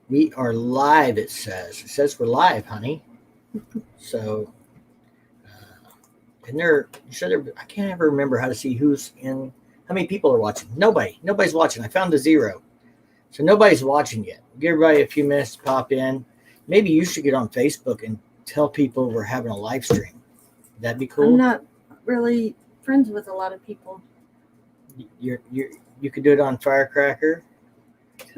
We are live, it says. It says we're live, honey. So, and I can't ever remember how to see who's in, how many people are watching. Nobody's watching. I found the 0. So nobody's watching yet. Give everybody a few minutes to pop in. Maybe you should get on Facebook and tell people we're having a live stream. That'd be cool. I'm not really friends with a lot of people. You could do it on Firecracker.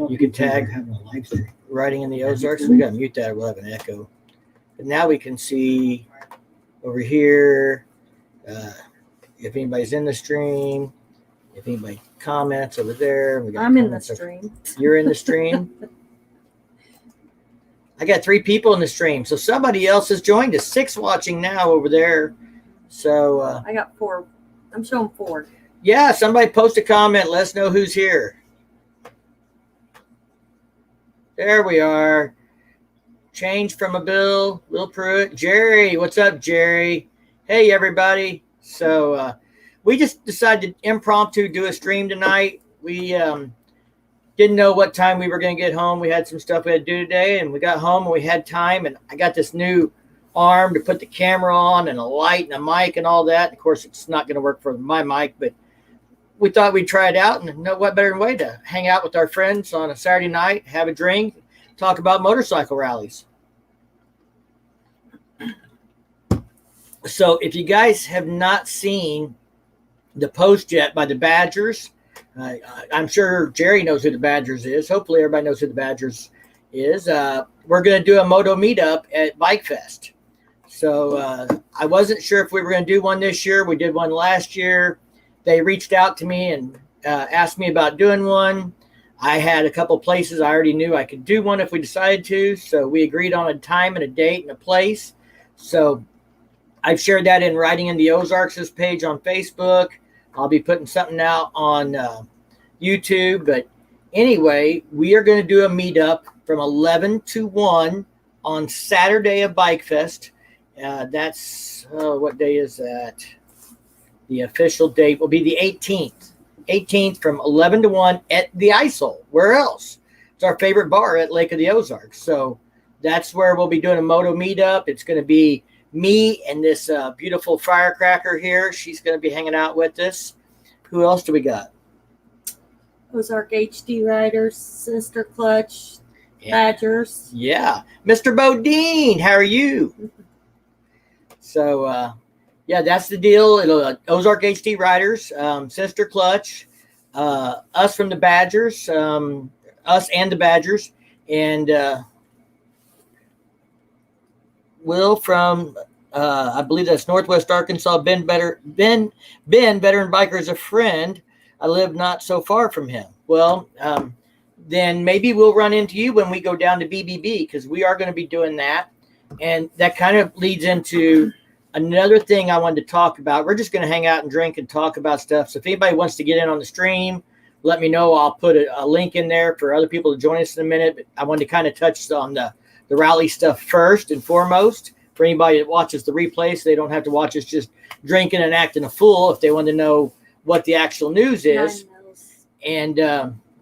You could tag having a live stream. Riding in the Ozarks. We got to mute that. We'll have an echo. But now we can see over here if anybody's in the stream, if anybody comments over there. I'm in the stream. You're in the stream? I got 3 people in the stream. So somebody else has joined us. 6 watching now over there. So I got 4. I'm showing 4. Yeah, somebody post a comment. Let us know who's here. There we are. Change from a Bill Pruitt. Jerry, what's up, Jerry? Hey, everybody. So we just decided to impromptu do a stream tonight. We didn't know what time we were going to get home. We had some stuff we had to do today, and we got home and we had time. And I got this new arm to put the camera on and a light and a mic and all that. Of course, it's not going to work for my mic, but we thought we'd try it out, and no what better way to hang out with our friends on a Saturday night, have a drink, talk about motorcycle rallies. So if you guys have not seen the post yet by the Badgers, I'm sure Jerry knows who the Badgers is. Hopefully everybody knows who the Badgers is. We're going to do a moto meetup at Bikefest. So I wasn't sure if we were going to do one this year. We did one last year. They reached out to me and asked me about doing one. I had a couple places I already knew I could do one if we decided to. So we agreed on a time and a date and a place. So I've shared that in Riding in the Ozarks page on Facebook. I'll be putting something out on YouTube. But anyway, we are going to do a meetup from 11 to 1 on Saturday of Bikefest. That's, what day is that? The official date will be the 18th. 18th from 11 to 1 at the ISOL. Where else? It's our favorite bar at Lake of the Ozarks. So that's where we'll be doing a moto meetup. It's going to be me and this beautiful Firecracker here. She's going to be hanging out with us. Who else do we got? Ozark HD Riders, Sister Clutch, Badgers. Yeah. Mr. Bodine, how are you? So, yeah, that's the deal. It'll Ozark HD Riders, Sister Clutch, us from the Badgers, us and the Badgers, and Will from I believe that's Northwest Arkansas. Ben, veteran biker, is a friend. I live not so far from him. Well, then maybe we'll run into you when we go down to BBB, because we are going to be doing that, and that kind of leads into another thing I wanted to talk about. We're just going to hang out and drink and talk about stuff. So if anybody wants to get in on the stream, let me know. I'll put a link in there for other people to join us in a minute. But I wanted to kind of touch on the rally stuff first and foremost for anybody that watches the replay, so they don't have to watch us just drinking and acting a fool if they want to know what the actual news is. And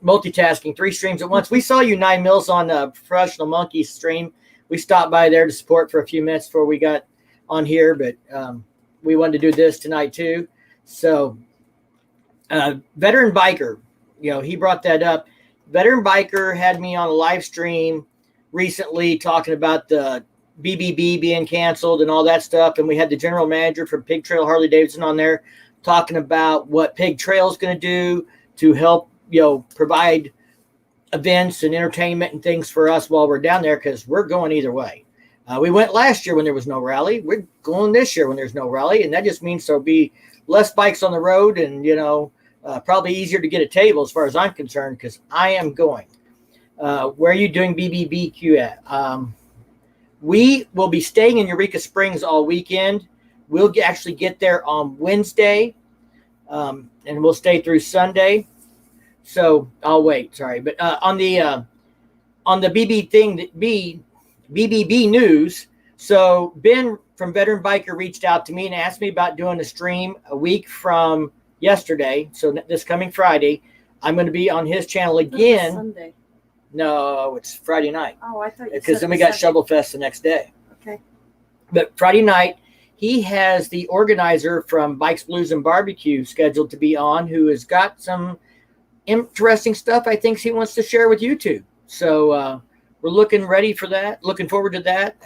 multitasking 3 streams at once. We saw you 9 Mills on the Professional Monkey stream. We stopped by there to support for a few minutes before we got on here, but we wanted to do this tonight too. So veteran biker, he brought that up. Veteran biker had me on a live stream recently talking about the BBB being canceled and all that stuff, and we had the general manager from Pig Trail Harley Davidson on there talking about what Pig Trail is going to do to help provide events and entertainment and things for us while we're down there, because we're going either way. We went last year when there was no rally. We're going this year when there's no rally, and that just means there'll be less bikes on the road and, probably easier to get a table as far as I'm concerned, because I am going. Where are you doing BBBQ at? We will be staying in Eureka Springs all weekend. We'll actually get there on Wednesday, and we'll stay through Sunday. So I'll wait. Sorry, but on the BBB news. So Ben from Veteran Biker reached out to me and asked me about doing a stream a week from yesterday. So this coming Friday, I'm going to be on his channel again. Sunday. No, it's Friday night. Oh, I thought you Because said then we the got Sunday. Shovel Fest the next day. Okay. But Friday night, he has the organizer from Bikes, Blues, and Barbecue scheduled to be on, who has got some interesting stuff I think he wants to share with YouTube. So we're looking forward to that.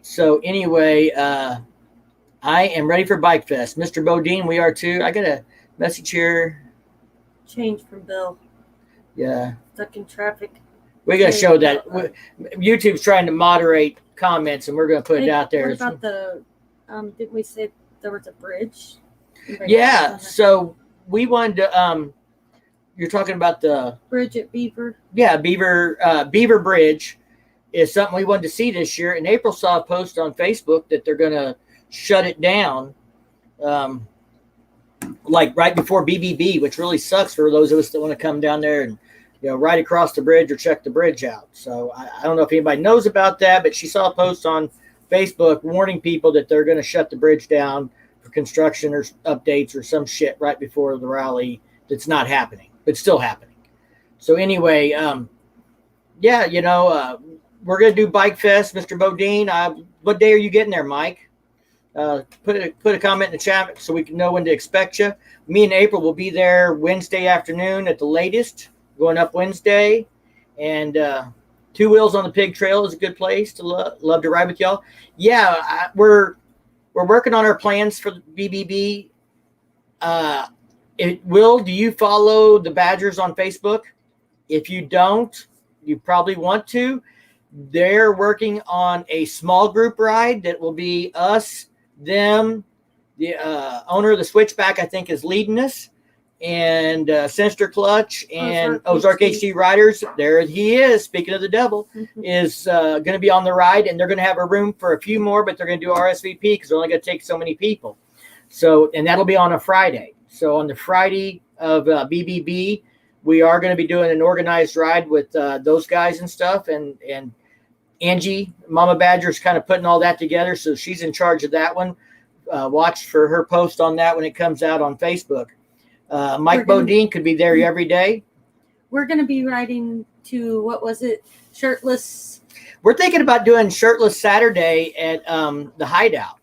So anyway, I am ready for Bikefest. Mr. Bodine, we are too. I got a message here. Change from Bill. Yeah. Stuck in traffic. We got to show that. YouTube's trying to moderate comments, and we're going to put it out there. What about the, didn't we say there was a bridge? Yeah, so we wanted to, you're talking about the bridge at Beaver. Yeah, Beaver Bridge is something we wanted to see this year. And April saw a post on Facebook that they're going to shut it down, like right before BBB, which really sucks for those of us that want to come down there and, ride across the bridge or check the bridge out. So I don't know if anybody knows about that, but she saw a post on Facebook warning people that they're going to shut the bridge down for construction or updates or some shit right before the rally. That's not happening, but still happening. So anyway, we're going to do Bike Fest. Mr. Bodine, what day are you getting there, Mike? Put a comment in the chat so we can know when to expect you. Me and April will be there Wednesday afternoon at the latest, going up Wednesday. And Two Wheels on the Pig Trail is a good place to love to ride with y'all. Yeah, we're working on our plans for BBB. Do you follow the Badgers on Facebook? If you don't, you probably want to. They're working on a small group ride that will be us, them, the owner of the Switchback, I think, is leading us, and Sinister Clutch and Ozark HD Riders. There he is, speaking of the devil, is going to be on the ride, and they're going to have a room for a few more, but they're going to do RSVP because they're only going to take so many people. So, and that'll be on a Friday. So on the Friday of BBB, we are going to be doing an organized ride with those guys and stuff. And Angie, Mama Badger, is kind of putting all that together. So she's in charge of that one. Watch for her post on that when it comes out on Facebook. Mike Bodine could be there every day. We're going to be riding to, what was it? Shirtless. We're thinking about doing Shirtless Saturday at the Hideout.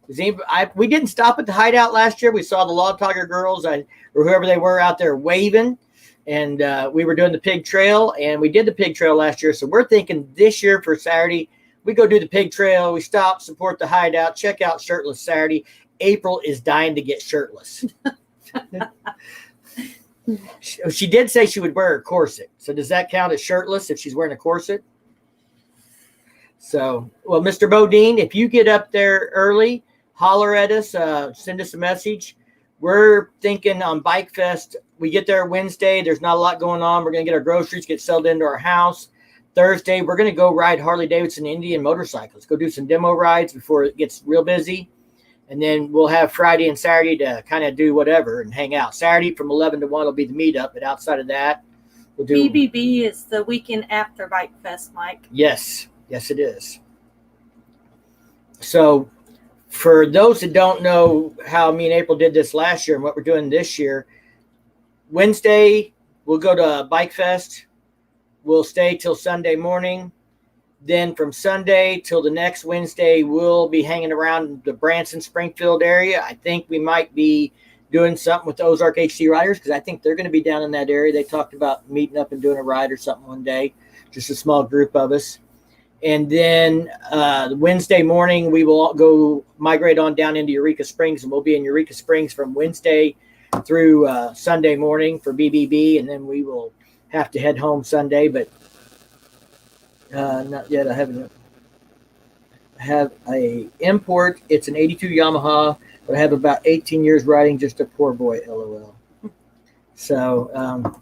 We didn't stop at the Hideout last year. We saw the Log Tiger girls or whoever they were out there waving, and we were doing the Pig Trail, and we did the Pig Trail last year. So we're thinking this year for Saturday, we go do the Pig Trail. We stop, support the Hideout, check out Shirtless Saturday. April is dying to get shirtless. She did say she would wear a corset. So does that count as shirtless if she's wearing a corset? So, well, Mr. Bodine, if you get up there early, holler at us, send us a message. We're thinking on Bike Fest, we get there Wednesday. There's not a lot going on. We're going to get our groceries, get settled into our house. Thursday, we're going to go ride Harley-Davidson Indian motorcycles, go do some demo rides before it gets real busy. And then we'll have Friday and Saturday to kind of do whatever and hang out. Saturday from 11 to 1 will be the meetup. But outside of that, we'll do. BBB is the weekend after Bike Fest, Mike. Yes. Yes, it is. So for those that don't know how me and April did this last year and what we're doing this year, Wednesday, we'll go to Bike Fest. We'll stay till Sunday morning. Then from Sunday till the next Wednesday, we'll be hanging around the Branson, Springfield area. I think we might be doing something with the Ozark HD Riders because I think they're going to be down in that area. They talked about meeting up and doing a ride or something one day, just a small group of us. And then Wednesday morning, we will go migrate on down into Eureka Springs, and we'll be in Eureka Springs from Wednesday through Sunday morning for BBB, and then we will have to head home Sunday, but not yet. I have a import. It's an 82 Yamaha, but I have about 18 years riding. Just a poor boy, LOL. So,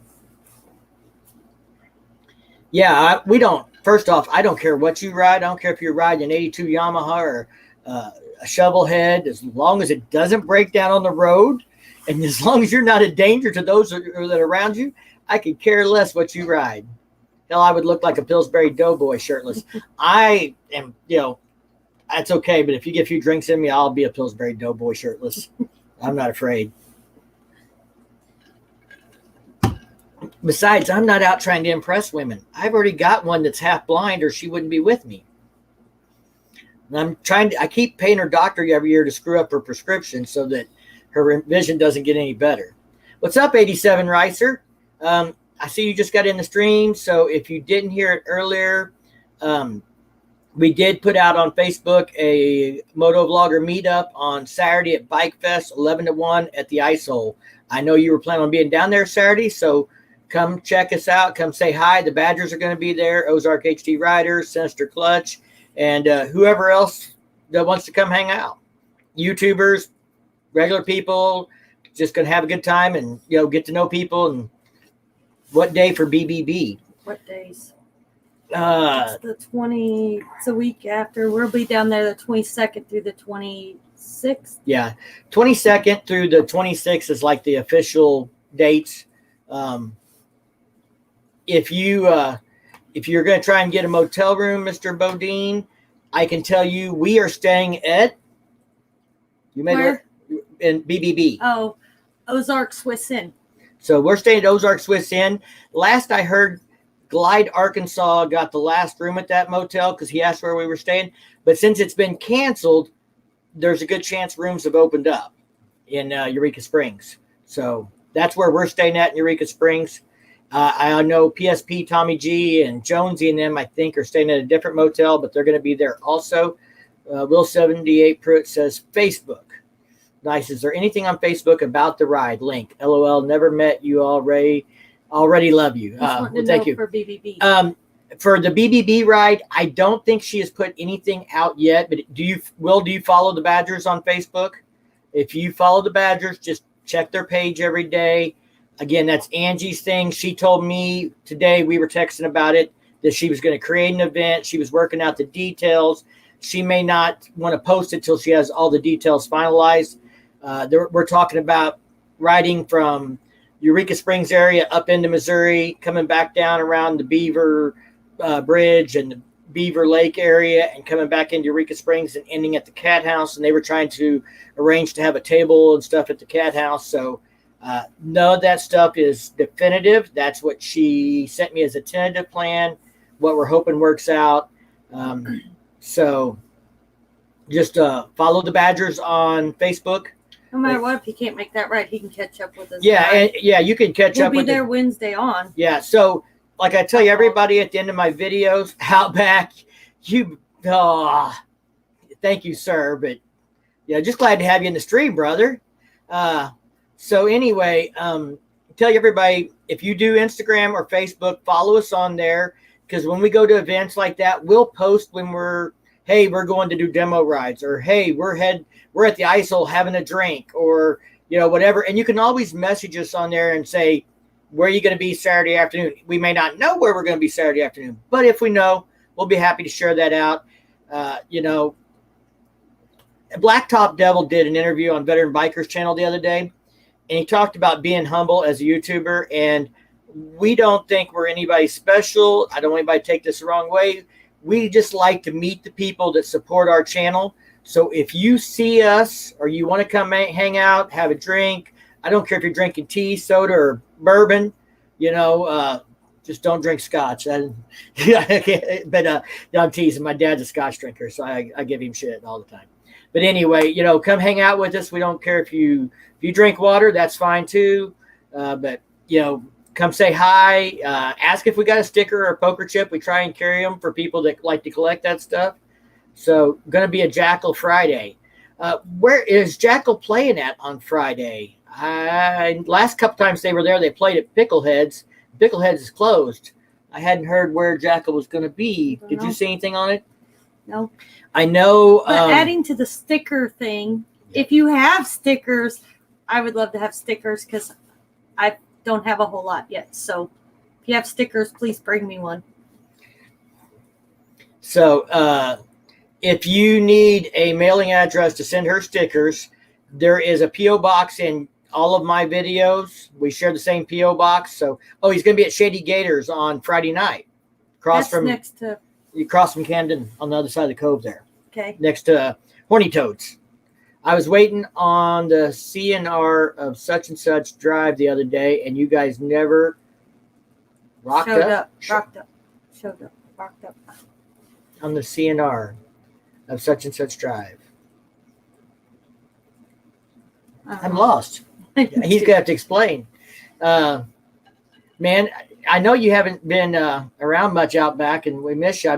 we don't. First off, I don't care what you ride. I don't care if you're riding an 82 Yamaha or a shovel head, as long as it doesn't break down on the road, and as long as you're not a danger to those that are around you, I could care less what you ride. Hell, I would look like a Pillsbury Doughboy shirtless. I am, that's okay, but if you get a few drinks in me, I'll be a Pillsbury Doughboy shirtless. I'm not afraid. Besides, I'm not out trying to impress women. I've already got one that's half blind, or she wouldn't be with me. And I keep paying her doctor every year to screw up her prescription so that her vision doesn't get any better. What's up, 87 Ricer? I see you just got in the stream. So if you didn't hear it earlier, we did put out on Facebook a Moto Vlogger meetup on Saturday at Bikefest, 11 to 1 at the Ice Hole. I know you were planning on being down there Saturday, so come check us out. Come say hi. The Badgers are going to be there. Ozark HT Riders, Sinister Clutch, and whoever else that wants to come hang out. YouTubers, regular people, just going to have a good time and get to know people. And what day for BBB? What days? It's the 20. It's a week after. We'll be down there the 22nd through the 26th. Yeah, 22nd through the 26th is like the official dates. If you're going to try and get a motel room, Mr. Bodine, I can tell you we are staying at Where? In BBB. Oh, Ozark Swiss Inn. So we're staying at Ozark Swiss Inn. Last I heard, Glide, Arkansas got the last room at that motel because he asked where we were staying. But since it's been canceled, there's a good chance rooms have opened up in Eureka Springs. So that's where we're staying at in Eureka Springs. I know PSP, Tommy G, and Jonesy and them, I think, are staying at a different motel, but they're going to be there also. Will 78 Pruitt says Facebook. Nice. Is there anything on Facebook about the ride? Link. LOL. Never met you already. Already love you. Thank you for BBB. For the BBB ride, I don't think she has put anything out yet. But do you follow the Badgers on Facebook? If you follow the Badgers, just check their page every day. Again, that's Angie's thing. She told me today, we were texting about it, that she was going to create an event. She was working out the details. She may not want to post it till she has all the details finalized. We're talking about riding from Eureka Springs area up into Missouri, coming back down around the Beaver Bridge and the Beaver Lake area and coming back into Eureka Springs and ending at the Cat House. And they were trying to arrange to have a table and stuff at the Cat House. So none of that stuff is definitive. That's what she sent me as a tentative plan, what we're hoping works out. So just follow the Badgers on Facebook. No matter what, if he can't make that right, he can catch up with us. Yeah, and you can catch up with We'll be there Wednesday on. Yeah, so like I tell you, everybody at the end of my videos, Outback, thank you, sir. But yeah, just glad to have you in the stream, brother. So anyway, tell you everybody, if you do Instagram or Facebook, follow us on there, because when we go to events like that, we'll post when we're going to do demo rides, or hey, we're at the Ice Hole having a drink, or whatever. And you can always message us on there and say, where are you going to be Saturday afternoon? We may not know where we're going to be Saturday afternoon, but if we know, we'll be happy to share that out. Blacktop Devil did an interview on Veteran Bikers channel the other day, and he talked about being humble as a YouTuber, and we don't think we're anybody special. I don't want anybody to take this the wrong way. We just like to meet the people that support our channel. So if you see us or you want to come hang out, have a drink, I don't care if you're drinking tea, soda, or bourbon, just don't drink scotch. But I'm teasing. My dad's a scotch drinker, so I give him shit all the time. But anyway, come hang out with us. We don't care if you drink water, that's fine too. But come say hi. Ask if we got a sticker or a poker chip. We try and carry them for people that like to collect that stuff. So going to be a Jackal Friday. Where is Jackal playing at on Friday? Last couple times they were there, they played at Pickleheads. Pickleheads is closed. I hadn't heard where Jackal was going to be. Did you see anything on it? No. I know. But adding to the sticker thing, if you have stickers, I would love to have stickers because I don't have a whole lot yet. So if you have stickers, please bring me one. So if you need a mailing address to send her stickers, there is a P.O. box in all of my videos. We share the same P.O. box. So, he's going to be at Shady Gators on Friday night. Across from Camden on the other side of the cove there. Okay. Next to Horny Toads. I was waiting on the CNR of such and such drive the other day, and you guys never rocked Showed up, up. Rocked up. Showed up. Rocked up. on the CNR of such and such drive. I'm lost. He's gonna have to explain. Man, I know you haven't been around much out back, and we miss you.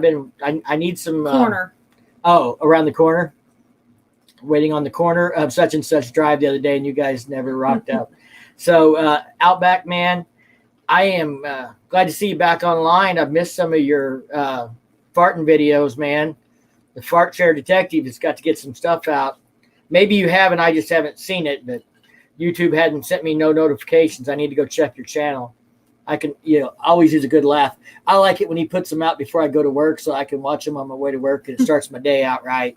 I need some corner. Around the corner. Waiting on the corner of such and such drive the other day, and you guys never rocked up. So Outback, man, I am glad to see you back online. I've missed some of your farting videos, man. The Fart Chair Detective has got to get some stuff out. Maybe you have, and I just haven't seen it, but YouTube hadn't sent me no notifications. I need to go check your channel. I can, always use a good laugh. I like it when he puts them out before I go to work so I can watch them on my way to work, and it starts my day out right.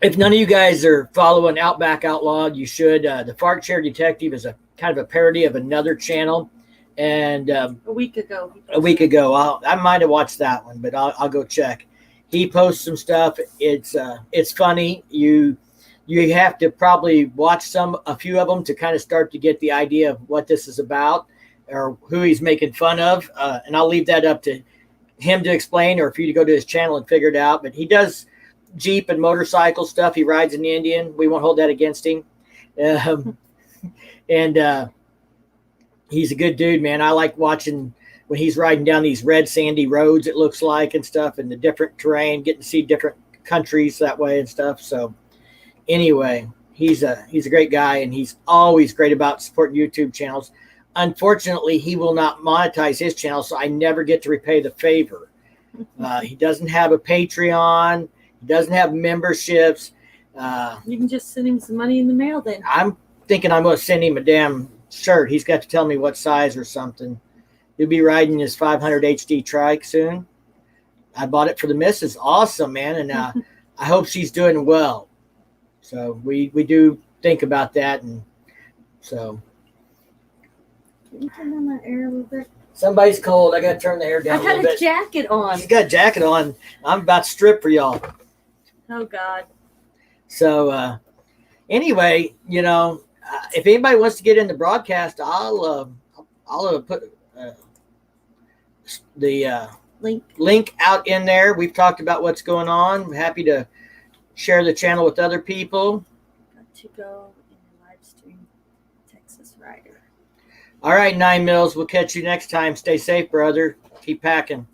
If none of you guys are following Outback Outlawed, you should. The Fart Chair Detective is a kind of a parody of another channel. And a week ago, I might have watched that one, but I'll go check. He posts some stuff. It's funny. You have to probably watch a few of them to kind of start to get the idea of what this is about or who he's making fun of. And I'll leave that up to him to explain, or for you to go to his channel and figure it out. But he does Jeep and motorcycle stuff. He rides an Indian. We won't hold that against him. He's a good dude, man. I like watching when he's riding down these red sandy roads, it looks like, and stuff, and the different terrain, getting to see different countries that way and stuff. So anyway, he's a great guy, and he's always great about supporting YouTube channels. Unfortunately, he will not monetize his channel, so I never get to repay the favor. He doesn't have a Patreon. He doesn't have memberships. You can just send him some money in the mail then. I'm thinking I'm going to send him a damn shirt. He's got to tell me what size or something. He'll be riding his 500 HD trike soon. I bought it for the missus. Awesome, man. And I hope she's doing well. So we do think about that. And so. Can you turn on that air a little bit? Somebody's cold. I got to turn the air down a little bit. I got a jacket on. She's got a jacket on. I'm about to strip for y'all. Oh, God. So anyway, if anybody wants to get in the broadcast, I'll put the link out in there. We've talked about what's going on. I'm happy to share the channel with other people. Got to go in the live stream, Texas Rider. All right, 9 Mills. We'll catch you next time. Stay safe, brother. Keep packing.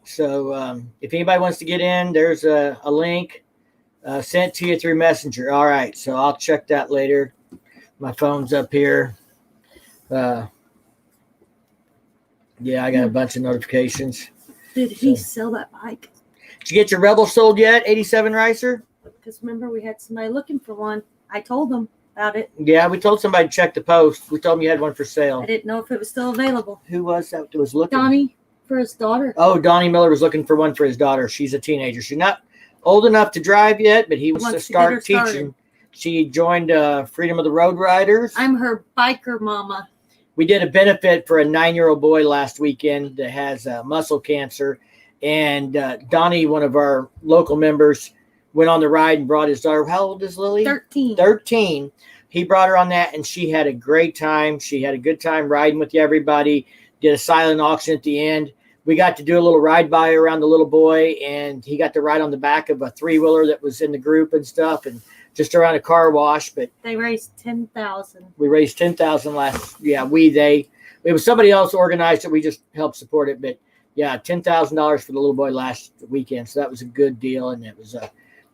So if anybody wants to get in, there's a link. Sent to you through Messenger. All right, so I'll check that later. My phone's up here. Yeah, I got a bunch of notifications. Did he sell that bike? Did you get your Rebel sold yet, 87 Ricer? Because remember, we had somebody looking for one. I told them about it. Yeah, we told somebody to check the post. We told them you had one for sale. I didn't know if it was still available. Who was that was looking? Donnie, for his daughter. Oh, Donnie Miller was looking for one for his daughter. She's a teenager. She's not old enough to drive yet, but he wants to start teaching. Started. She joined Freedom of the Road Riders. I'm her biker mama. We did a benefit for a 9-year-old boy last weekend that has muscle cancer. And Donnie, one of our local members, went on the ride and brought his daughter. How old is Lily? 13. 13. He brought her on that, and she had a great time. She had a good time riding with everybody. Did a silent auction at the end. We got to do a little ride by around the little boy, and he got to ride on the back of a 3-wheeler that was in the group and stuff, and just around a car wash. But they raised $10,000. We raised $10,000 last. Yeah, it was somebody else organized it. We just helped support it, but yeah, $10,000 for the little boy last weekend. So that was a good deal, and it's a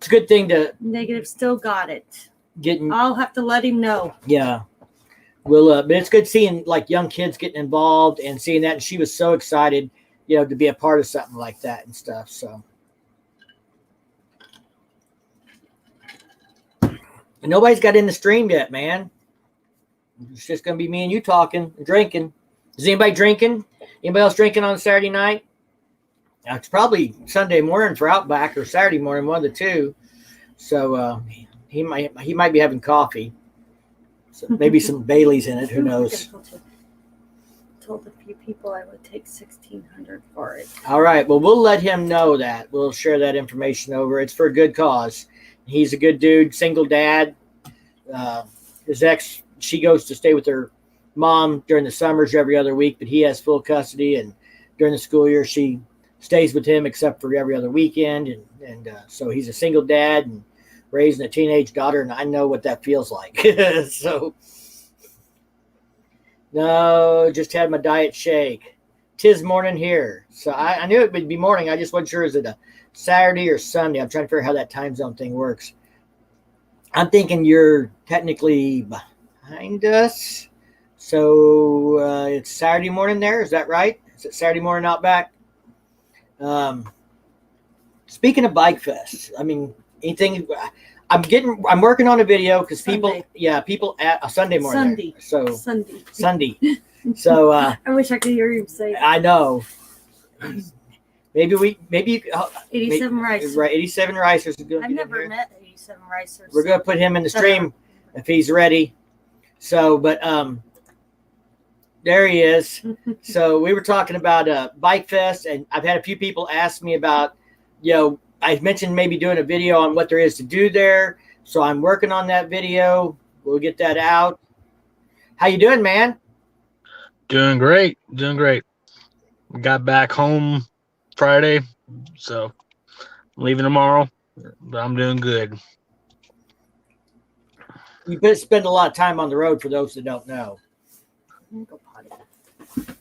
good thing to. Negative still got it. I'll have to let him know. Yeah. Well, but it's good seeing like young kids getting involved and seeing that. And she was so excited, to be a part of something like that and stuff. So. And nobody's got in the stream yet, man. It's just going to be me and you talking and drinking. Is anybody drinking? Anybody else drinking on Saturday night? It's probably Sunday morning for Outback or Saturday morning, one of the two. So he might be having coffee. So maybe some Bailey's in it. Who knows? Told a few people I would take $1,600 for it. All right. Well, we'll let him know that. We'll share that information over. It's for a good cause. He's a good dude, single dad. His ex, she goes to stay with her mom during the summers every other week, but he has full custody, and during the school year she stays with him except for every other weekend, and so he's a single dad and raising a teenage daughter, and I know what that feels like. So no, just had my diet shake. 'Tis morning here, so I knew it would be morning. I just wasn't sure, is it a Saturday or Sunday? I'm trying to figure out how that time zone thing works. I'm thinking you're technically behind us, so it's Saturday morning there. Is that right? Is it Saturday morning out back? Speaking of Bikefest, I mean, anything? I'm working on a video because people at a Sunday morning. Sunday. So I wish I could hear you say it. I know. Maybe 87 Rice. Right, 87 Ricers. I've never met 87 Ricers. We're gonna put him in the stream if he's ready. So, but there he is. So we were talking about Bikefest, and I've had a few people ask me about, I mentioned maybe doing a video on what there is to do there. So I'm working on that video. We'll get that out. How you doing, man? Doing great. Got back home Friday, so I'm leaving tomorrow, but I'm doing good. You spend a lot of time on the road, for those that don't know.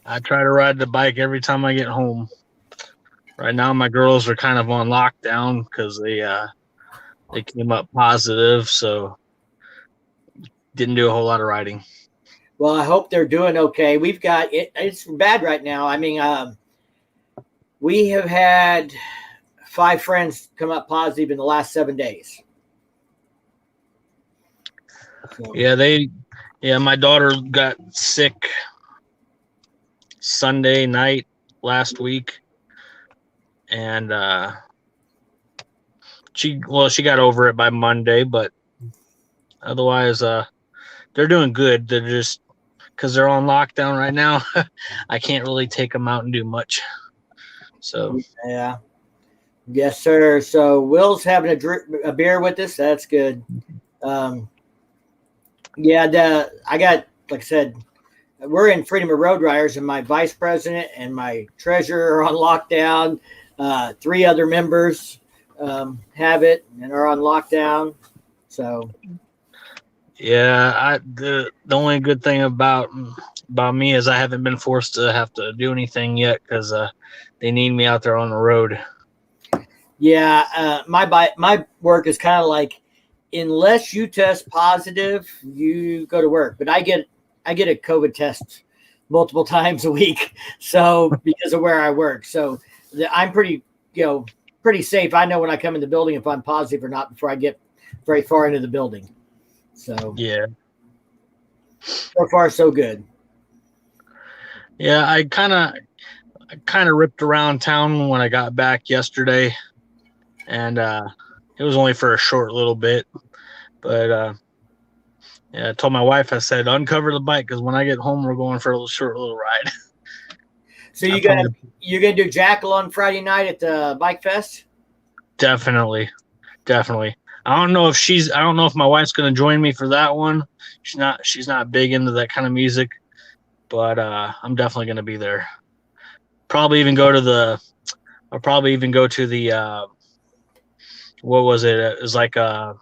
I try to ride the bike every time I get home. Right now, my girls are kind of on lockdown because they came up positive, so didn't do a whole lot of riding. Well, I hope they're doing okay. We've got it's bad right now. I mean, we have had 5 friends come up positive in the last 7 days. So. Yeah, my daughter got sick Sunday night last week, and she got over it by Monday, but otherwise they're doing good. They're just, because they're on lockdown right now, I can't really take them out and do much. So yeah, yes, sir. So Will's having a beer with us. That's good. I got, like I said, we're in Freedom of Road Riders, and my vice president and my treasurer are on lockdown. 3 other members have it and are on lockdown. So. Yeah, the only good thing about me is I haven't been forced to have to do anything yet because they need me out there on the road. Yeah, my work is kind of like, unless you test positive, you go to work. But I get a COVID test multiple times a week, so because of where I work. So I'm pretty safe. I know when I come in the building if I'm positive or not before I get very far into the building. So yeah, so far so good. Yeah, I kind of ripped around town when I got back yesterday, and it was only for a short little bit. But I told my wife, I said, uncover the bike because when I get home, we're going for a short little ride. So you're gonna do Jackal on Friday night at the Bike Fest? Definitely. I don't know if my wife's gonna join me for that one. She's not big into that kind of music, but I'm definitely gonna be there. Probably even go to the what was it? It was like it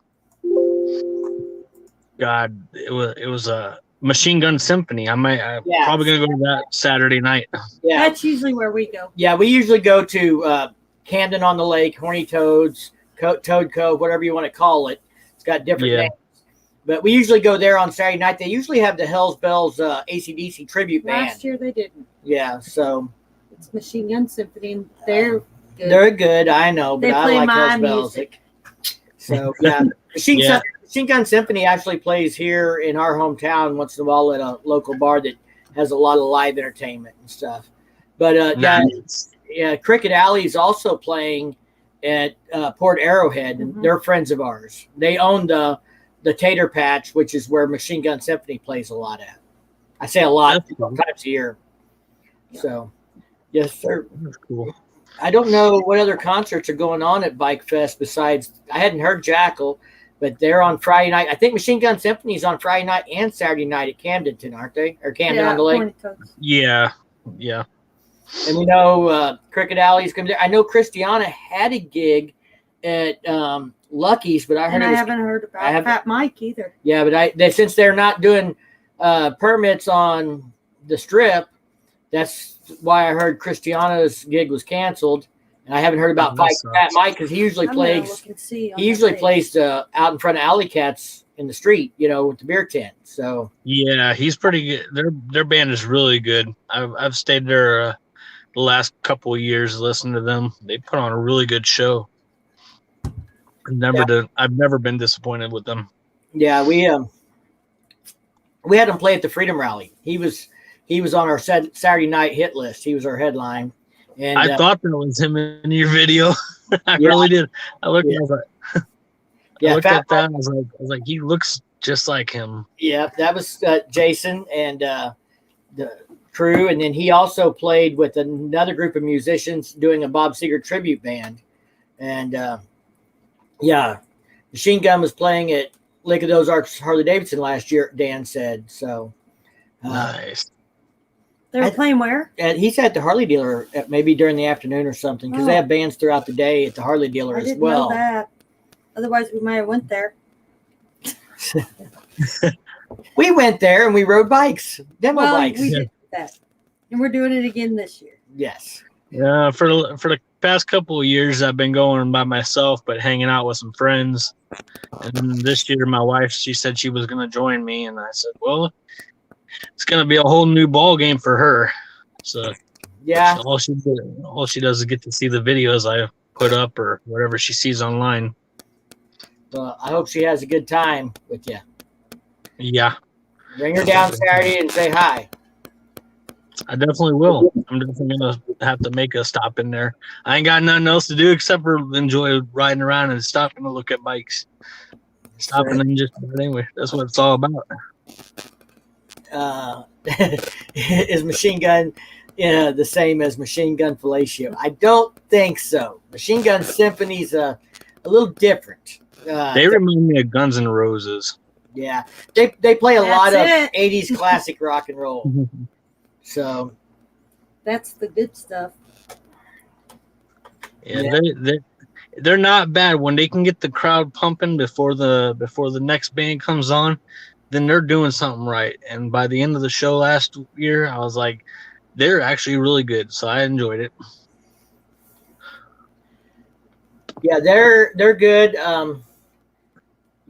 was a Machine Gun Symphony. I'm probably gonna go to that Saturday night. Yeah, that's usually where we go. Yeah, we usually go to Camden on the Lake, Horny Toads, Toad Cove, whatever you want to call it. It's got different names. But we usually go there on Saturday night. They usually have the Hells Bells AC/DC tribute band. Last year they didn't. Yeah, so. It's Machine Gun Symphony, and they're good. They're good, I know, but I like Hells Bells. So, yeah. Machine Gun Symphony actually plays here in our hometown once in a while at a local bar that has a lot of live entertainment and stuff. But, Cricket Alley is also playing at Port Arrowhead, and they're friends of ours. They own the Tater Patch, which is where Machine Gun Symphony plays a lot at. I say a lot, times a year. So, yes, sir. That's cool. I don't know what other concerts are going on at Bike Fest besides, I hadn't heard Jackal. But they're on Friday night. I think Machine Gun Symphony's on Friday night and Saturday night at Camdenton, aren't they? Or Camden on the Lake? Yeah. And we know Cricket Alley's going to be there. I know Christiana had a gig at Lucky's, but I haven't heard about Fat Mike either. Yeah, but since they're not doing permits on the Strip, that's why I heard Christiana's gig was canceled. And I haven't heard about Fat Mike because he usually plays. He usually plays out in front of Alley Cats in the street, with the beer tent. So yeah, he's pretty good. Their band is really good. I've stayed there the last couple of years listening to them. They put on a really good show. I've never been disappointed with them. Yeah, we had him play at the Freedom Rally. He was on our Saturday night hit list. He was our headline. And I thought that was him in your video. I really did. I looked at that. I was like, he looks just like him. Yeah, that was Jason and the crew, and then he also played with another group of musicians doing a Bob Seger tribute band. And Machine Gun was playing at Lake of the Ozarks Harley Davidson last year. Dan said so. Nice. They were playing where? And he's at the Harley dealer maybe during the afternoon or something because they have bands throughout the day at the Harley dealer as well. I didn't know that. Otherwise, we might have went there. We went there and we rode bikes, demo bikes. We did that, and we're doing it again this year. Yes. Yeah, for the past couple of years, I've been going by myself, but hanging out with some friends. And this year, my wife, she said she was going to join me, and I said, well, it's going to be a whole new ball game for her. So yeah, all she does is get to see the videos I put up or whatever she sees online. Well, I hope she has a good time with you. Yeah. Bring her down Saturday and say hi. I definitely will. I'm definitely going to have to make a stop in there. I ain't got nothing else to do except for enjoy riding around and stopping to look at bikes. Stopping and just anyway. That's what it's all about. Is Machine Gun the same as Machine Gun Fellatio? I don't think so. Machine Gun Symphony's a little different. They remind me of Guns N' Roses. Yeah, they play a lot of 80s classic rock and roll. So that's the good stuff. Yeah. They're not bad when they can get the crowd pumping before the next band comes on. Then they're doing something right. And by the end of the show last year, I was like, they're actually really good. So I enjoyed it. Yeah, they're good.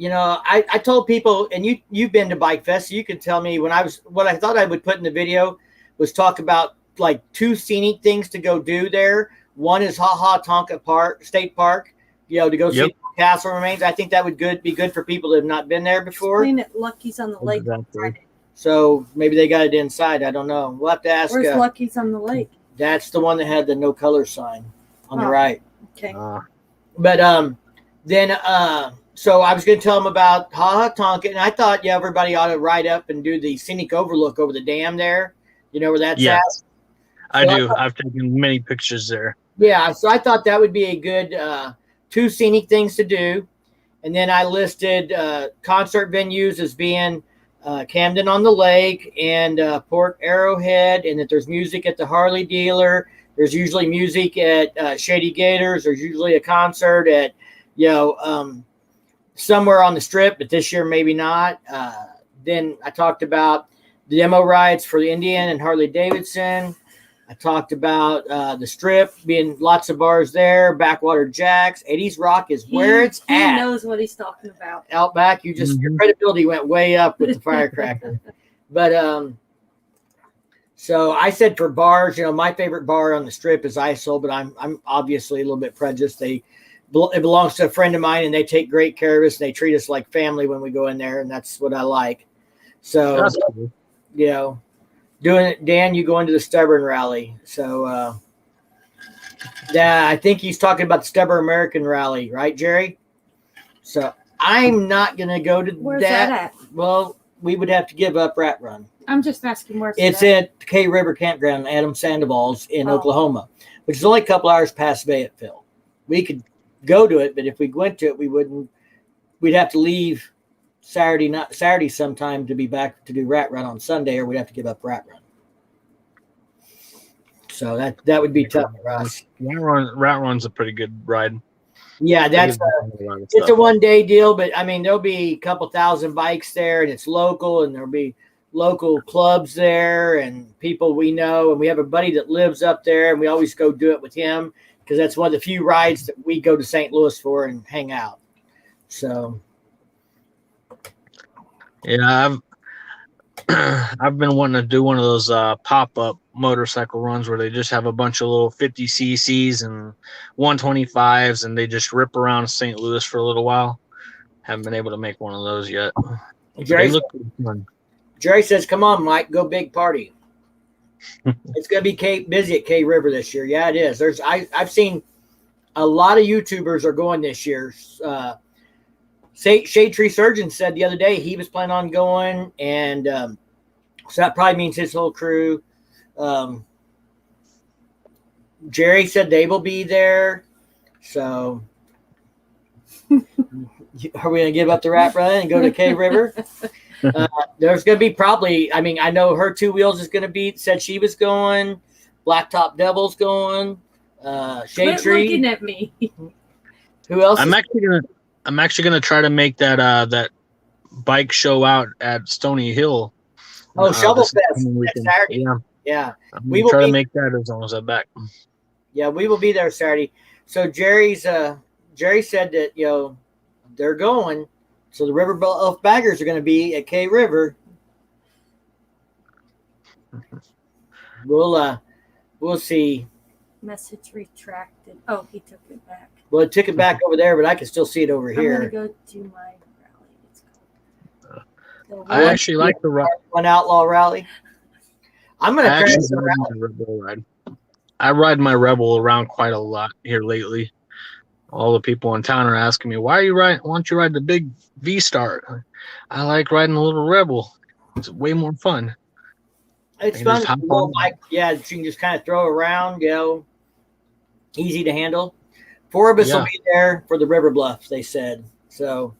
I told people, and you've been to Bikefest, so you could tell me what I thought I would put in the video was talk about like 2 scenic things to go do there. One is Ha Ha Tonka State Park, to go see castle remains. I think that would be good for people that have not been there before. Seen at Lucky's on the lake on Friday. So maybe they got it inside. I don't know. We'll have to ask. Where's Lucky's on the lake? That's the one that had the no color sign on the right. Okay. But then so I was going to tell them about Ha Ha Tonka, and I thought everybody ought to ride up and do the scenic overlook over the dam there. You know where that's at? I do. I've taken many pictures there. Yeah, so I thought that would be a good 2 scenic things to do. And then I listed concert venues as being Camden on the Lake and Port Arrowhead, and that there's music at the Harley dealer. There's usually music at Shady Gators. There's usually a concert at, somewhere on the Strip, but this year maybe not. Then I talked about the demo rides for the Indian and Harley Davidson. I talked about the Strip being lots of bars there. Backwater Jacks, 80s Rock is where it's at. He knows what he's talking about. Outback, your credibility went way up with the firecracker. But so I said for bars, my favorite bar on the Strip is ISIL, but I'm obviously a little bit prejudiced. It belongs to a friend of mine, and they take great care of us. And they treat us like family when we go in there, and that's what I like. So, doing it, Dan, you go into the Stubborn Rally. So, I think he's talking about the Stubborn American Rally, right, Jerry? So I'm not going to go to Where's that at? Well, we would have to give up Rat Run. I'm just asking where it's at K River Campground, Adam Sandoval's in Oklahoma, which is only a couple hours past Fayetteville. We could go to it, but if we went to it, we wouldn't we'd have to leave Saturday sometime to be back to do Rat Run on Sunday, or we'd have to give up Rat Run. So that would be tough for us. Rat Run's a pretty good ride. Yeah, it's a 1 day deal, but I mean, there'll be a couple thousand bikes there, and it's local, and there'll be local clubs there and people we know. And we have a buddy that lives up there, and we always go do it with him because that's one of the few rides that we go to St. Louis for and hang out. So, yeah, I've been wanting to do one of those pop-up motorcycle runs where they just have a bunch of little 50 cc's and 125s, and they just rip around St. Louis for a little while. Haven't been able to make one of those yet. They look fun. Jerry says, "Come on, Mike, go big party." It's going to be busy at K River this year. Yeah, it is. I've seen a lot of YouTubers are going this year. Shade Tree Surgeon said the other day he was planning on going, and so that probably means his whole crew. Jerry said they will be there. So are we going to give up the Rat Run and go to K River? There's going to be probably, I mean, I know her Two Wheels is going to be, said she was going. Blacktop Devil's going. Shade Tree. Looking at me. Who else? I'm actually gonna try to make that bike show out at Stony Hill. Oh, Shovel Fest Saturday. Yeah. We will try to make that as long as I'm back. Yeah, we will be there Saturday. So Jerry said that they're going. So the River Bluff Baggers are going to be at K River. We'll see. Message retracted. Oh, he took it back. Well, it took it back over there, but I can still see it over here. I'm going to go to my rally. It's called. I actually like the One Outlaw Rally. I'm going to crash the rally. I ride my Rebel around quite a lot here lately. All the people in town are asking me, why don't you ride the big V-Star? I like riding the little Rebel. It's way more fun. It's fun. Yeah, you can just kind of throw around, easy to handle. 4 of us will be there for the River Bluffs, they said. So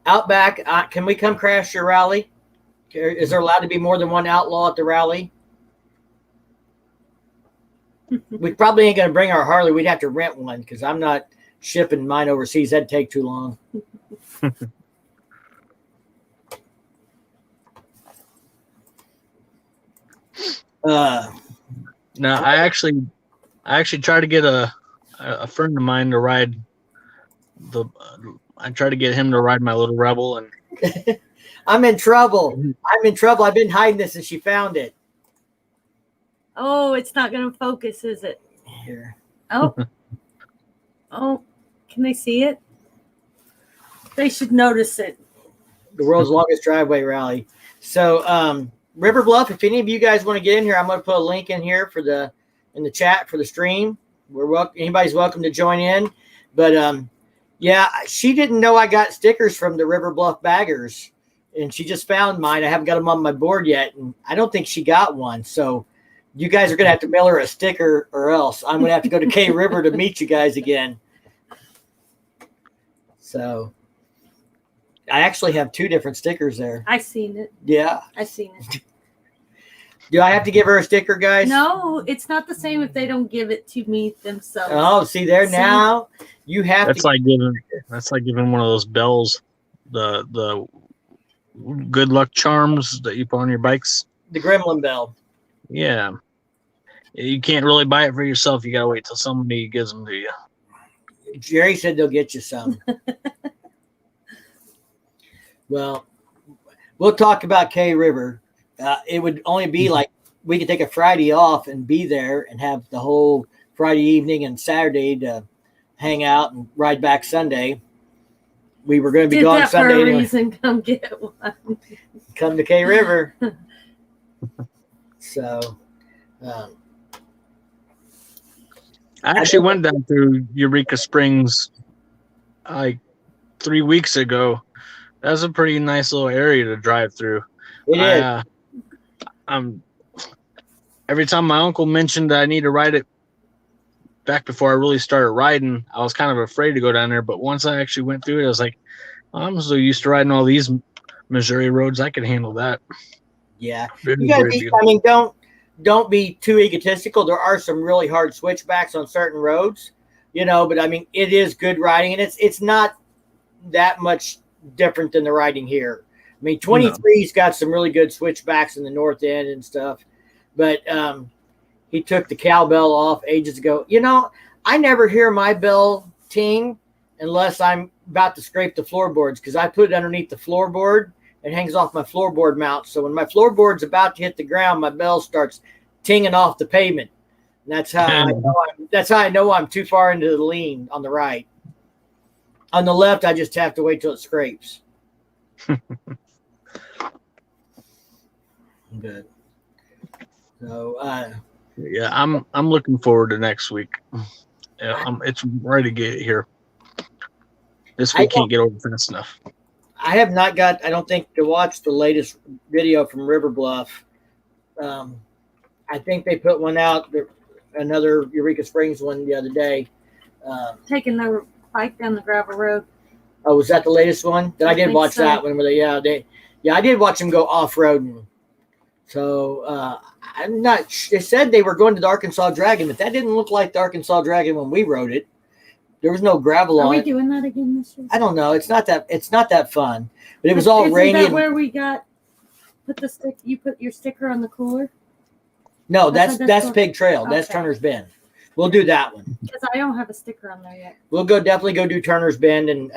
out back, can we come crash your rally? Is there allowed to be more than one outlaw at the rally? We probably ain't going to bring our Harley. We'd have to rent one because I'm not shipping mine overseas. That'd take too long. Now, I actually tried to get a friend of mine to ride I tried to get him to ride my little Rebel, and I'm in trouble. I've been hiding this, and she found it. Oh, it's not going to focus, is it? Here. Oh. Oh, can they see it? They should notice it. The world's longest driveway rally. So, River Bluff, if any of you guys want to get in here, I'm going to put a link in here in the chat for the stream. Anybody's welcome to join in. But she didn't know I got stickers from the River Bluff Baggers, and she just found mine. I haven't got them on my board yet, and I don't think she got one. So you guys are going to have to mail her a sticker, or else I'm going to have to go to K River to meet you guys again. So I actually have 2 different stickers there. I seen it. Yeah. I seen it. Do I have to give her a sticker, guys? No, it's not the same if they don't give it to me themselves. Oh, see there now. You have that's like giving one of those bells, the good luck charms that you put on your bikes. The Gremlin bell. Yeah. You can't really buy it for yourself. You gotta wait till somebody gives them to you. Jerry said they'll get you some. Well, we'll talk about K River. It would only be like we could take a Friday off and be there and have the whole Friday evening and Saturday to hang out and ride back Sunday. We were going to be gone Sunday. For a reason, come get one. Come to K River. So, I actually went down through Eureka Springs like 3 weeks ago. That's a pretty nice little area to drive through. It is. Every time my uncle mentioned that I need to ride it back before I really started riding, I was kind of afraid to go down there. But once I actually went through it, I was like, I'm so used to riding all these Missouri roads, I can handle that. Yeah, Very, you gotta very be. beautiful. I mean, don't be too egotistical. There are some really hard switchbacks on certain roads, but I mean, it is good riding, and it's not that much different than the riding here. I mean, 23's got some really good switchbacks in the north end and stuff, but he took the cowbell off ages ago. I never hear my bell ting unless I'm about to scrape the floorboards, because I put it underneath the floorboard. It hangs off my floorboard mount. So when my floorboard's about to hit the ground, my bell starts tinging off the pavement. And that's how I know I'm too far into the lean on the right. On the left, I just have to wait till it scrapes. Good. So yeah, I'm looking forward to next week. It's ready to get here. This week can't get over fast enough. I have not got, I don't think, to watch the latest video from River Bluff. I think they put one out, another Eureka Springs one the other day. Taking the bike down the gravel road. Oh, was that the latest one? I did watch that one. I did watch them go off-roading. So I'm not. They said they were going to the Arkansas Dragon, but that didn't look like the Arkansas Dragon when we rode it. There was no gravel on it. Are we doing that again this year? I don't know. It's not that fun. But it was all rainy. Isn't that where we got you put your sticker on the cooler? No, that's Pig Trail. Okay. That's Turner's Bend. We'll do that one. Because I don't have a sticker on there yet. We'll definitely go do Turner's Bend and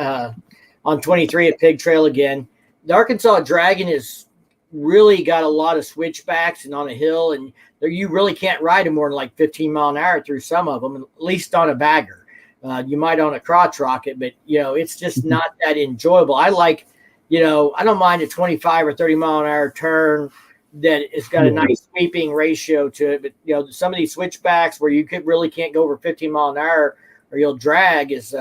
on 23 at Pig Trail again. The Arkansas Dragon is really got a lot of switchbacks and on a hill, and you really can't ride them more than like 15 mile an hour through some of them, at least on a bagger. You might on a crotch rocket, but it's just not that enjoyable. I like, I don't mind a 25 or 30 mile an hour turn that it's got a nice sweeping ratio to it. But some of these switchbacks where you really can't go over 15 mile an hour or you'll drag is,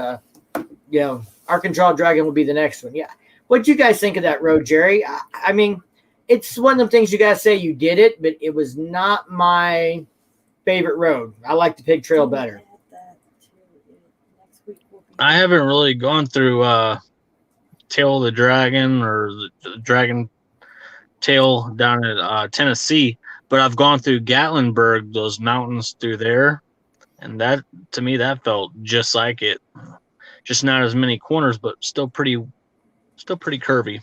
Arkansas Dragon will be the next one. Yeah. What'd you guys think of that road, Jerry? I mean, it's one of them things you guys say you did it, but it was not my favorite road. I like the Pig Trail better. I haven't really gone through Tail of the Dragon or the Dragon Tail down at Tennessee, but I've gone through Gatlinburg, those mountains through there, and that to me that felt just like it. Just not as many corners, but still pretty curvy.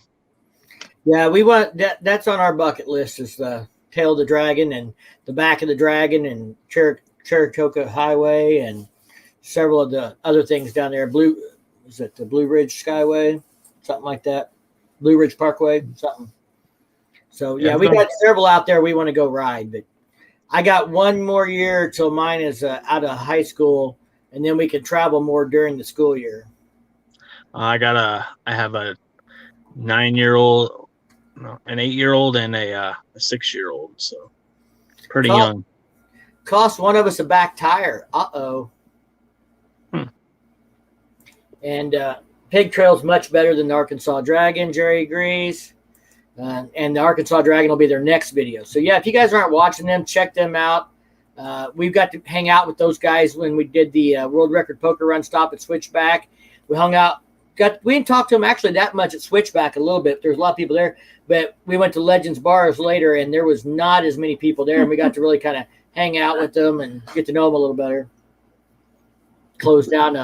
Yeah, we want that's on our bucket list, is the Tail of the Dragon and the Back of the Dragon and Cherokee Highway and several of the other things down there. Is it the Blue Ridge Skyway? Something like that. Blue Ridge Parkway, something. So yeah, we got several out there we want to go ride, but I got one more year till mine is out of high school, and then we can travel more during the school year. I have a 9-year-old, an 8-year-old, and a 6-year-old, so pretty young. Cost one of us a back tire. And Pig Trail's much better than the Arkansas Dragon, Jerry agrees. And the Arkansas Dragon will be their next video. So, yeah, if you guys aren't watching them, check them out. We've got to hang out with those guys when we did the World Record Poker Run stop at Switchback. We hung out. We didn't talk to them actually that much at Switchback a little bit. There's a lot of people there. But we went to Legends Bars later, and there was not as many people there. And we got to really kind of hang out with them and get to know them a little better. Closed down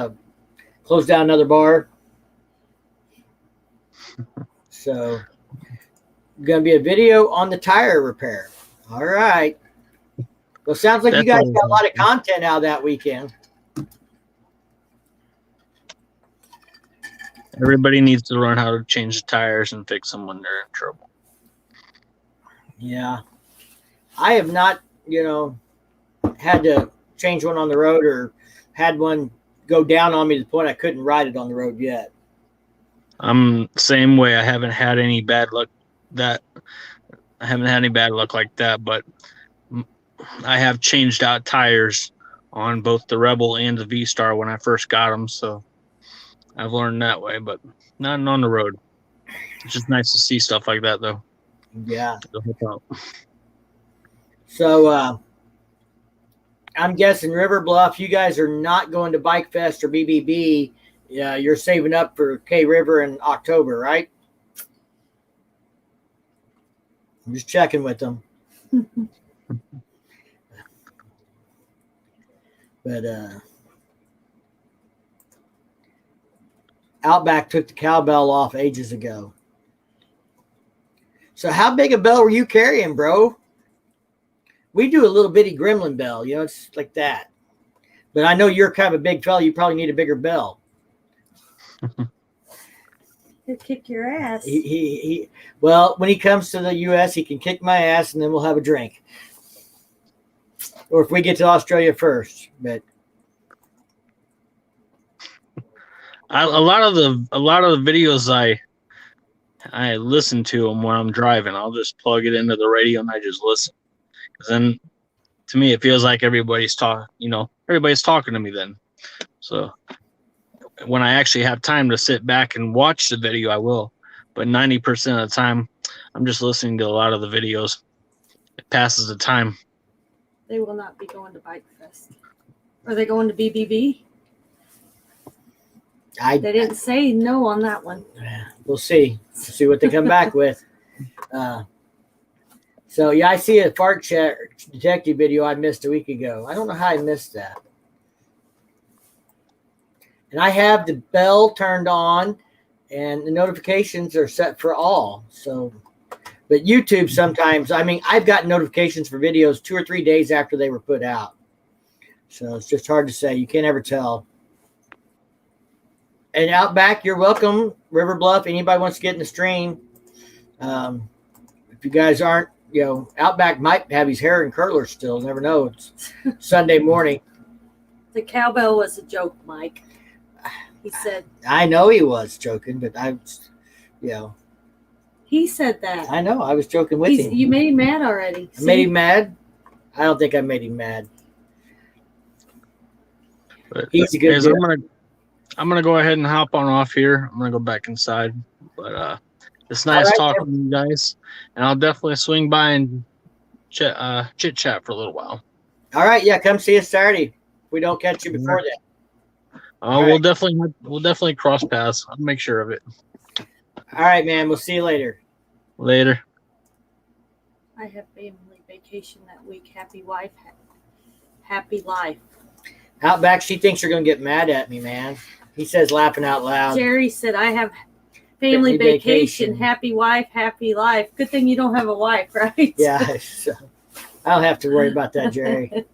another bar. So, going to be a video on the tire repair. All right. Well, sounds like you guys got a lot of content out that weekend. Everybody needs to learn how to change the tires and fix them when they're in trouble. Yeah. I have not, had to change one on the road or had one go down on me to the point I couldn't ride it on the road yet. I'm the same way. I haven't had any bad luck like that, but I have changed out tires on both the Rebel and the V-Star when I first got them, so I've learned that way, but not on the road. It's just nice to see stuff like that, though. Yeah. So I'm guessing River Bluff, you guys are not going to Bikefest or BBB Yeah, you're saving up for K River in October, right? I'm just checking with them. But Outback took the cowbell off ages ago. So how big a bell were you carrying, bro? We do a little bitty gremlin bell, you know, it's like that. But I know you're kind of a big fella. You probably need a bigger bell. He'll kick your ass. Well, when he comes to the U.S., he can kick my ass, and then we'll have a drink. Or if we get to Australia first, but a lot of the videos I listen to them when I'm driving. I'll just plug it into the radio and I just listen. 'Cause then, to me, it feels like everybody's talking. Everybody's talking to me then. So when I actually have time to sit back and watch the video, I will. But 90% of the time, I'm just listening to a lot of the videos. It passes the time. They will not be going to Bikefest. Are they going to BBB? They didn't say no on that one. We'll see. We'll see what they come back with. So, yeah, I see a fart chat detective video I missed a week ago. I don't know how I missed that. And I have the bell turned on, and the notifications are set for all. So, but YouTube sometimes, I've gotten notifications for videos 2 or 3 days after they were put out. So it's just hard to say. You can't ever tell. And Outback, you're welcome. River Bluff, anybody wants to get in the stream. If you guys aren't, Outback might have his hair in curlers still. Never know. It's Sunday morning. The cowbell was a joke, Mike. He said. I know he was joking, but He said that. I know. I was joking with him. You made him mad already. I made him mad? I don't think I made him mad. But he's a good guy. I'm gonna go ahead and hop on off here. I'm gonna go back inside. But it's nice talking to you guys, and I'll definitely swing by and chit chat for a little while. All right, yeah, come see us Saturday. If we don't catch you before then. We'll definitely cross paths. I'll make sure of it. All right, man. We'll see you later. Later. I have family vacation that week. Happy wife, happy life. Outback, she thinks you're gonna get mad at me, man. He says, laughing out loud. Jerry said, I have family vacation. Happy wife, happy life. Good thing you don't have a wife, right? Yeah, so I don't have to worry about that, Jerry.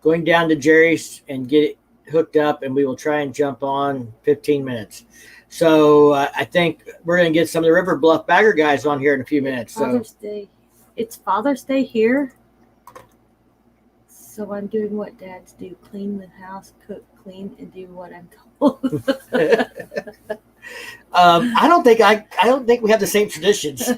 Going down to Jerry's and get it hooked up, and we will try and jump on 15 minutes. So I think we're going to get some of the River Bluff Bagger guys on here in a few minutes. Father's Day. It's Father's Day here. So I'm doing what dads do. Clean the house, cook, clean, and do what I'm told. I don't think we have the same traditions.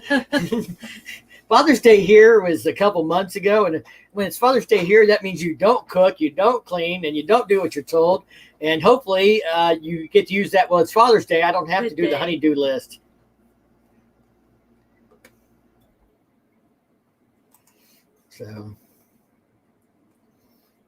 Father's Day here was a couple months ago, and when it's Father's Day here, that means you don't cook, you don't clean, and you don't do what you're told. And hopefully you get to use that. Well, it's Father's Day. I don't have to do the honey-do list. So,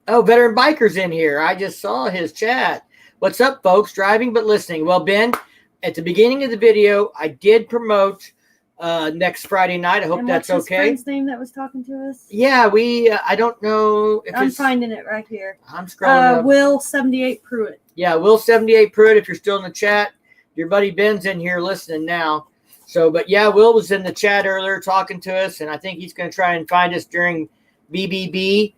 Veteran Biker's in here. I just saw his chat. What's up, folks? Driving but listening. Well, Ben, at the beginning of the video, I did promote next Friday night. I hope that's okay. Friend's name that was talking to us? Yeah, I don't know if I'm finding it right here. I'm scrolling up. Will 78 Pruitt. Yeah, Will 78 Pruitt. If you're still in the chat, your buddy Ben's in here listening now. So, but yeah, Will was in the chat earlier talking to us, and I think he's going to try and find us during BBB.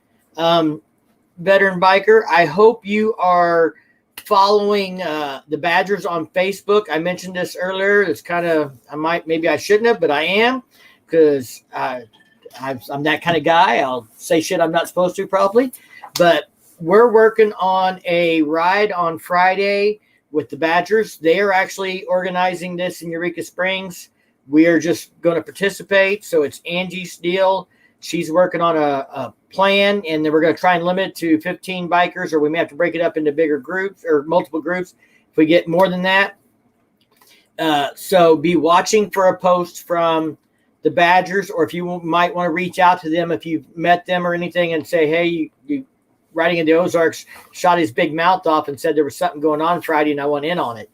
Veteran Biker, I hope you are following the Badgers on Facebook. I mentioned this earlier. It's kind of, maybe I shouldn't have, but I am, because I'm that kind of guy. I'll say shit I'm not supposed to probably. But we're working on a ride on Friday with the Badgers. They are actually organizing this in Eureka Springs. We are just going to participate. So it's Angie's deal. She's working on a plan, and then we're going to try and limit it to 15 bikers, or we may have to break it up into bigger groups or multiple groups if we get more than that. So be watching for a post from the Badgers, or if you might want to reach out to them if you've met them or anything and say, hey, you riding in the Ozarks shot his big mouth off and said there was something going on Friday and I went in on it.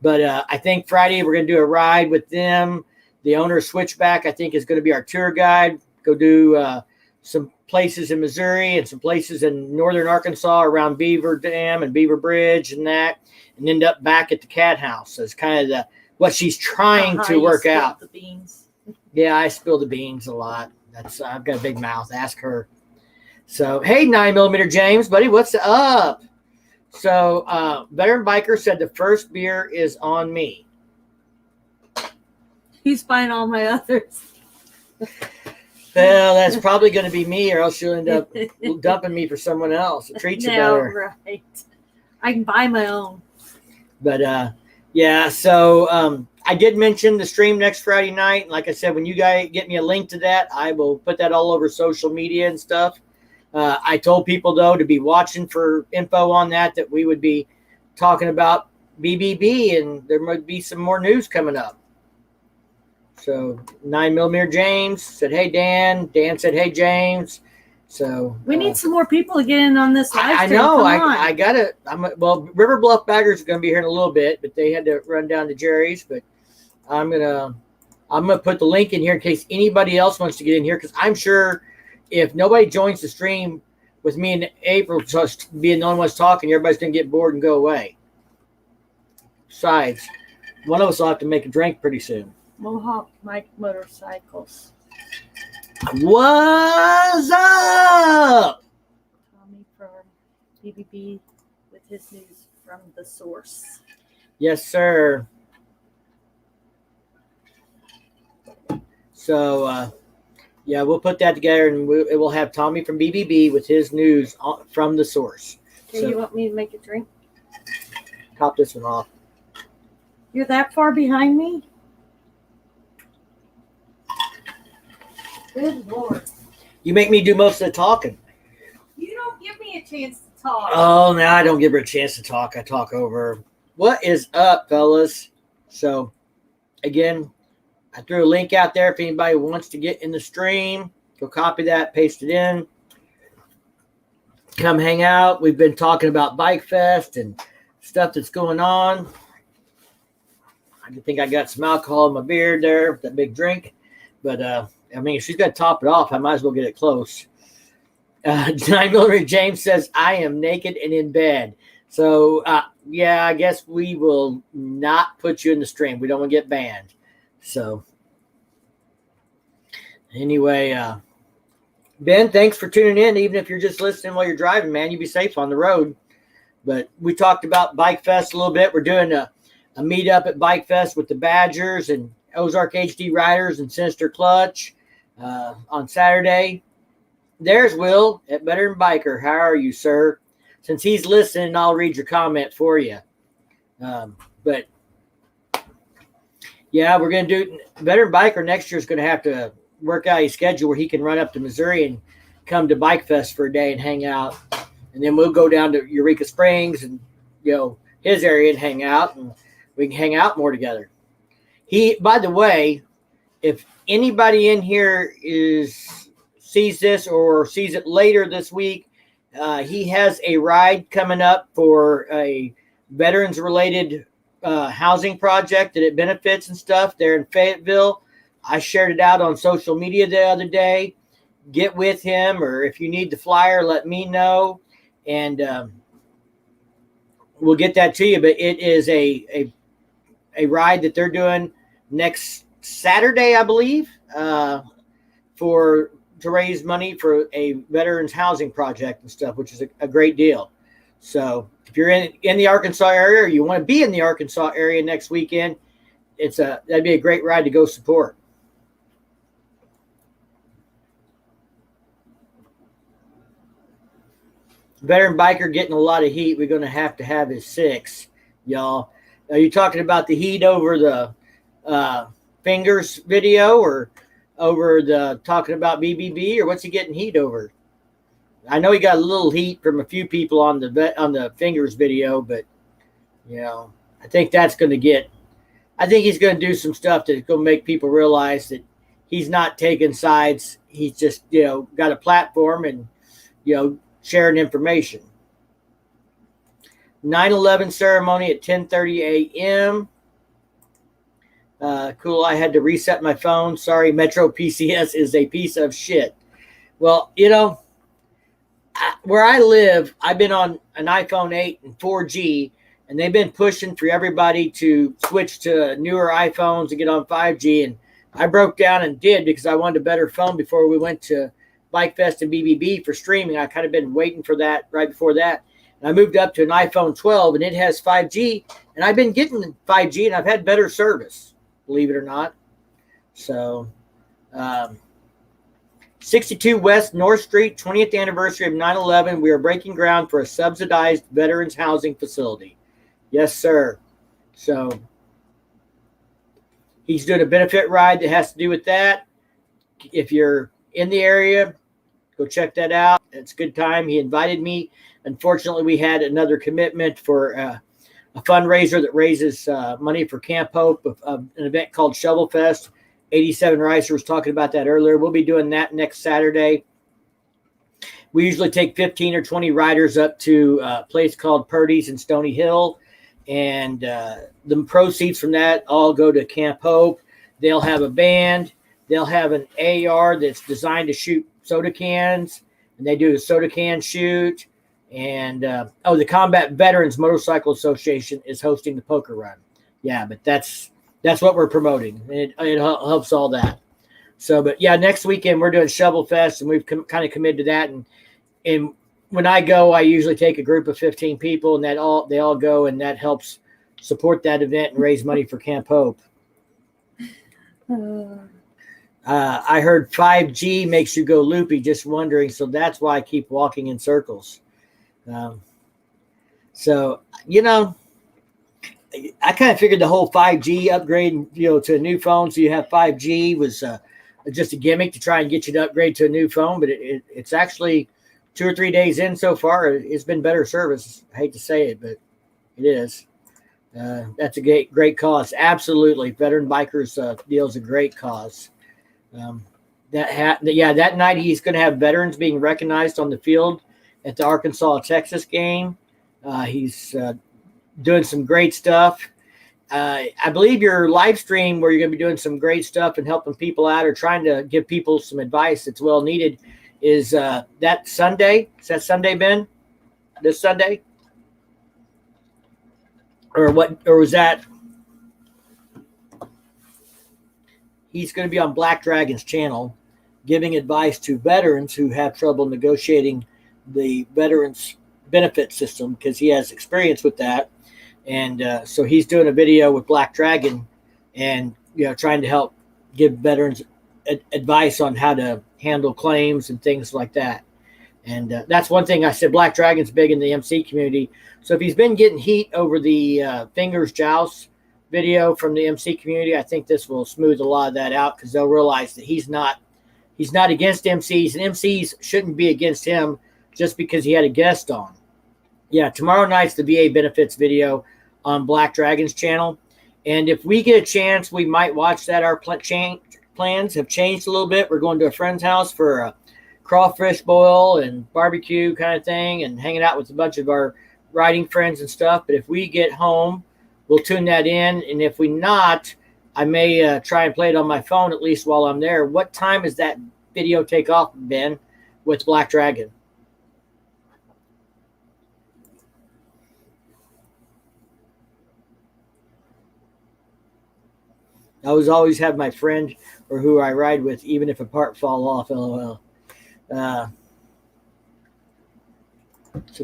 But I think Friday we're going to do a ride with them. The owner of Switchback, I think, is going to be our tour guide. Go do some places in Missouri and some places in northern Arkansas around Beaver Dam and Beaver Bridge and that, and end up back at the Cat House. So it's kind of what she's trying to work out. The beans. Yeah, I spill the beans a lot. I've got a big mouth. Ask her. So, hey, 9mm James, buddy, what's up? So, Veteran Biker said the first beer is on me. He's buying all my others. Well, that's probably going to be me, or else she'll end up dumping me for someone else. It treats you better. Right. I can buy my own. But, yeah, so I did mention the stream next Friday night. Like I said, when you guys get me a link to that, I will put that all over social media and stuff. I told people, though, to be watching for info on that we would be talking about BBB, and there might be some more news coming up. So 9mm James said, hey, Dan. Dan said, hey, James. So we need some more people to get in on this live I stream. know. Come on. I got it. Well, River Bluff Baggers are going to be here in a little bit, but they had to run down to Jerry's. But I'm gonna put the link in here in case anybody else wants to get in here, because I'm sure if nobody joins the stream with me and April just being the only ones talking, everybody's going to get bored and go away. Besides, one of us will have to make a drink pretty soon. Mohawk Mike Motorcycles. What's up? Tommy from BBB with his news from the source. Yes, sir. So, yeah, we'll put that together, and it will have Tommy from BBB with his news from the source. Okay, So, you want me to make a drink? top this one off. You're that far behind me? Good Lord. You make me do most of the talking. You don't give me a chance to talk. Oh, now I don't give her a chance to talk. I talk over her. What is up, fellas? So, again, I threw a link out there if anybody wants to get in the stream. Go copy that, paste it in. Come hang out. We've been talking about Bikefest and stuff that's going on. I think I got some alcohol in my beard there with that big drink. But, I mean, if she's got to top it off, I might as well get it close. 9mm James says, I am naked and in bed. So, yeah, I guess we will not put you in the stream. We don't want to get banned. So, anyway, Ben, thanks for tuning in. Even if you're just listening while you're driving, man, you be safe on the road. But we talked about Bikefest a little bit. We're doing a meetup at Bikefest with the Badgers and Ozark HD Riders and Sinister Clutch on Saturday. There's Will at Better Than Biker. How are you, sir? Since he's listening, I'll read your comment for you. But yeah, we're going to do Better Than Biker next year is going to have to work out a schedule where he can run up to Missouri and come to Bikefest for a day and hang out. And then we'll go down to Eureka Springs and, his area and hang out, and we can hang out more together. By the way, if anybody in here sees this or sees it later this week, he has a ride coming up for a veterans-related housing project that it benefits and stuff there in Fayetteville. I shared it out on social media the other day. Get with him, or if you need the flyer, let me know, and we'll get that to you. But it is a ride that they're doing next Saturday, I believe, to raise money for a veterans housing project and stuff, which is a great deal. So if you're in the Arkansas area, or you want to be in the Arkansas area next weekend, that'd be a great ride to go support. Veteran Biker getting a lot of heat. We're going to have his 6, y'all. Are you talking about the heat over the fingers video, or over the talking about BBB, or what's he getting heat over? I know he got a little heat from a few people on the fingers video, but I think that's going to I think he's going to do some stuff that's going to make people realize that he's not taking sides. He's just, got a platform and, sharing information. 9/11 ceremony at 10:30 a.m. Cool. I had to reset my phone. Sorry, Metro PCS is a piece of shit. Well, where I live, I've been on an iPhone 8 and 4G, and they've been pushing for everybody to switch to newer iPhones and get on 5G. And I broke down and did because I wanted a better phone before we went to Bikefest and BBB for streaming. I kind of been waiting for that right before that. And I moved up to an iPhone 12, and it has 5G. And I've been getting 5G, and I've had better service, believe it or not. So, 62 West North Street, 20th anniversary of 9/11. We are breaking ground for a subsidized veterans housing facility. Yes, sir. So he's doing a benefit ride that has to do with that. If you're in the area, go check that out. It's a good time. He invited me. Unfortunately, we had another commitment for a fundraiser that raises money for Camp Hope, an event called Shovel Fest. 87 Ricer was talking about that earlier. We'll be doing that next Saturday. We usually take 15 or 20 riders up to a place called Purdy's in Stony Hill. And the proceeds from that all go to Camp Hope. They'll have a band. They'll have an AR that's designed to shoot soda cans. And they do a soda can shoot. And, the Combat Veterans Motorcycle Association is hosting the poker run. Yeah, but that's what we're promoting. It helps all that. So, but yeah, next weekend we're doing Shovel Fest, and we've kind of committed to that. And when I go, I usually take a group of 15 people, and they all go, and that helps support that event and raise money for Camp Hope. I heard 5G makes you go loopy. Just wondering, so that's why I keep walking in circles. I kind of figured the whole 5G upgrade, to a new phone, so you have 5G was just a gimmick to try and get you to upgrade to a new phone. But it's actually 2 or 3 days in so far. It's been better service. I hate to say it, but it is. That's a great cause. Absolutely, Veteran Bikers deal is a great cause. That night he's going to have veterans being recognized on the field at the Arkansas-Texas game. He's doing some great stuff. I believe your live stream where you're going to be doing some great stuff and helping people out or trying to give people some advice that's well needed is that Sunday. Is that Sunday, Ben? This Sunday? Or what? Or was that? He's going to be on Black Dragon's channel giving advice to veterans who have trouble negotiating the veterans benefit system because he has experience with that. And so he's doing a video with Black Dragon and, trying to help give veterans advice on how to handle claims and things like that. And that's one thing I said, Black Dragon's big in the MC community. So if he's been getting heat over the Fingers Joust video from the MC community, I think this will smooth a lot of that out because they'll realize that he's not against MCs, and MCs shouldn't be against him just because he had a guest on. Yeah, tomorrow night's the VA benefits video on Black Dragon's channel. And if we get a chance, we might watch that. Our plans have changed a little bit. We're going to a friend's house for a crawfish boil and barbecue kind of thing and hanging out with a bunch of our riding friends and stuff. But if we get home, we'll tune that in. And if we not, I may try and play it on my phone at least while I'm there. What time does that video take off, Ben, with Black Dragon? I always have my friend or who I ride with, even if a part fall off, LOL. So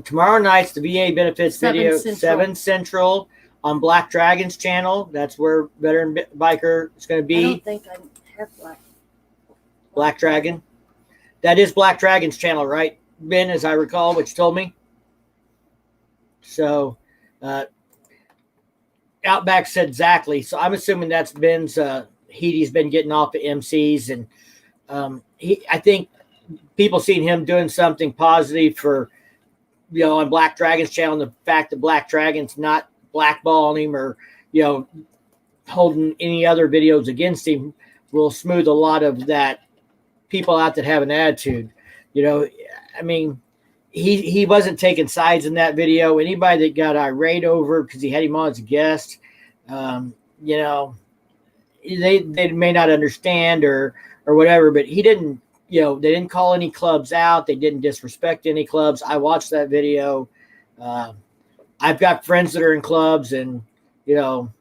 tomorrow night's the VA benefits video, 7 Central on Black Dragon's channel. That's where Veteran Biker is going to be. I don't think I have Black Dragon. That is Black Dragon's channel, right, Ben, as I recall, what you told me? So, Outback said exactly. So I'm assuming that's Ben's heat he's been getting off of MCs. And I think people seen him doing something positive for, on Black Dragon's channel, and the fact that Black Dragon's not blackballing him or, holding any other videos against him will smooth a lot of that people out that have an attitude. You know, I mean, he wasn't taking sides in that video. Anybody that got irate over because he had him on as a guest, you know, they may not understand or whatever, but he didn't, you know, they didn't call any clubs out. They didn't disrespect any clubs. I watched that video. I've got friends that are in clubs, and, you know,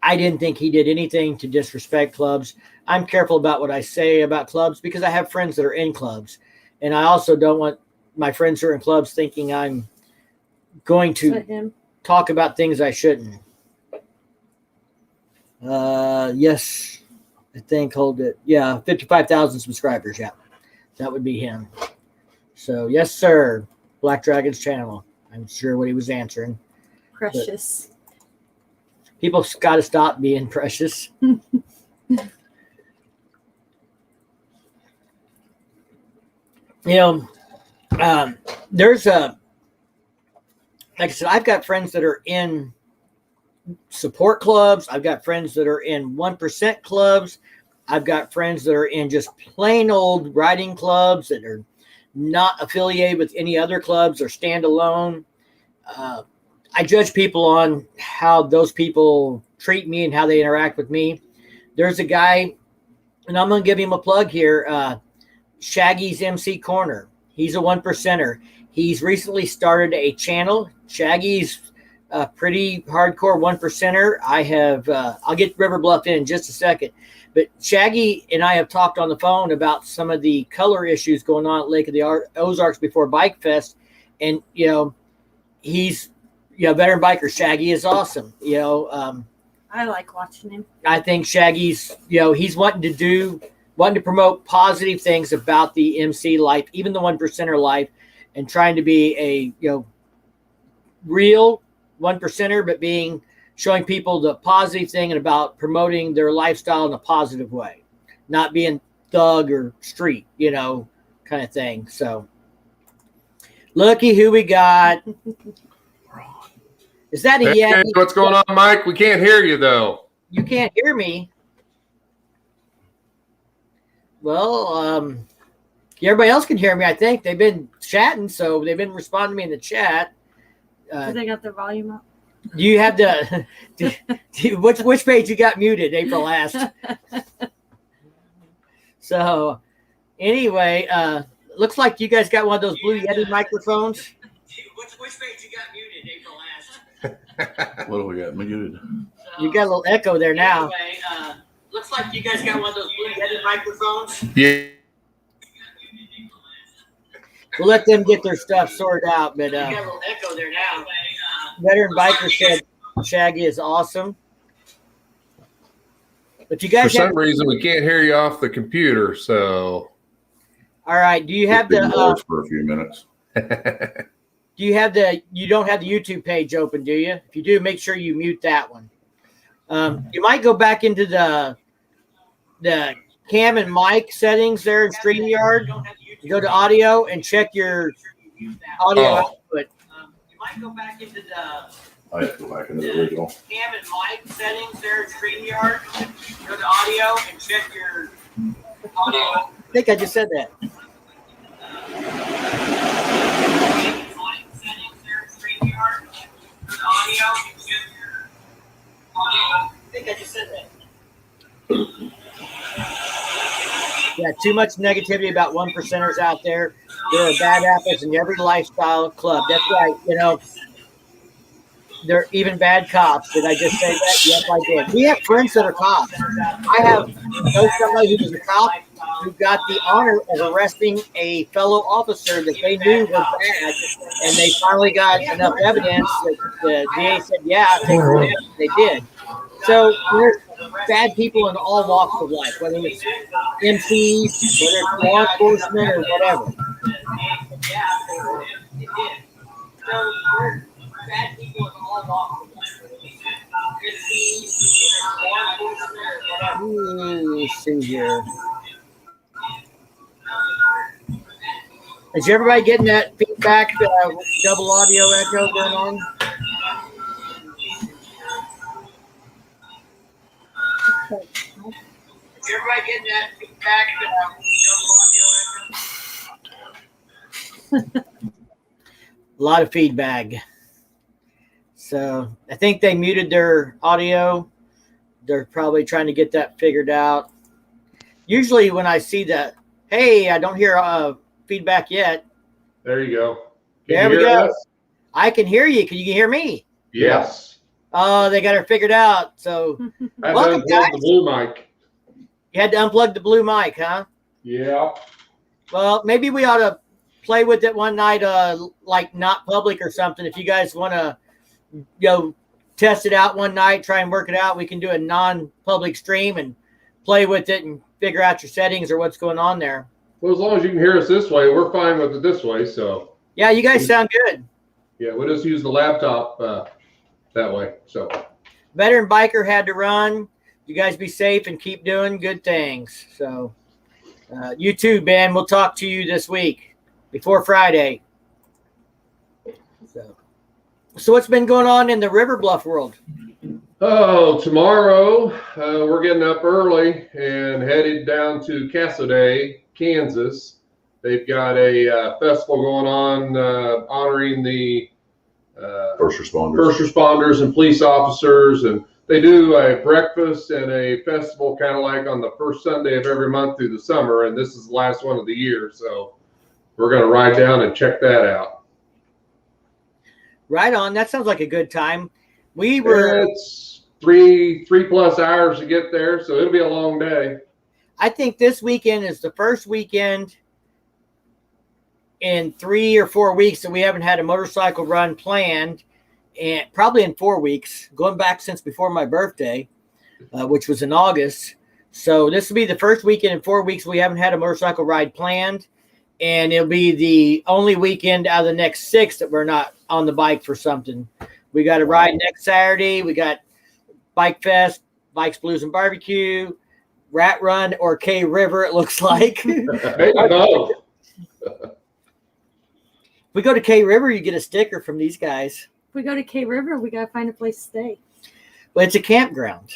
I didn't think he did anything to disrespect clubs. I'm careful about what I say about clubs because I have friends that are in clubs. And I also don't want my friends who are in clubs thinking I'm going to talk about things I shouldn't. Yes, I think, hold it. Yeah, 55,000 subscribers. Yeah, that would be him. So, yes, sir. Black Dragon's channel. I'm sure what he was answering. Precious. People got to stop being precious. You know, there's like I said, I've got friends that are in support clubs. I've got friends that are in 1% clubs. I've got friends that are in just plain old riding clubs that are not affiliated with any other clubs or standalone. I judge people on how those people treat me and how they interact with me. There's a guy, and I'm going to give him a plug here, Shaggy's MC Corner. He's a 1%er. He's recently started a channel. Shaggy's a pretty hardcore 1%er. I'll get River Bluff in just a second. But Shaggy and I have talked on the phone about some of the color issues going on at Lake of the Ozarks before Bikefest. And, you know, he's, you know, veteran biker. Shaggy is awesome. You know, I like watching him. I think Shaggy's, you know, he's wanting to promote positive things about the MC life, even the 1%er life, and trying to be a, you know, real 1%er, but showing people the positive thing and about promoting their lifestyle in a positive way, not being thug or street, you know, kind of thing. So, looky who we got. Is that a Hey, what's going on, Mike? We can't hear you, though. You can't hear me. Well, everybody else can hear me, I think. They've been chatting, so they've been responding to me in the chat. They got their volume up. Do you have which page you got muted, April last? So, anyway, looks like you guys got one of those Blue Yeti microphones. Which page you got muted, April last? What do we got muted? You got a little echo there now. Anyway, looks like you guys got one of those Blue Yeti microphones. Yeah. We'll let them get their stuff sorted out, but you got a little echo there now. Veteran Biker said Shaggy is awesome. But you guys, for some reason, we can't hear you off the computer. So, all right. Do you have the for a few minutes? You don't have the YouTube page open, do you? If you do, make sure you mute that one. You might go back into the cam and mic settings there in StreamYard. You go to audio and check your audio output. You might go back into I have to go back into the original. Cam and mic settings there in StreamYard. Go to audio and check your audio. I think I just said that. Yeah, too much negativity about 1%ers out there. There are bad apples in every lifestyle club. That's right. You know, there are even bad cops. Did I just say that? Yes, I did. We have friends that are cops. I know somebody who was a cop who got the honor of arresting a fellow officer that they knew was bad, and they finally got enough evidence that the DA said, yeah, they did. So there's bad people in all walks of life, whether it's MCs, whether it's law enforcement, or whatever. So there's bad people in all walks of life. Let's see here. Is everybody getting that feedback, double audio echo going on? Everybody getting that feedback? A lot of feedback. So I think they muted their audio. They're probably trying to get that figured out. Usually when I see that, hey, I don't hear feedback yet. There you go. There we go. I can hear you. Can you hear me? Yes. Oh, they got her figured out. So welcome, guys. The blue mic. You had to unplug the blue mic, huh? Yeah. Well, maybe we ought to play with it one night, like not public or something. If you guys want to, test it out one night, try and work it out. We can do a non-public stream and play with it and figure out your settings or what's going on there. Well, as long as you can hear us this way, we're fine with it this way. So yeah, you guys sound good. Yeah, we'll just use the laptop that way. So Veteran Biker had to run. You guys be safe and keep doing good things. So you too, Ben. We'll talk to you this week before Friday. So what's been going on in the River Bluff world? Oh, tomorrow we're getting up early and headed down to Cassoday, Kansas. They've got a festival going on honoring the First responders and police officers, and they do a breakfast and a festival kind of like on the first Sunday of every month through the summer, and this is the last one of the year, so we're going to ride down and check that out. Right on. That sounds like a good time. It's 3+ hours to get there, so it'll be a long day. I think this weekend is the first weekend in 3 or 4 weeks that we haven't had a motorcycle run planned, and probably in 4 weeks, going back since before my birthday, which was in August. So this will be the first weekend in 4 weeks we haven't had a motorcycle ride planned, and it'll be the only weekend out of the next 6 that we're not on the bike for something. We got a ride next Saturday. We got Bikefest, Bikes, Blues, and Barbecue, Rat Run, or K River, it looks like. Maybe both. If we go to K River, you get a sticker from these guys. If we go to K River, we got to find a place to stay. Well, it's a campground.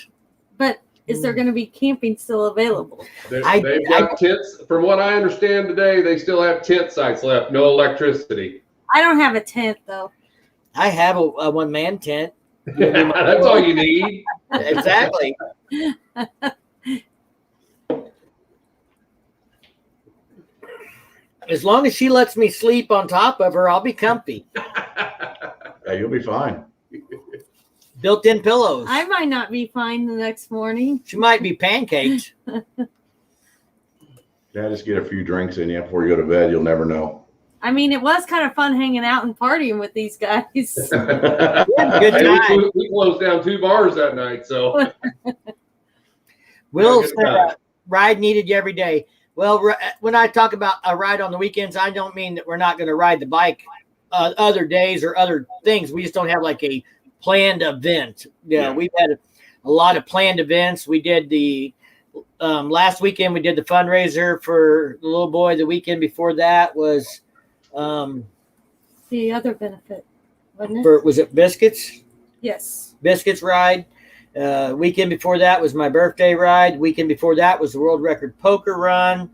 But is there going to be camping still available? They've got tents. From what I understand today, they still have tent sites left, no electricity. I don't have a tent, though. I have a one-man tent. That's all you need. Exactly. As long as she lets me sleep on top of her, I'll be comfy. Yeah, you'll be fine. Built-in pillows. I might not be fine the next morning. She might be pancaked. Yeah, just get a few drinks in you before you go to bed. You'll never know. I mean, it was kind of fun hanging out and partying with these guys. Good time. We closed down 2 bars that night, so. Will said ride needed you every day. Well, when I talk about a ride on the weekends, I don't mean that we're not going to ride the bike other days or other things. We just don't have like a planned event. Yeah, we've had a lot of planned events. We did the last weekend. We did the fundraiser for the little boy. The weekend before that was the other benefit, wasn't it? Was it Biscuits? Yes. Biscuits ride. Weekend before that was my birthday ride. Weekend before that was the world record poker run.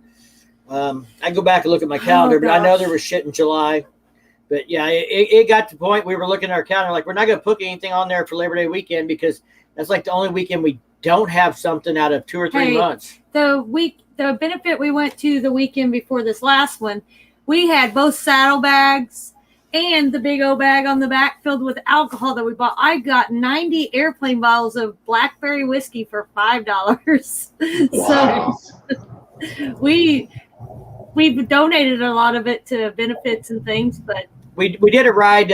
I go back and look at my calendar, but I know there was shit in July. But yeah, it got to the point we were looking at our calendar like we're not going to put anything on there for Labor Day weekend because that's like the only weekend we don't have something out of 2 or 3 months. The benefit we went to the weekend before this last one, we had both saddlebags and the big old bag on the back filled with alcohol that we bought. I got 90 airplane bottles of blackberry whiskey for $5. Wow. So we've donated a lot of it to benefits and things, but we did a ride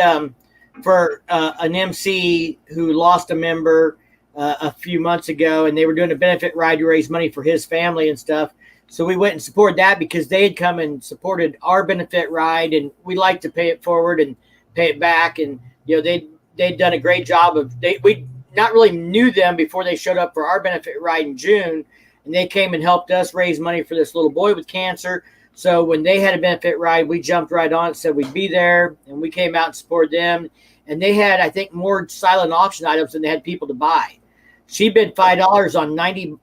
for an MC who lost a member a few months ago, and they were doing a benefit ride to raise money for his family and stuff. So we went and supported that because they had come and supported our benefit ride, and we like to pay it forward and pay it back. And they'd done a great job of we not really knew them before they showed up for our benefit ride in June, and they came and helped us raise money for this little boy with cancer. So when they had a benefit ride, we jumped right on it, said we'd be there, and we came out and supported them. And they had, I think, more silent auction items than they had people to buy. She bid $5 on 90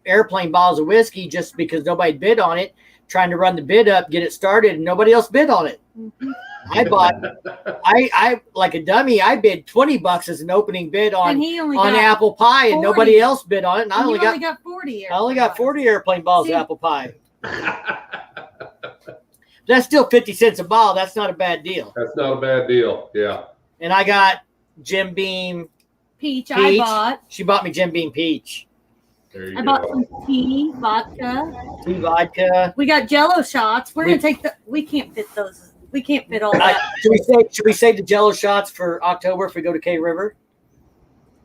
airplane bottles of whiskey just because nobody bid on it, trying to run the bid up, get it started, and nobody else bid on it. Mhm. I like a dummy. I bid $20 as an opening bid And on he only got apple pie, and 40. nobody else bid on it. And I and only you got only got 40. I only got 40 airplane balls See? of apple pie. That's still 50 cents a bottle. That's not a bad deal. That's not a bad deal. Yeah. And I got Jim Beam Peach, I Peach. bought. She bought me Jim Beam Peach. There you I go. bought some tea, vodka. Tea vodka. We got Jello shots. We're gonna take the. We can't fit those. We can't fit all that. Should we save the Jello shots for October if we go to K River?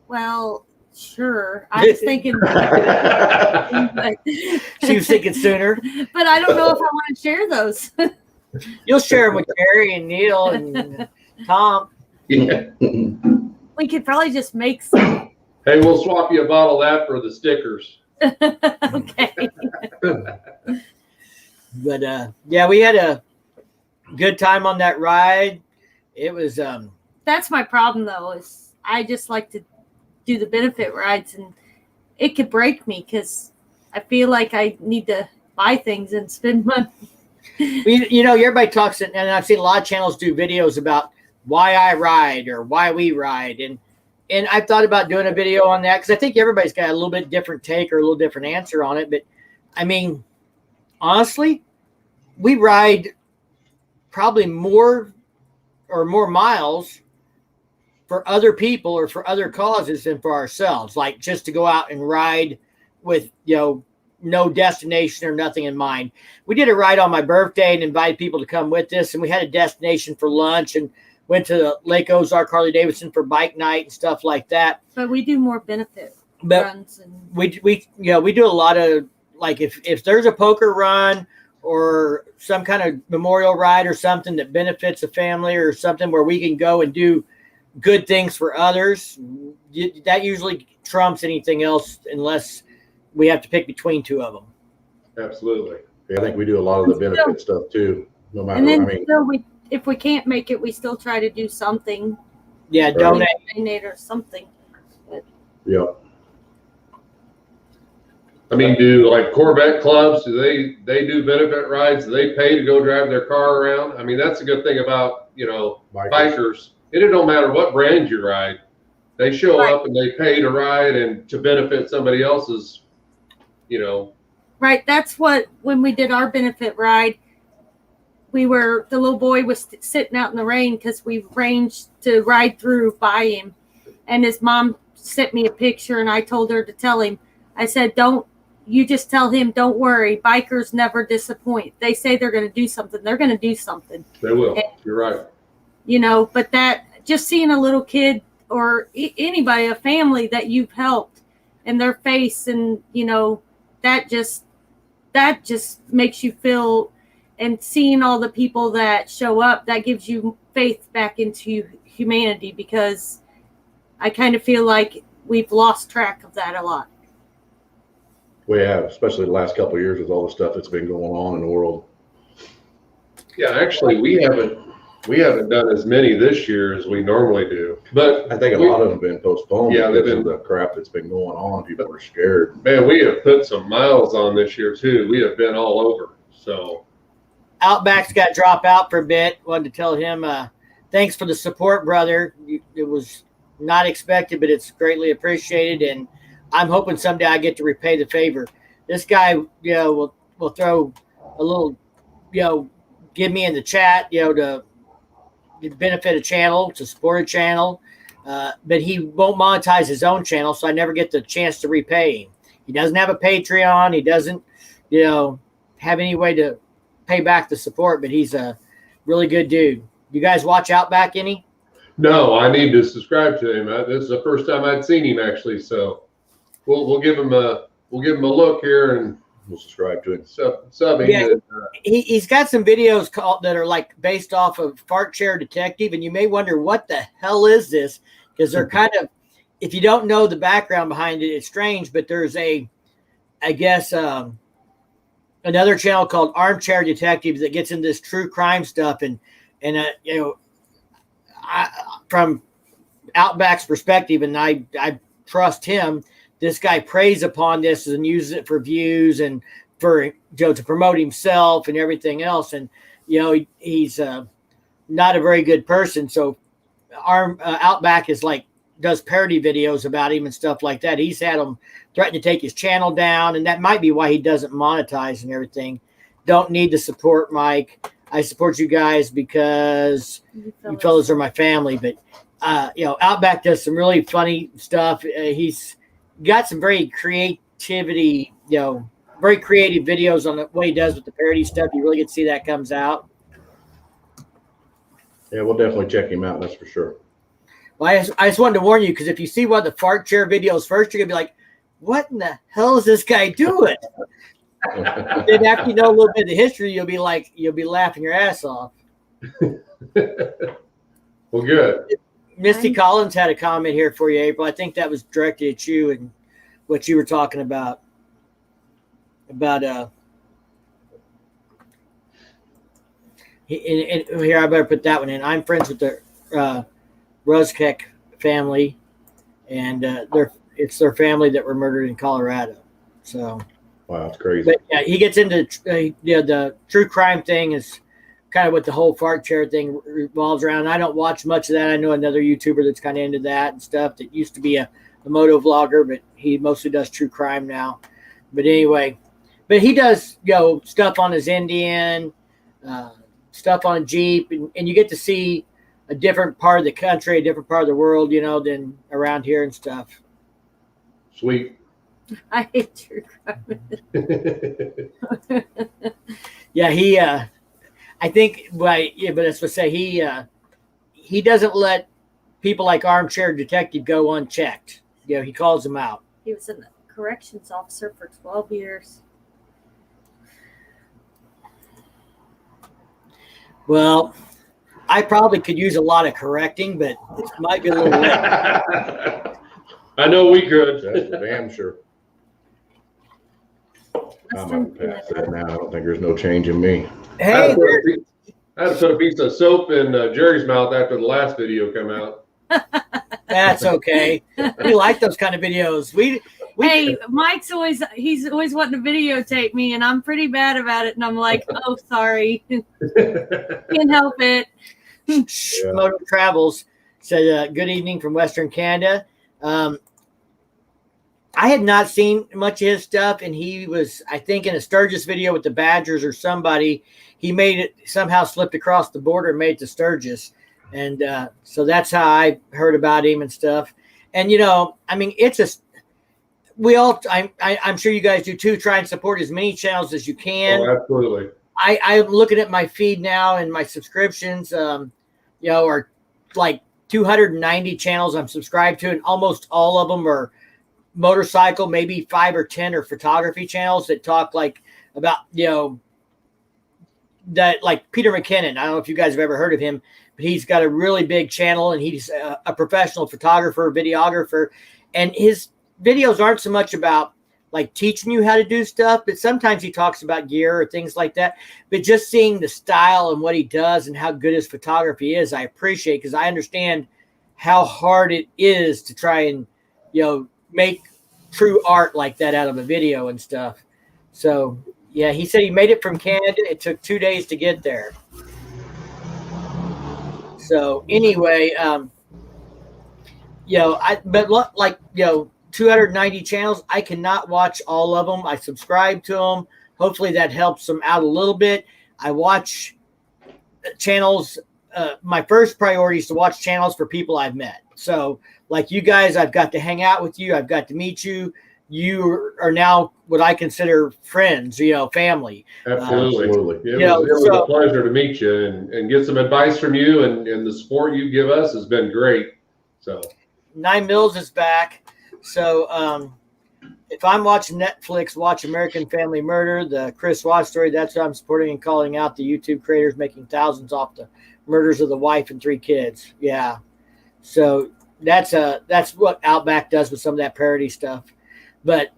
Well, sure. I was thinking, but She was thinking sooner. I don't know if I want to share those. You'll share them with Jerry and Neil and Tom. Yeah. We could probably just make some. Hey, we'll swap you a bottle of that for the stickers. Okay. But yeah, we had a good time on that ride. It was That's my problem, though, is I just like to do the benefit rides, and it could break me because I feel like I need to buy things and spend money. everybody talks, and I've seen a lot of channels do videos about why I ride or why we ride, and I thought about doing a video on that because I think everybody's got a little bit different take or a little different answer on it. But I mean, honestly, we ride probably more miles for other people or for other causes than for ourselves, like just to go out and ride with no destination or nothing in mind. We did a ride on my birthday and invited people to come with us, and we had a destination for lunch and went to Lake Ozark Harley Davidson for bike night and stuff like that. But we do more benefit But runs. And we do a lot of, like, if there's a poker run or some kind of memorial ride or something that benefits a family or something where we can go and do good things for others, that usually trumps anything else unless we have to pick between two of them. Absolutely. Yeah, I think we do a lot of the benefit stuff too. No matter, and then I mean, still if we can't make it, we still try to do something. Yeah, Right. donate. Or something. yeah. I mean, do like Corvette clubs, do they do benefit rides? Do they pay to go drive their car around? I mean, that's a good thing about, bikers. It don't matter what brand you ride. They show Right. up and they pay to ride and to benefit somebody else's, Right. That's what, when we did our benefit ride, the little boy was sitting out in the rain because we arranged to ride through by him. And his mom sent me a picture, and I told her to tell him, I said, you just tell him, don't worry. Bikers never disappoint. They say they're going to do something. They're going to do something. They will. You're right. But that, just seeing a little kid or anybody, a family that you've helped, and their face, and that just makes you feel, and seeing all the people that show up, that gives you faith back into humanity, because I kind of feel like we've lost track of that a lot. We have, especially the last couple of years with all the stuff that's been going on in the world. Yeah, actually, we haven't done as many this year as we normally do. But I think a lot of them have been postponed Yeah, because they've of the crap that's been going on. People are scared. man, we have put some miles on this year too. We have been all over. So Outback's got to drop out for a bit. Wanted to tell him thanks for the support, brother. It was not expected, but it's greatly appreciated, and I'm hoping someday I get to repay the favor. This guy, will throw a little, give me in the chat, to benefit a channel, to support a channel, but he won't monetize his own channel, so I never get the chance to repay him. He doesn't have a Patreon. He doesn't, have any way to pay back the support, but he's a really good dude. You guys watch Outback any? no, I need to subscribe to him. This is the first time I'd seen him actually. So we'll give him a look here and We'll subscribe to it. subbing. Yeah. He's got some videos that are like based off of Fart Chair Detective, and you may wonder what the hell is this, because they're kind of, if you don't know the background behind it, it's strange. But there's another channel called Armchair Detectives that gets into this true crime stuff, and from Outback's perspective, and I trust him, this guy preys upon this and uses it for views and for to promote himself and everything else. And he's not a very good person. So Outback is like does parody videos about him and stuff like that. He's had him threaten to take his channel down, and that might be why he doesn't monetize and everything. Don't need to support Mike. I support you guys because you fellas are my family. But Outback does some really funny stuff. He's got some very very creative videos on what he does with the parody stuff. You really get to see that comes out. Yeah, we'll definitely check him out. That's for sure. Well, I just wanted to warn you, because if you see one of the fart chair videos first, you're gonna be like, "What in the hell is this guy doing?" Then after you know a little bit of the history, you'll be laughing your ass off. Well, good. Misty Collins had a comment here for you, April. I think that was directed at you and what you were talking about. And here, I better put that one in. I'm friends with the Ruzkek family, and it's their family that were murdered in Colorado. So, wow, it's crazy. But yeah, he gets into the true crime thing is kind of what the whole fart chair thing revolves around. I don't watch much of that. I know another YouTuber that's kind of into that and stuff that used to be a moto vlogger, but he mostly does true crime now. But anyway, he does stuff on his Indian, stuff on Jeep, and you get to see a different part of the country, a different part of the world, than around here and stuff. Sweet. I hate true crime. Yeah, I think, but that's what I say. He doesn't let people like Armchair Detective go unchecked. He calls them out. He was a corrections officer for 12 years. Well, I probably could use a lot of correcting, but it might be a little late. I know we could. That's for damn sure. I'm up past that now. I don't think there's no change in me. I Hey, had to put a piece of soap in Jerry's mouth after the last video came out. that's okay. We like those kind of videos. Hey, Mike's always wanting to videotape me, and I'm pretty bad about it. And I'm like, oh, sorry, can't help it. Motor Travels said, "Good evening from Western Canada." I had not seen much of his stuff, and he was, I think, in a Sturgis video with the Badgers or somebody. He made it somehow slipped across the border and made it to Sturgis, and so that's how I heard about him and stuff. And I'm sure you guys do too. Try and support as many channels as you can. Oh, absolutely. I'm looking at my feed now, and my subscriptions, are like 290 channels I'm subscribed to, and almost all of them are motorcycle. Maybe 5 or 10 are photography channels that talk about that, like Peter McKinnon. I don't know if you guys have ever heard of him, but he's got a really big channel, and he's a professional photographer, videographer, and his videos aren't so much about teaching you how to do stuff, but sometimes he talks about gear or things like that. But just seeing the style and what he does and how good his photography is, I appreciate, because I understand how hard it is to try and make true art like that out of a video and stuff. So yeah, he said he made it from Canada. It took 2 days to get there. So anyway, 290 channels. I cannot watch all of them. I subscribe to them. Hopefully that helps them out a little bit. I watch channels. My first priority is to watch channels for people I've met. So like you guys, I've got to hang out with you. I've got to meet you. You are now what I consider friends, family. Absolutely. It was a pleasure to meet you and get some advice from you, and the support you give us has been great. So 9 Mills is back. So if I'm watching Netflix, watch American Family Murder, the Chris Watts story. That's what I'm supporting and calling out the YouTube creators making thousands off the murders of the wife and 3 kids. Yeah. So that's what Outback does with some of that parody stuff. But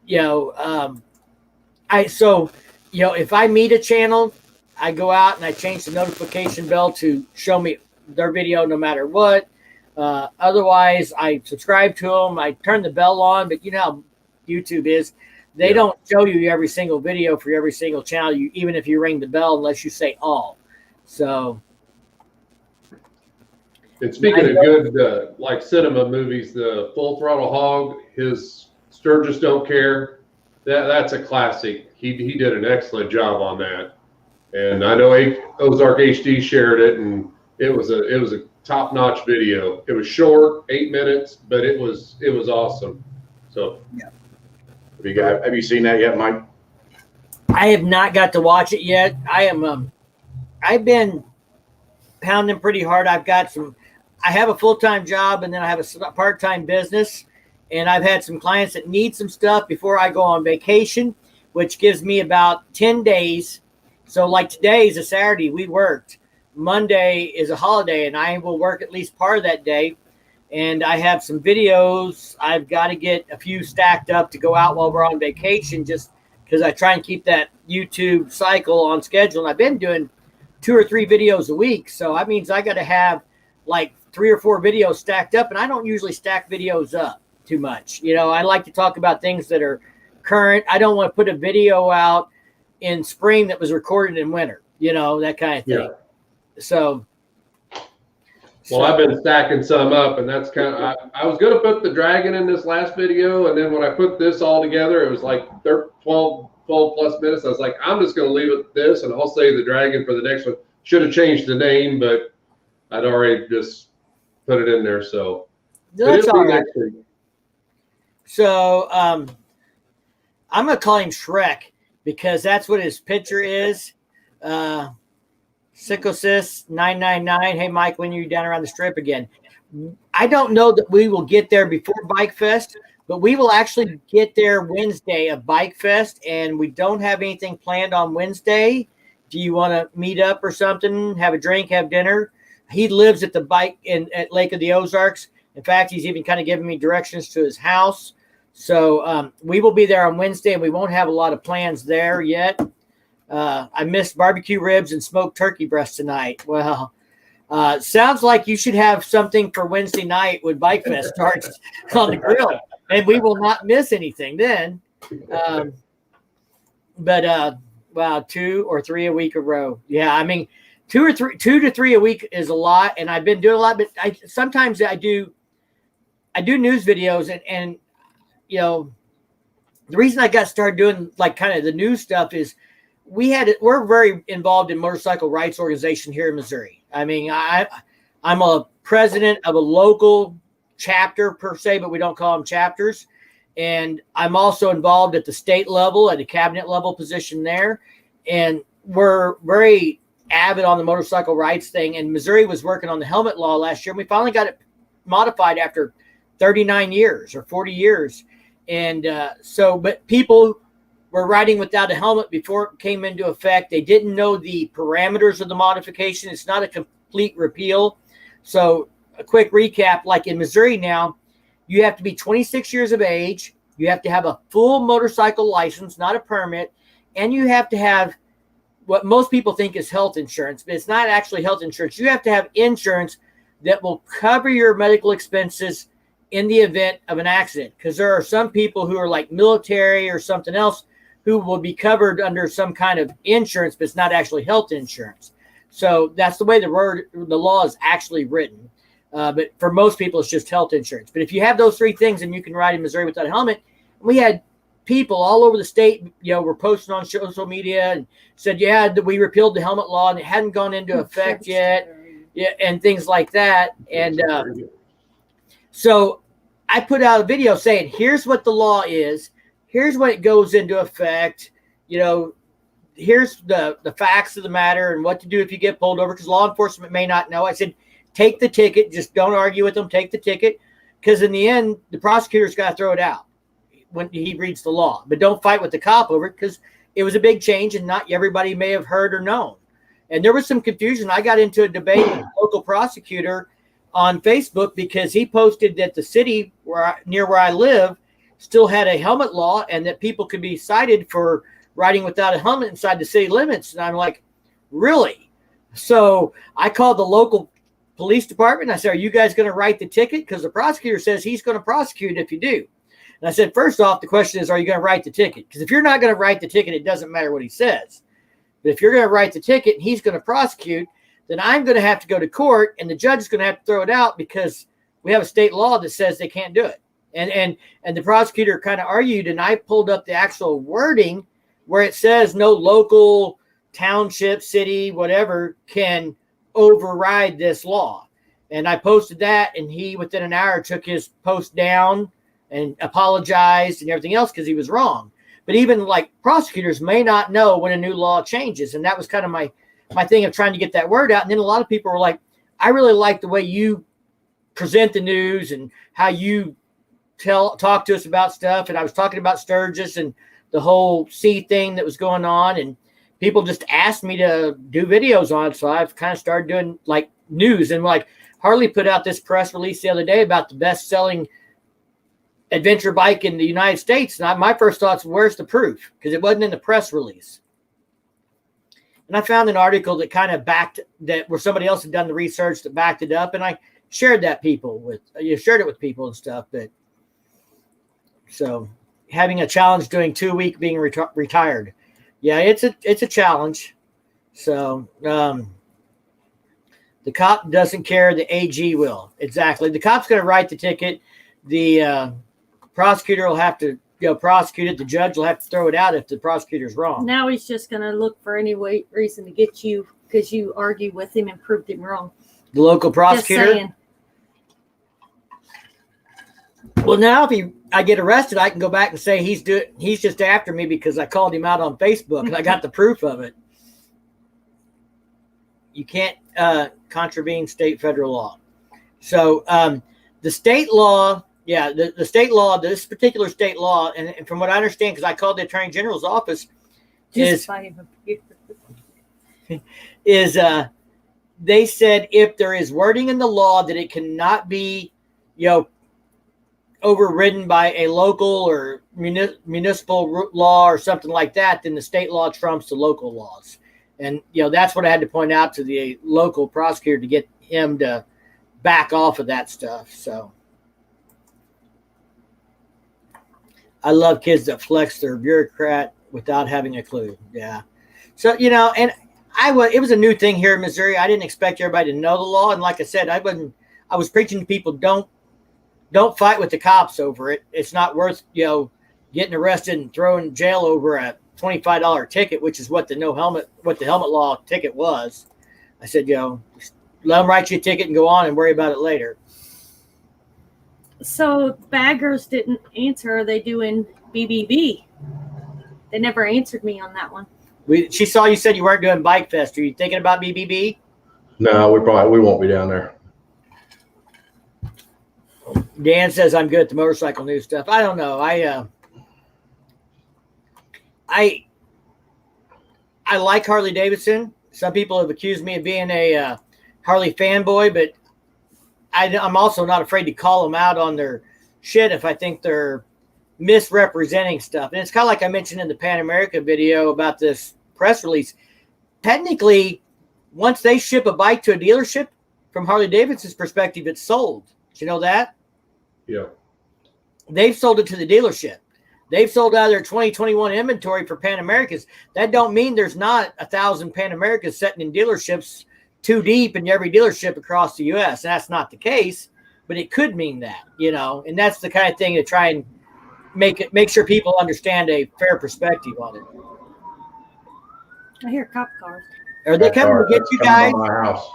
if I meet a channel, I go out and I change the notification bell to show me their video no matter what. Otherwise, I subscribe to them. I turn the bell on, but you know how YouTube is. They don't show you every single video for every single channel, even if you ring the bell, unless you say all. So. And speaking of good, like cinema movies, the Full Throttle Hog, his Sturgis Don't Care, that's a classic. He did an excellent job on that. And I know Ozark HD shared it, and it was a top-notch video. It was short, 8 minutes, but it was awesome. So, Have you seen that yet, Mike? I have not got to watch it yet. I've been pounding pretty hard. I have a full-time job, and then I have a part-time business, and I've had some clients that need some stuff before I go on vacation, which gives me about 10 days. So like today is a Saturday, we worked. Monday is a holiday, and I will work at least part of that day. And I have some videos. I've got to get a few stacked up to go out while we're on vacation, just because I try and keep that YouTube cycle on schedule. And I've been doing 2 or 3 videos a week. So that means I got to have like 3 or 4 videos stacked up. And I don't usually stack videos up too much. You know, I like to talk about things that are current. I don't want to put a video out in spring that was recorded in winter, you know, that kind of thing. yeah. So. Well, I've been stacking some up, and that's kind of, I was going to put the dragon in this last video, and then when I put this all together, it was like 12 plus minutes. I was like, I'm just going to leave it this, and I'll save the dragon for the next one. Should have changed the name, but I'd already just put it in there. So That's all right. So I'm going to call him Shrek because that's what his picture is. Sycosis 999. Hey, Mike, when are you down around the strip again? I don't know that we will get there before Bikefest, but we will actually get there Wednesday of Bikefest, and we don't have anything planned on Wednesday. Do you want to meet up or something, have a drink, have dinner? He lives at the bike at Lake of the Ozarks. In fact, he's even kind of giving me directions to his house. So we will be there on Wednesday, and we won't have a lot of plans there yet. I missed barbecue ribs and smoked turkey breast tonight. Well, sounds like you should have something for Wednesday night when Bikefest starts on the grill, and we will not miss anything then. Wow, 2 or 3 a week a row. Yeah, I mean, 2 to 3 a week is a lot, and I've been doing a lot. But sometimes I do news videos, and you know, the reason I got started doing like kind of the news stuff is. We're very involved in motorcycle rights organization here in Missouri. I mean, I'm a president of a local chapter per se, but we don't call them chapters. And I'm also involved at the state level, at a cabinet level position there. And we're very avid on the motorcycle rights thing. And Missouri was working on the helmet law last year. And we finally got it modified after 39 years or 40 years. And but people were riding without a helmet before it came into effect. They didn't know the parameters of the modification. It's not a complete repeal. So a quick recap, like in Missouri now, you have to be 26 years of age. You have to have a full motorcycle license, not a permit. And you have to have what most people think is health insurance, but it's not actually health insurance. You have to have insurance that will cover your medical expenses in the event of an accident. Because there are some people who are like military or something else who will be covered under some kind of insurance, but it's not actually health insurance. So that's the way the law is actually written. But for most people, it's just health insurance. But if you have those 3 things, then you can ride in Missouri without a helmet. We had people all over the state, you know, were posting on social media and said, yeah, we repealed the helmet law and it hadn't gone into effect yet, yeah, and things like that. And so I put out a video saying, here's what the law is. Here's when it goes into effect. You know, here's the facts of the matter and what to do if you get pulled over, because law enforcement may not know. I said, take the ticket. Just don't argue with them. Take the ticket, because in the end, the prosecutor's got to throw it out when he reads the law. But don't fight with the cop over it, because it was a big change and not everybody may have heard or known. And there was some confusion. I got into a debate with a local prosecutor on Facebook because he posted that the city near where I live still had a helmet law and that people could be cited for riding without a helmet inside the city limits. And I'm like, really? So I called the local police department. I said, are you guys going to write the ticket? Because the prosecutor says he's going to prosecute if you do. And I said, first off, the question is, are you going to write the ticket? Because if you're not going to write the ticket, it doesn't matter what he says. But if you're going to write the ticket and he's going to prosecute, then I'm going to have to go to court and the judge is going to have to throw it out because we have a state law that says they can't do it. And the prosecutor kind of argued, and I pulled up the actual wording where it says no local township, city, whatever can override this law. And I posted that, and he within an hour took his post down and apologized and everything else because he was wrong. But even like prosecutors may not know when a new law changes. And that was kind of my thing of trying to get that word out. And then a lot of people were like, I really like the way you present the news and how you talk to us about stuff. And I was talking about Sturgis and the whole C thing that was going on. And people just asked me to do videos on it. So I've kind of started doing like news. And like Harley put out this press release the other day about the best selling adventure bike in the United States. And my first thoughts, where's the proof? Because it wasn't in the press release. And I found an article that kind of backed that where somebody else had done the research that backed it up. And I shared it with people and stuff. But so having a challenge doing 2 week being retired. Yeah, it's a challenge. So the cop doesn't care. The AG will. Exactly. The cop's going to write the ticket. The prosecutor will have to prosecute it. The judge will have to throw it out if the prosecutor's wrong. Now he's just going to look for any reason to get you because you argue with him and proved him wrong. The local prosecutor? Just saying. Well, now if I get arrested, I can go back and say he's just after me because I called him out on Facebook and I got the proof of it. You can't contravene state federal law. So the state law, the state law, this particular state law, and from what I understand, because I called the Attorney General's office, is they said if there is wording in the law that it cannot be, overridden by a local or municipal law or something like that, then the state law trumps the local laws. And, that's what I had to point out to the local prosecutor to get him to back off of that stuff. So I love kids that flex their bureaucrat without having a clue. Yeah. So, and it was a new thing here in Missouri. I didn't expect everybody to know the law. And like I said, I was preaching to people, don't fight with the cops over it. It's not worth, getting arrested and thrown in jail over a $25 ticket, which is what the helmet law ticket was. I said, just let them write you a ticket and go on and worry about it later. So baggers didn't answer. Are they doing BBB? They never answered me on that one. She saw you said you weren't doing Bikefest. Are you thinking about BBB? No, we won't be down there. Dan says I'm good at the motorcycle news stuff. I don't know. I like Harley Davidson. Some people have accused me of being a Harley fanboy, but I'm also not afraid to call them out on their shit if I think they're misrepresenting stuff. And it's kind of like I mentioned in the Pan America video about this press release. Technically, once they ship a bike to a dealership, from Harley Davidson's perspective, it's sold. Did you know that? Yeah. They've sold it to the dealership. They've sold out of their 2021 inventory for Pan Americas. That don't mean there's not 1,000 Pan Americas sitting in dealerships too deep in every dealership across the U.S. That's not the case, but it could mean that, and that's the kind of thing to try and make sure people understand a fair perspective on it. I hear cop cars. Are they coming to get you guys? My house.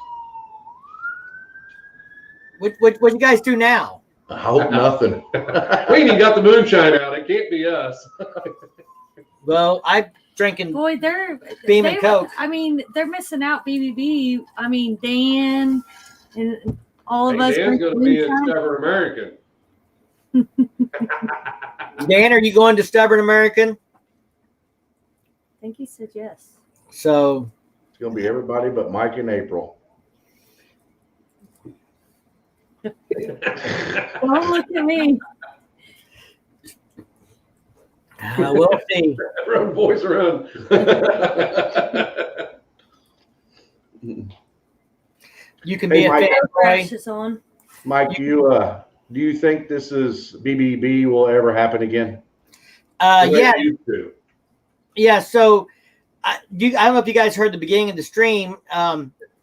What you guys do now? I hope nothing. We ain't even got the moonshine out. It can't be us. Well, I'm drinking. Boy, they're Beam and Coke. They're missing out. BBB. Dan and all of us. Dan's going to be a Stubborn American. Dan, are you going to Stubborn American? I think he said yes. So it's going to be everybody but Mike and April. Don't look at me. We'll see. Run, boys, run. You can Hey, be a Mike. fanboy. Is on. Mike, do you think this is BBB will ever happen again? The way Yeah, it used to. yeah. So I don't know if you guys heard the beginning of the stream.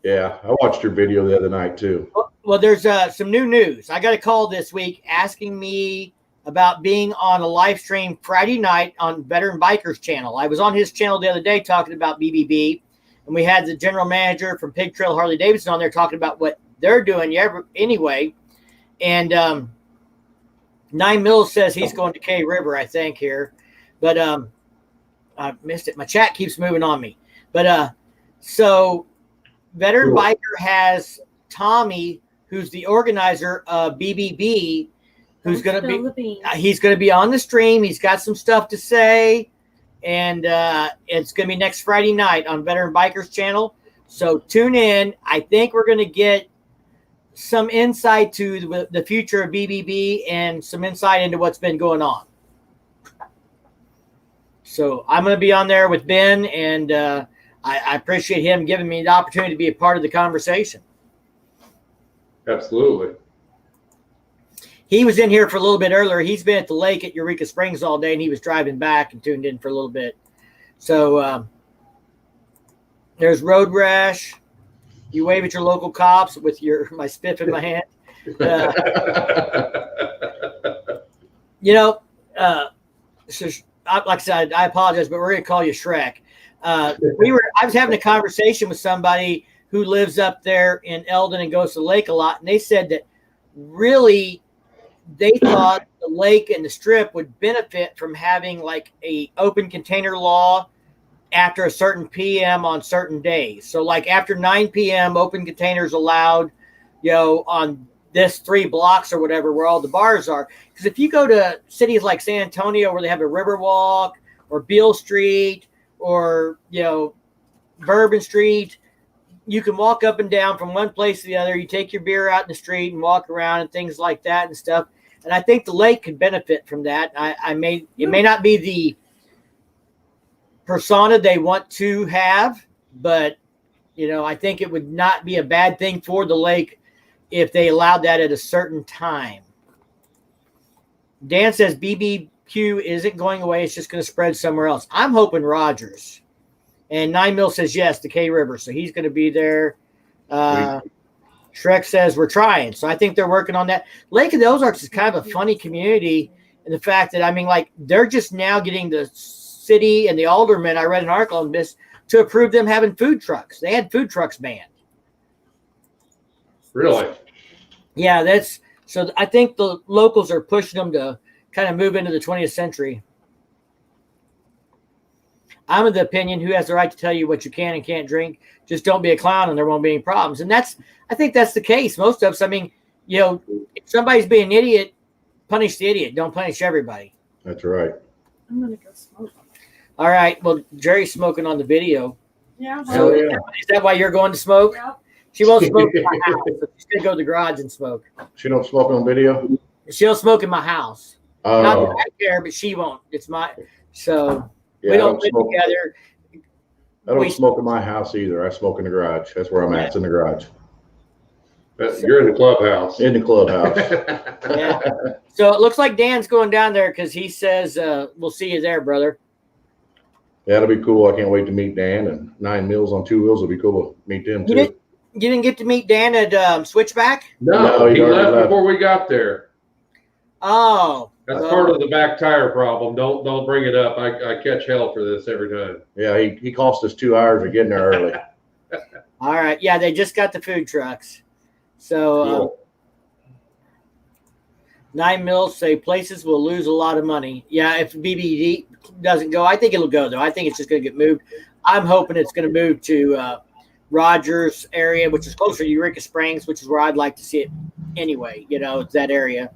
Yeah, I watched your video the other night too. Well, there's some new news. I got a call this week asking me about being on a live stream Friday night on Veteran Bikers channel. I was on his channel the other day talking about BBB, and we had the general manager from Pig Trail Harley Davidson on there talking about what they're doing anyway. And 9 Mills says he's going to K River, I think, here. But I missed it. My chat keeps moving on me. But so Veteran Cool. Biker has Tommy, who's the organizer of BBB, who's going to be he's going to be on the stream. He's got some stuff to say, and it's going to be next Friday night on Veteran Bikers channel. So tune in. I think we're going to get some insight to the future of BBB and some insight into what's been going on. So I'm going to be on there with Ben, and I appreciate him giving me the opportunity to be a part of the conversation. Absolutely. He was in here for a little bit earlier. He's been at the lake at Eureka Springs all day, and he was driving back and tuned in for a little bit. So there's Road Rash. You wave at your local cops with my spiff in my hand. So, like I said, I apologize, but we're going to call you Shrek. I was having a conversation with somebody who lives up there in Eldon and goes to the lake a lot, and they said that really they thought the lake and the strip would benefit from having like a open container law after a certain PM on certain days. So like after 9 PM, open containers allowed, on this 3 blocks or whatever where all the bars are. Because if you go to cities like San Antonio where they have a Riverwalk or Beale Street or, Bourbon Street, you can walk up and down from one place to the other. You take your beer out in the street and walk around and things like that and stuff. And I think the lake could benefit from that. It may not be the persona they want to have, but I think it would not be a bad thing for the lake if they allowed that at a certain time. Dan says BBQ isn't going away, it's just going to spread somewhere else. I'm hoping Rogers. And 9 Mil says yes to K River, so he's going to be there. Shrek says we're trying, so I think they're working on that. Lake of the Ozarks is kind of a funny community in the fact that they're just now getting the city and the aldermen, I read an article on this, to approve them having food trucks. They had food trucks banned. Really? Yeah, so I think the locals are pushing them to kind of move into the 20th century. I'm of the opinion, who has the right to tell you what you can and can't drink? Just don't be a clown and there won't be any problems. And I think that's the case. Most of us, if somebody's being an idiot, punish the idiot. Don't punish everybody. That's right. I'm going to go smoke. All right. Well, Jerry's smoking on the video. Yeah. So yeah. Is that why you're going to smoke? Yep. She won't smoke in my house. So she's going to go to the garage and smoke. She don't smoke on video? She'll smoke in my house. Not that I care, but she won't. It's so yeah, we don't live together. I don't smoke in my house either. I smoke in the garage. That's where I'm at. It's in the garage. You're in the clubhouse. In the clubhouse. Yeah. So it looks like Dan's going down there because he says we'll see you there, brother. That'll be cool. I can't wait to meet Dan, and 9 Mills on 2 wheels will be cool to meet them too. You didn't get to meet Dan at Switchback? No, he left before we got there. Oh. That's part of the back tire problem. Don't bring it up. I catch hell for this every time. Yeah, he cost us 2 hours of getting there early. All right. Yeah, they just got the food trucks. So Cool. 9 Mills say places will lose a lot of money. Yeah, if BBD doesn't go, I think it'll go, though. I think it's just going to get moved. I'm hoping it's going to move to Rogers area, which is closer to Eureka Springs, which is where I'd like to see it anyway. It's that area.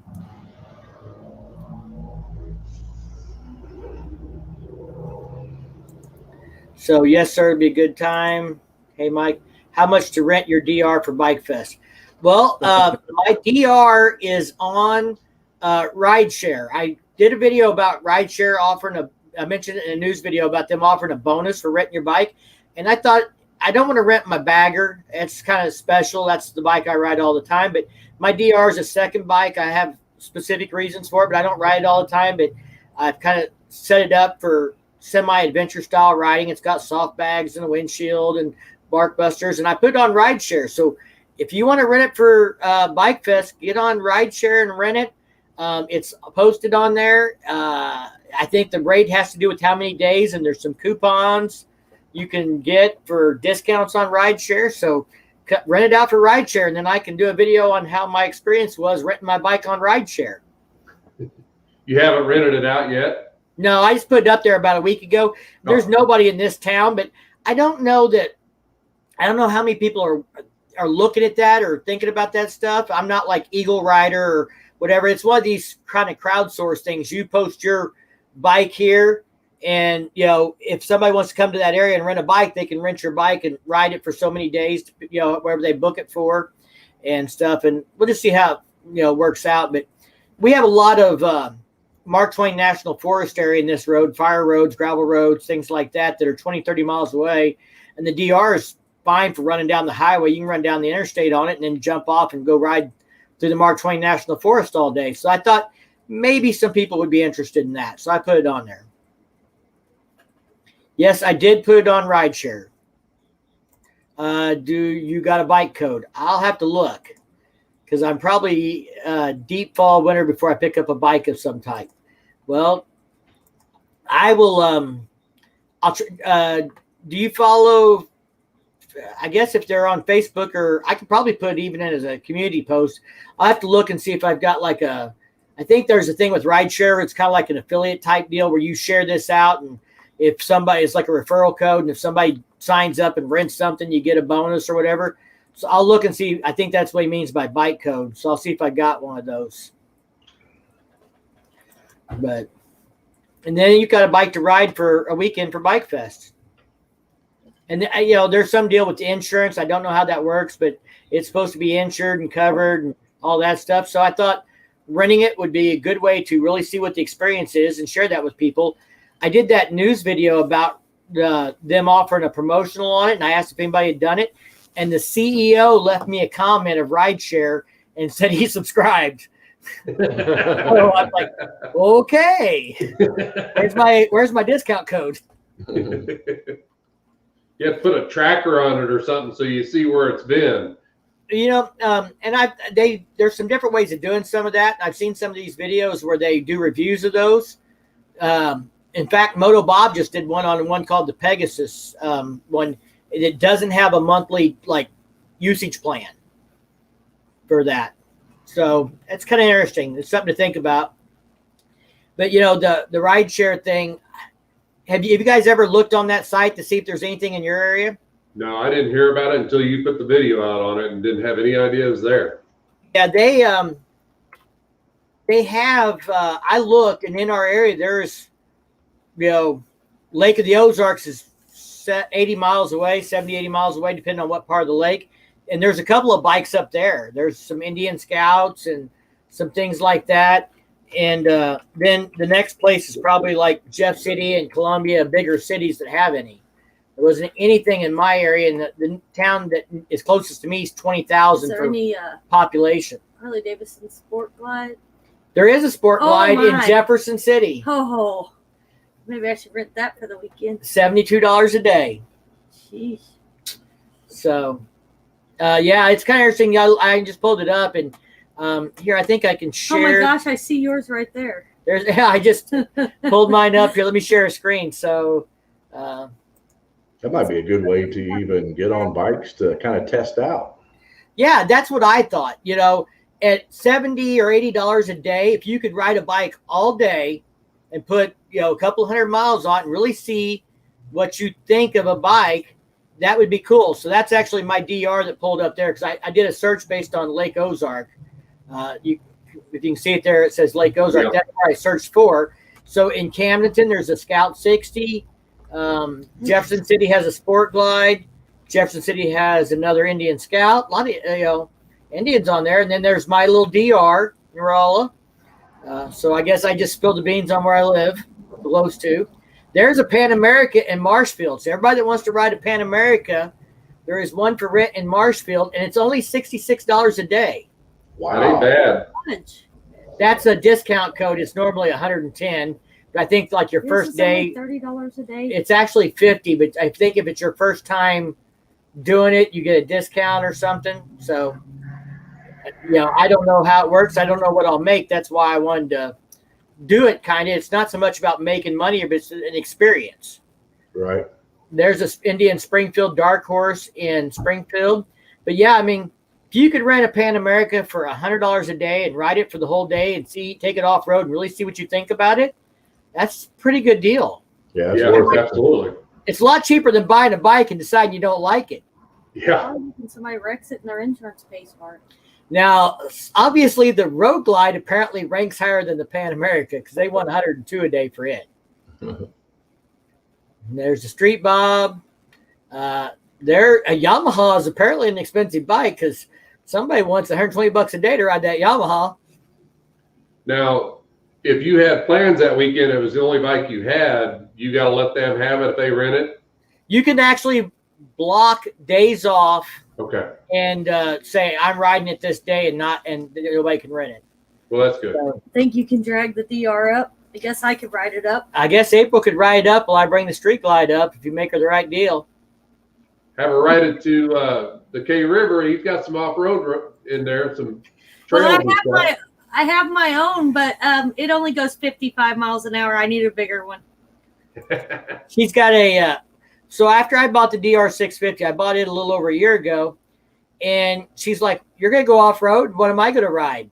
So, yes, sir, it'd be a good time. Hey, Mike, how much to rent your DR for Bikefest? Well, my DR is on rideshare. I did a video about rideshare offering I mentioned it in a news video about them offering a bonus for renting your bike. And I thought I don't want to rent my bagger. It's kind of special. That's the bike I ride all the time. But my DR is a second bike. I have specific reasons for it, but I don't ride it all the time. But I've kind of set it up for semi-adventure style riding. It's got soft bags and a windshield and bark busters, and I put it on rideshare. So if you want to rent it for Bikefest, get on rideshare and rent it. It's posted on there. I think the rate has to do with how many days, and there's some coupons you can get for discounts on rideshare. So rent it out for rideshare, and then I can do a video on how my experience was renting my bike on rideshare. You haven't rented it out yet? No, I just put it up there about a week ago. There's nobody in this town, but I don't know how many people are looking at that or thinking about that stuff. I'm not like Eagle Rider or whatever. It's one of these kind of crowdsource things. You post your bike here, and if somebody wants to come to that area and rent a bike, they can rent your bike and ride it for so many days, wherever they book it for and stuff. And we'll just see how it works out. But we have a lot of Mark Twain National Forest area in this road, fire roads, gravel roads, things like that are 20, 30 miles away. And the DR is fine for running down the highway. You can run down the interstate on it and then jump off and go ride through the Mark Twain National Forest all day. So I thought maybe some people would be interested in that. So I put it on there. Yes, I did put it on rideshare. Do you got a bike code? I'll have to look, because I'm probably deep fall winter before I pick up a bike of some type. Well, I will. Do you follow? I guess if they're on Facebook, or I could probably put it even in as a community post. I'll have to look and see if I've got like I think there's a thing with rideshare. It's kind of like an affiliate type deal where you share this out, and if somebody, it's like a referral code, and if somebody signs up and rents something, you get a bonus or whatever. So I'll look and see. I think that's what he means by bike code. So I'll see if I got one of those. And then you got a bike to ride for a weekend for Bikefest. And there's some deal with the insurance. I don't know how that works, but it's supposed to be insured and covered and all that stuff. So I thought renting it would be a good way to really see what the experience is and share that with people. I did that news video about them offering a promotional on it, and I asked if anybody had done it. And the CEO left me a comment of rideshare and said he subscribed. So I'm like, okay, where's my discount code? You have to put a tracker on it or something so you see where it's been. And there's some different ways of doing some of that. I've seen some of these videos where they do reviews of those. In fact, Moto Bob just did one called the Pegasus one. It doesn't have a monthly usage plan for that. So it's kind of interesting. It's something to think about. But the rideshare thing, have you guys ever looked on that site to see if there's anything in your area? No, I didn't hear about it until you put the video out on it and didn't have any idea it was there. Yeah, they have I looked, and in our area there's Lake of the Ozarks is 80 miles away, 70, 80 miles away, depending on what part of the lake. And there's a couple of bikes up there. There's some Indian Scouts and some things like that. And then the next place is probably like Jeff City and Columbia, bigger cities that have any. There wasn't anything in my area, and the town that is closest to me is 20,000 for any population. Harley Davidson Sport Glide? There is a Sport Glide in Jefferson City. Oh, maybe I should rent that for the weekend. $72 a day. Jeez. So, it's kind of interesting. I just pulled it up, and here I think I can share. Oh my gosh, I see yours right there. I just pulled mine up here. Let me share a screen. So, that might be a good way to even get on bikes to kind of test out. Yeah, that's what I thought. At $70 or $80 a day, if you could ride a bike all day and put a couple hundred miles on and really see what you think of a bike, that would be cool. So that's actually my DR that pulled up there, because I did a search based on Lake Ozark. If you can see it there, it says Lake Ozark. Yeah. That's where I searched for. So in Camdenton, there's a Scout 60. Jefferson City has a Sport Glide. Jefferson City has another Indian Scout. A lot of Indians on there. And then there's my little DR in Rolla. So I guess I just spilled the beans on where I live, those two. There's a Pan America in Marshfield. So everybody that wants to ride a Pan America There is one for rent in Marshfield, and it's only $66 a day. That ain't bad. Much. That's a discount code. It's normally 110, but I think like your This first is only day, $30 a day. it's actually 50. But I think if it's your first time doing it, you get a discount or something. So, I don't know how it works. I don't know what I'll make. That's why I wanted to do it. Kind of. It's not so much about making money, but it's an experience. Right. There's a Indian Springfield Dark Horse in Springfield. But yeah, I mean, if you could rent a Pan America for $100 a day and ride it for the whole day and take it off road and really see what you think about it, that's a pretty good deal. Yeah, it's worth it. Absolutely. It's a lot cheaper than buying a bike and deciding you don't like it. Yeah. And somebody wrecks it and their insurance pays for it. Now, obviously, the Road Glide apparently ranks higher than the Pan America because they want 102 a day for it. There's the Street Bob. A Yamaha is apparently an expensive bike because somebody wants $120 a day to ride that Yamaha. Now, if you had plans that weekend, it was the only bike you had, you got to let them have it if they rent it? You can actually block days off Okay. and say, I'm riding it this day and nobody can rent it. Well, that's good. So, I think you can drag the DR up. I guess I could ride it up. I guess April could ride it up while I bring the Street Glide up if you make her the right deal. Have her ride it to the K River. He's got some off-road in there, some trails Well, and stuff. I have my own, but it only goes 55 miles an hour. I need a bigger one. She's got so after I bought the DR650, I bought it a little over a year ago, and she's like, you're going to go off-road? What am I going to ride?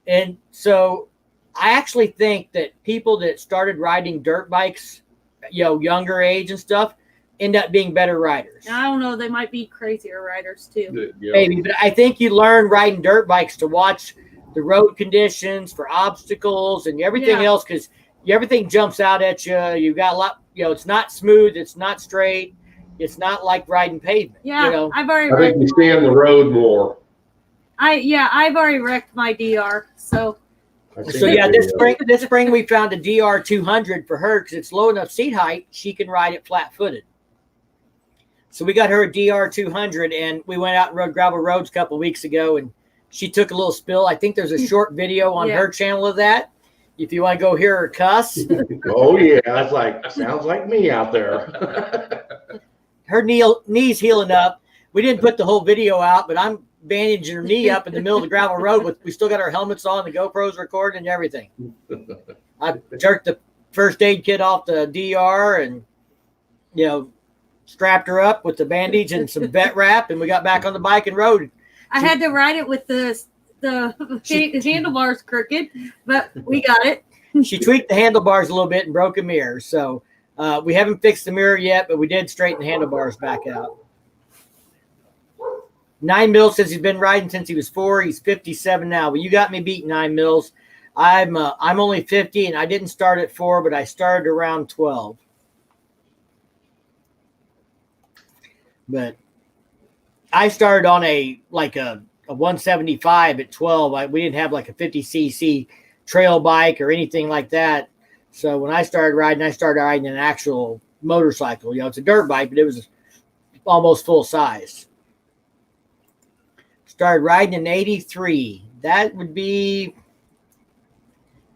And so I actually think that people that started riding dirt bikes, younger age and stuff, end up being better riders. I don't know. They might be crazier riders too. Yeah. Maybe, but I think you learn riding dirt bikes to watch the road conditions for obstacles and everything else, because everything jumps out at you. You've got a lot, it's not smooth, it's not straight, it's not like riding pavement. Yeah, I've already I think you stay on the road more. I've already wrecked my DR. So this spring we found a DR 200 for her because it's low enough seat height she can ride it flat footed. So we got her a DR 200, and we went out and rode gravel roads a couple of weeks ago, and she took a little spill. I think there's a short video on her channel of that. If you want to go hear her cuss. Oh yeah, sounds like me out there. Her knee's healing up. We didn't put the whole video out, but I'm bandaging her knee up in the middle of the gravel road. We still got our helmets on, the GoPro's recording and everything. I jerked the first aid kit off the DR and, strapped her up with the bandage and some vet wrap, and we got back on the bike and rode. I had to ride it with the handlebars crooked, but we got it. She tweaked the handlebars a little bit and broke a mirror. So we haven't fixed the mirror yet, but we did straighten the handlebars back out. 9 Mills says he's been riding since he was 4. He's 57 now. Well, you got me beat, 9 Mills. I'm only 50, and I didn't start at 4, but I started around 12. But I started on a 175 at 12. We didn't have like a 50cc trail bike or anything like that. So when I started riding an actual motorcycle. It's a dirt bike, but it was almost full size. Started riding in 83. That'd be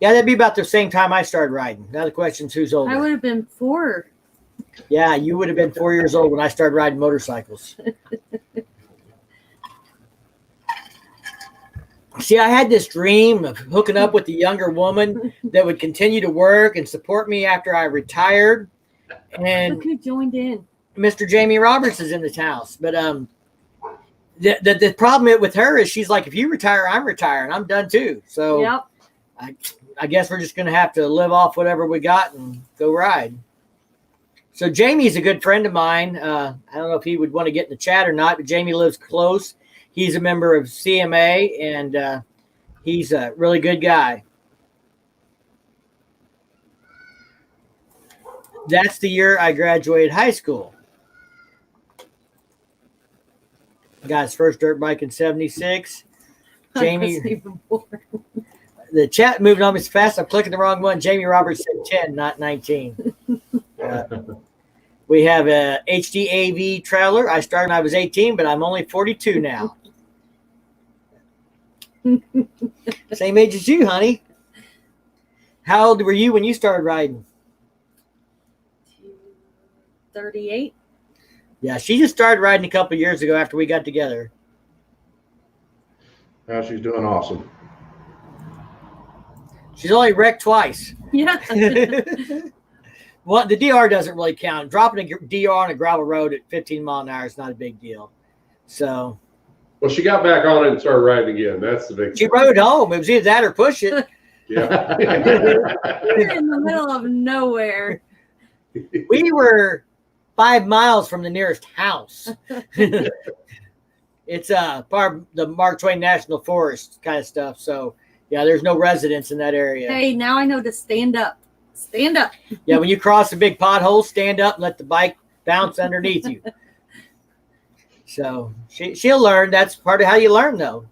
about the same time I started riding. Now the question is, who's older? I would have been 4. Yeah, you would have been 4 years old when I started riding motorcycles. See, I had this dream of hooking up with a younger woman that would continue to work and support me after I retired. And Look who joined in. Mr. Jamie Roberts is in this house. But the problem with her is she's like, if you retire, I'm retiring. I'm done too. So Yep. I guess we're just going to have to live off whatever we got and go ride. So Jamie's a good friend of mine. I don't know if he would want to get in the chat or not, but Jamie lives close. He's a member of CMA, and he's a really good guy. That's the year I graduated high school. Got his first dirt bike in 76. Jamie, the chat moving on me so fast, I'm clicking the wrong one. Jamie Roberts said 10, not 19. We have a HDAV trailer. I started when I was 18, but I'm only 42 now. Same age as you, honey. How old were you when you started riding? 38. Yeah, she just started riding a couple of years ago after we got together. Yeah, she's doing awesome. She's only wrecked twice. Yeah. Well, the DR doesn't really count. Dropping a DR on a gravel road at 15 mile an hour is not a big deal. So, Well, she got back on it and started riding again. That's the big she thing. rode home. It was either that or push it. Yeah. We're in the middle of nowhere. We were 5 miles from the nearest house. It's part of the Mark Twain National Forest kind of stuff. So, yeah, there's no residents in that area. Hey, now I know to stand up. Stand up. Yeah, when you cross a big pothole, stand up and let the bike bounce underneath you. So she'll learn. That's part of how you learn, though.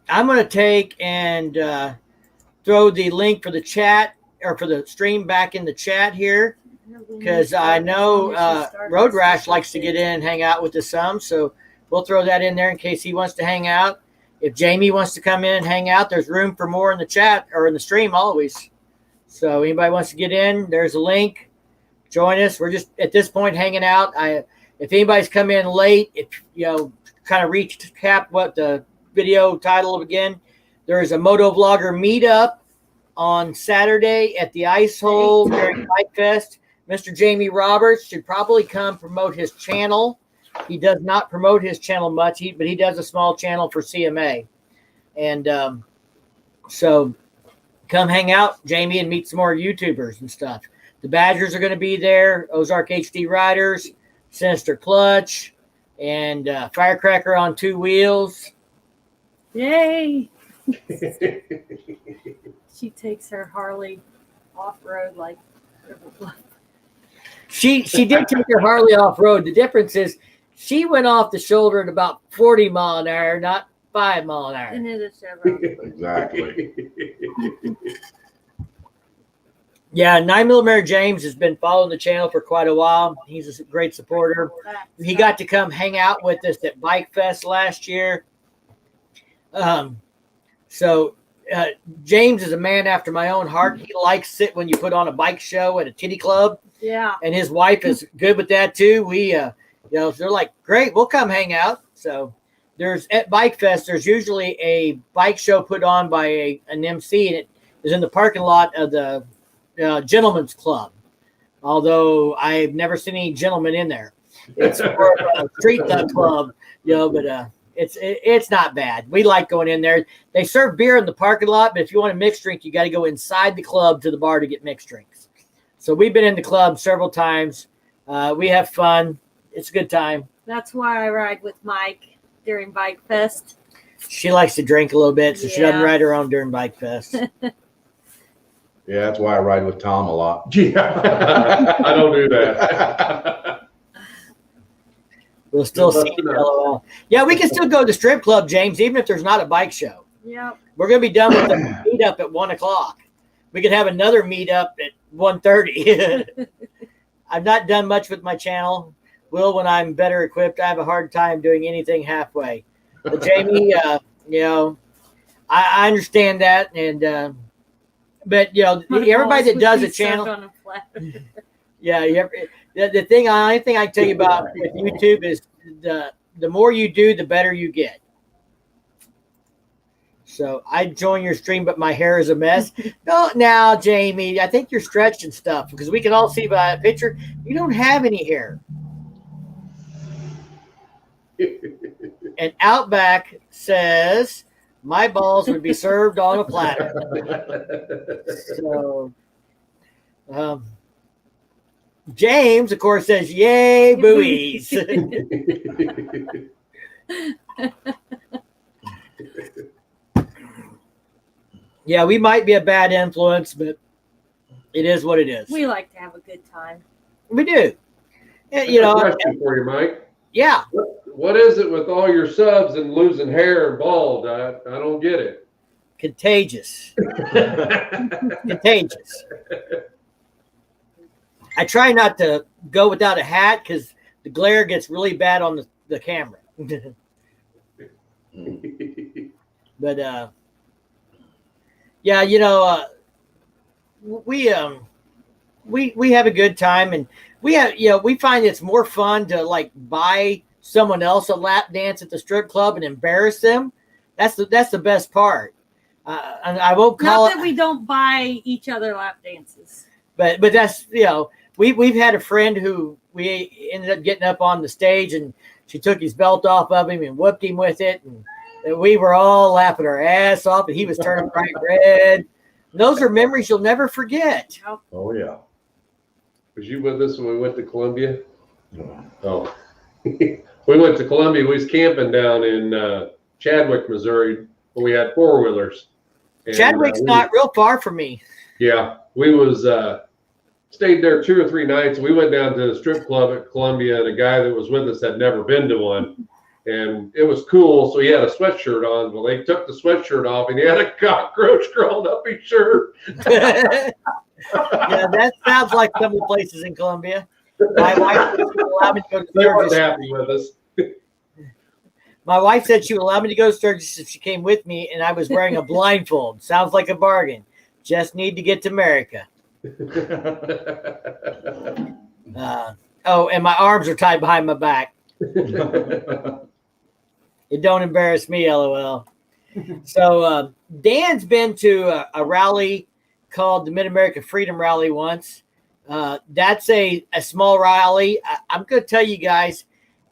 I'm going to take and throw the link for the chat or for the stream back in the chat here, because I know Road Rash likes to get in and hang out with us some. So we'll throw that in there in case he wants to hang out. If Jamie wants to come in and hang out, there's room for more in the chat or in the stream always. So anybody wants to get in, there's a link. Join us. We're just at this point hanging out. If anybody's come in late, if kind of recap what the video title again, there is a Moto Vlogger meetup on Saturday at the Ice Hole during Bikefest. Mr. Jamie Roberts should probably come promote his channel. He does not promote his channel much, but he does a small channel for CMA. And so come hang out, Jamie, and meet some more YouTubers and stuff. The Badgers are going to be there, Ozark HD Riders, Sinister Clutch, and Firecracker on 2 wheels. Yay. She takes her Harley off-road like River Bluff. She did take her Harley off-road. The difference is she went off the shoulder at about 40 mile an hour, not 5 mile an hour. And it is Chevron. Exactly. Yeah, 9mm James has been following the channel for quite a while. He's a great supporter. He got to come hang out with us at Bikefest last year. James is a man after my own heart. He likes it when you put on a bike show at a titty club. Yeah. And his wife is good with that too. They're like, great, we'll come hang out. So there's at Bikefest, there's usually a bike show put on by an MC, and it is in the parking lot of the Gentlemen's Club. Although I've never seen any gentlemen in there. It's more of a street club, but it's not bad. We like going in there. They serve beer in the parking lot, but if you want a mixed drink, you got to go inside the club to the bar to get mixed drinks. So we've been in the club several times. We have fun. It's a good time. That's why I ride with Mike during Bikefest. She likes to drink a little bit, so she doesn't Yeah. ride her own during Bikefest. Yeah, that's why I ride with Tom a lot. Yeah. I don't do that. We'll still see you, LOL. Yeah, we can still go to the strip club, James, even if there's not a bike show. Yep. We're going to be done with the meetup at 1 o'clock. We could have another meetup at 1:30. I've not done much with my channel. When I'm better equipped, I have a hard time doing anything halfway. But Jamie, I understand that. And, but, everybody that does a channel. Yeah, the only thing I can tell you about with YouTube is the more you do, the better you get. So I join your stream, but my hair is a mess. No, now, Jamie, I think you're stretched and stuff because we can all see by a picture you don't have any hair. And Outback says my balls would be served on a platter. So, James, of course, says, yay, buoys. Yeah, we might be a bad influence, but it is what it is. We like to have a good time. We do. And, Question for you, Mike. Yeah. What is it with all your subs and losing hair and bald? I don't get it. Contagious. Contagious. I try not to go without a hat because the glare gets really bad on the camera. But yeah, we have a good time, and we find it's more fun to like buy someone else a lap dance at the strip club and embarrass them. That's the best part. And I won't call Not that we don't buy each other lap dances. But that's we've had a friend who we ended up getting up on the stage and she took his belt off of him and whooped him with it, and we were all laughing our ass off, and he was turning bright red. And those are memories you'll never forget. Oh yeah. Was you with us when we went to Columbia? No. Oh, we went to Columbia. We was camping down in Chadwick, Missouri, where we had 4-wheelers. And, Chadwick's not real far from me. Yeah, we was stayed there 2 or 3 nights. We went down to the strip club at Columbia, and a guy that was with us had never been to one, and it was cool. So he had a sweatshirt on. Well, they took the sweatshirt off, and he had a cockroach crawling up his shirt. Yeah, that sounds like some of the places in Columbia. My wife said she would allow me to go to They weren't Sturgis. happy with us. My wife said she would allow me to go to Sturgis if she came with me, and I was wearing a blindfold. Sounds like a bargain. Just need to get to America. And my arms are tied behind my back. It don't embarrass me, LOL. So Dan's been to a rally called the Mid-America Freedom Rally once. That's a small rally. I'm going to tell you guys,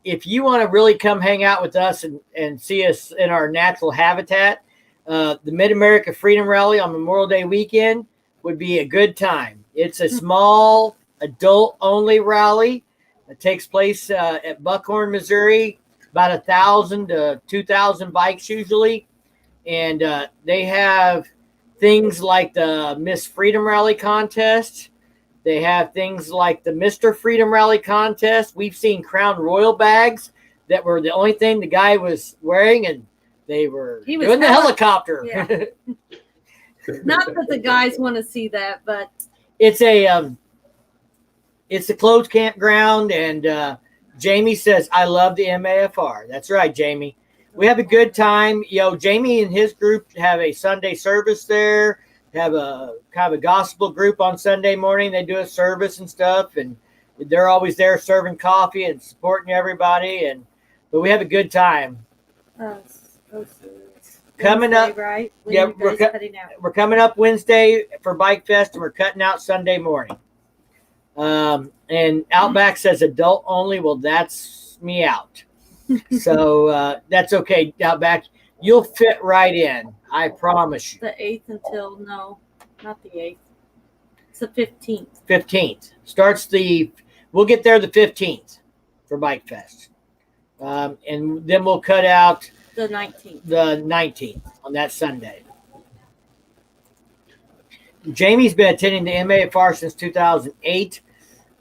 if you want to really come hang out with us and see us in our natural habitat, the Mid-America Freedom Rally on Memorial Day weekend would be a good time. It's a small adult-only rally. It takes place at Buckhorn, Missouri, about 1,000 to 2,000 bikes usually. And they have things like the Miss Freedom Rally contest. They have things like the Mr. Freedom Rally contest. We've seen Crown Royal bags that were the only thing the guy was wearing, and they were doing the helicopter. Yeah. Not that the guys want to see that, but It's a closed campground, and Jamie says, I love the MAFR. That's right, Jamie. We have a good time. Jamie and his group have a Sunday service there, have a kind of a gospel group on Sunday morning. They do a service and stuff, and they're always there serving coffee and supporting everybody. But we have a good time. Coming Wednesday, up, right? When yeah, you guys cutting out? we're coming up Wednesday for Bikefest, and we're cutting out Sunday morning. And Outback says adult only. Well, that's me out. So that's okay, Outback. You'll fit right in. I promise you. The 8th until no, not the 8th. It's the 15th. 15th we'll get there the 15th for Bikefest. And then we'll cut out The 19th. the 19th on that Sunday. Jamie's been attending the MAFR since 2008.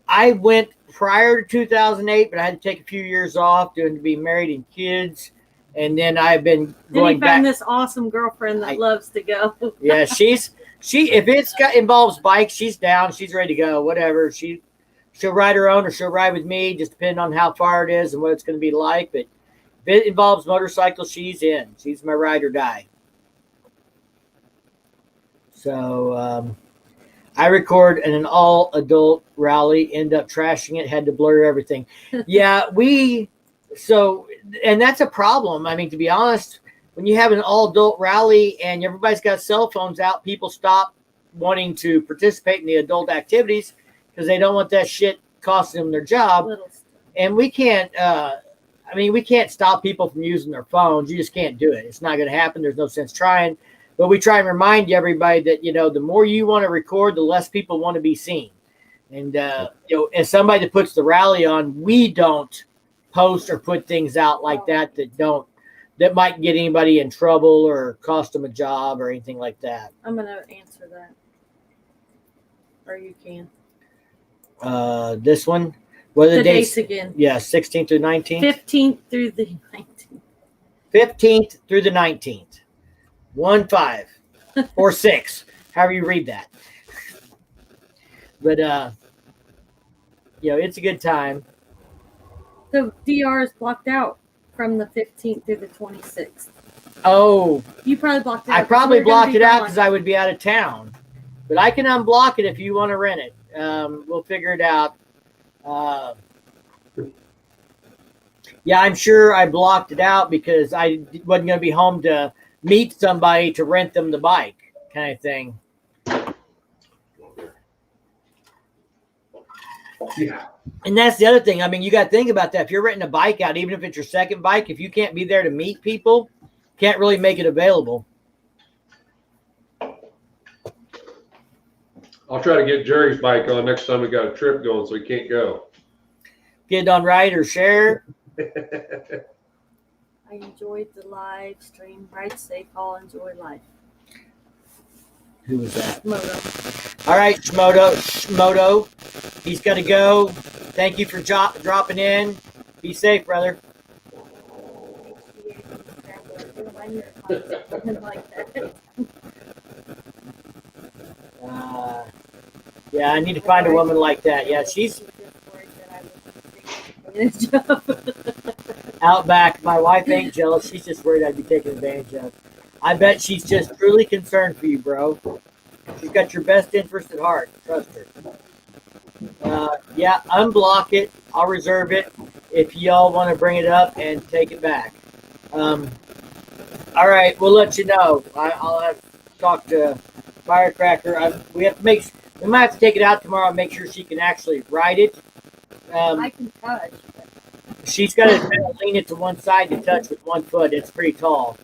I went prior to 2008, but I had to take a few years off due to being married and kids. And then I've been Then going he back. found this awesome girlfriend that loves to go. Yeah, if it's involves bikes, she's down. She's ready to go. Whatever. She'll ride her own or she'll ride with me, just depending on how far it is and what it's going to be like. But if it involves motorcycles, she's in. She's my ride or die. So I record in an all-adult rally, end up trashing it, had to blur everything. Yeah, and that's a problem. I mean, to be honest, when you have an all-adult rally and everybody's got cell phones out, people stop wanting to participate in the adult activities because they don't want that shit costing them their job. And we can't stop people from using their phones. You just can't do it. It's not going to happen. There's no sense trying. But we try and remind everybody that, the more you want to record, the less people want to be seen. And, as somebody that puts the rally on, we don't post or put things out like that might get anybody in trouble or cost them a job or anything like that. I'm going to answer that. Or you can. This one? What are the dates again? Yeah, 16th through 19th. 15th through the 19th. 15th through the 19th. 1-5 or 6, however you read that. But it's a good time. The DR is blocked out from the 15th through the 26th. Oh, You probably blocked it out. I probably blocked it out because I would be out of town. But I can unblock it if you want to rent it. We'll figure it out. Yeah, I'm sure I blocked it out because I wasn't going to be home to meet somebody to rent them the bike, kind of thing. Yeah. And that's the other thing. I mean, you got to think about that. If you're renting a bike out, even if it's your second bike, if you can't be there to meet people, can't really make it available. I'll try to get Jerry's bike on next time we got a trip going so he can't go. Get it on right or share. I enjoyed the live stream. Ride safe. All enjoy life. Who was that? Moto. All right, Shmodo. He's got to go. Thank you for dropping in. Be safe, brother. Yeah, I need to find a woman like that. Yeah, she's out back. My wife ain't jealous. She's just worried I'd be taken advantage of. I bet she's just truly concerned for you, bro. She's got your best interest at heart. Trust her. Yeah, unblock it. I'll reserve it if y'all want to bring it up and take it back. All right, we'll let you know. I'll have to talk to Firecracker. We might have to take it out tomorrow and make sure she can actually ride it. I can touch. She's got to lean it to one side to touch with one foot. It's pretty tall.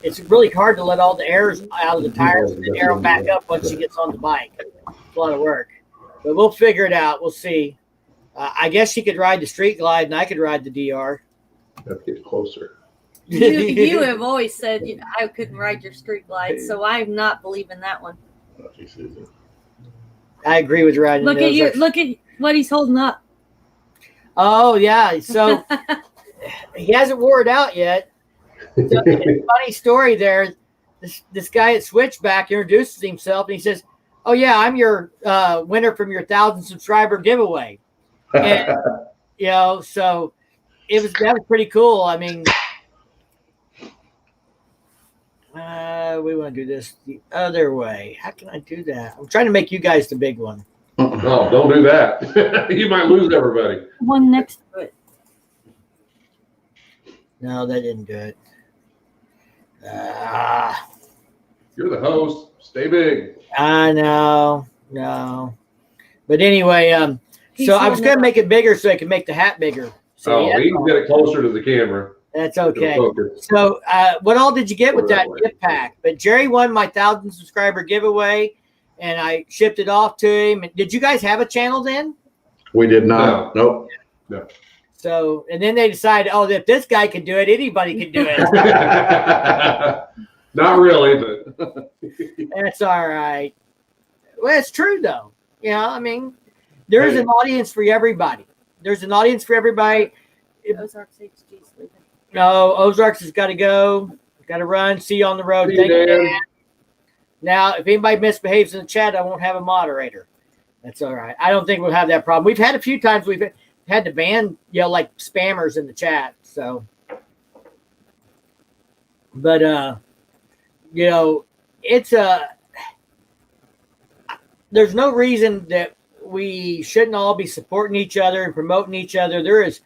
It's really hard to let all the air out of the tires and then air back up once she gets on the bike. It's a lot of work. But we'll figure it out. We'll see. I guess she could ride the Street Glide and I could ride the DR. Have to get closer. You have always said I couldn't ride your Street Glide, so I'm not believing that one. Oh, geez, Susan. I agree with riding Look those. at you. Look at what he's holding up. Oh, yeah. So he hasn't wore it out yet. So, funny story there. This guy at Switchback introduces himself and he says, "Oh yeah, I'm your winner from your 1,000 subscriber giveaway." And so that was pretty cool. I mean, we want to do this the other way. How can I do that? I'm trying to make you guys the big one. No, don't do that. You might lose everybody. One next to it. No, that didn't do it. You're the host. Stay big. I know. No. But anyway, so I was going to make it bigger so I could make the hat bigger. So He can get it closer to the camera. That's okay. So what all did you get with that gift pack? But Jerry won my 1,000 subscriber giveaway, and I shipped it off to him. Did you guys have a channel then? We did not. No. Nope. So, and then they decided, if this guy can do it, anybody can do it. Not really, but That's all right. Well, it's true though. I mean, there's an audience for everybody. There's an audience for everybody. Ozarks HG's leaving. No, Ozarks has got to go. Got to run. See you on the road. See you, Thank you, Dan. Dan. Now, if anybody misbehaves in the chat, I won't have a moderator. That's all right. I don't think we'll have that problem. We've had a few times we've had to ban, like spammers in the chat. So, but it's there's no reason that we shouldn't all be supporting each other and promoting each other. There's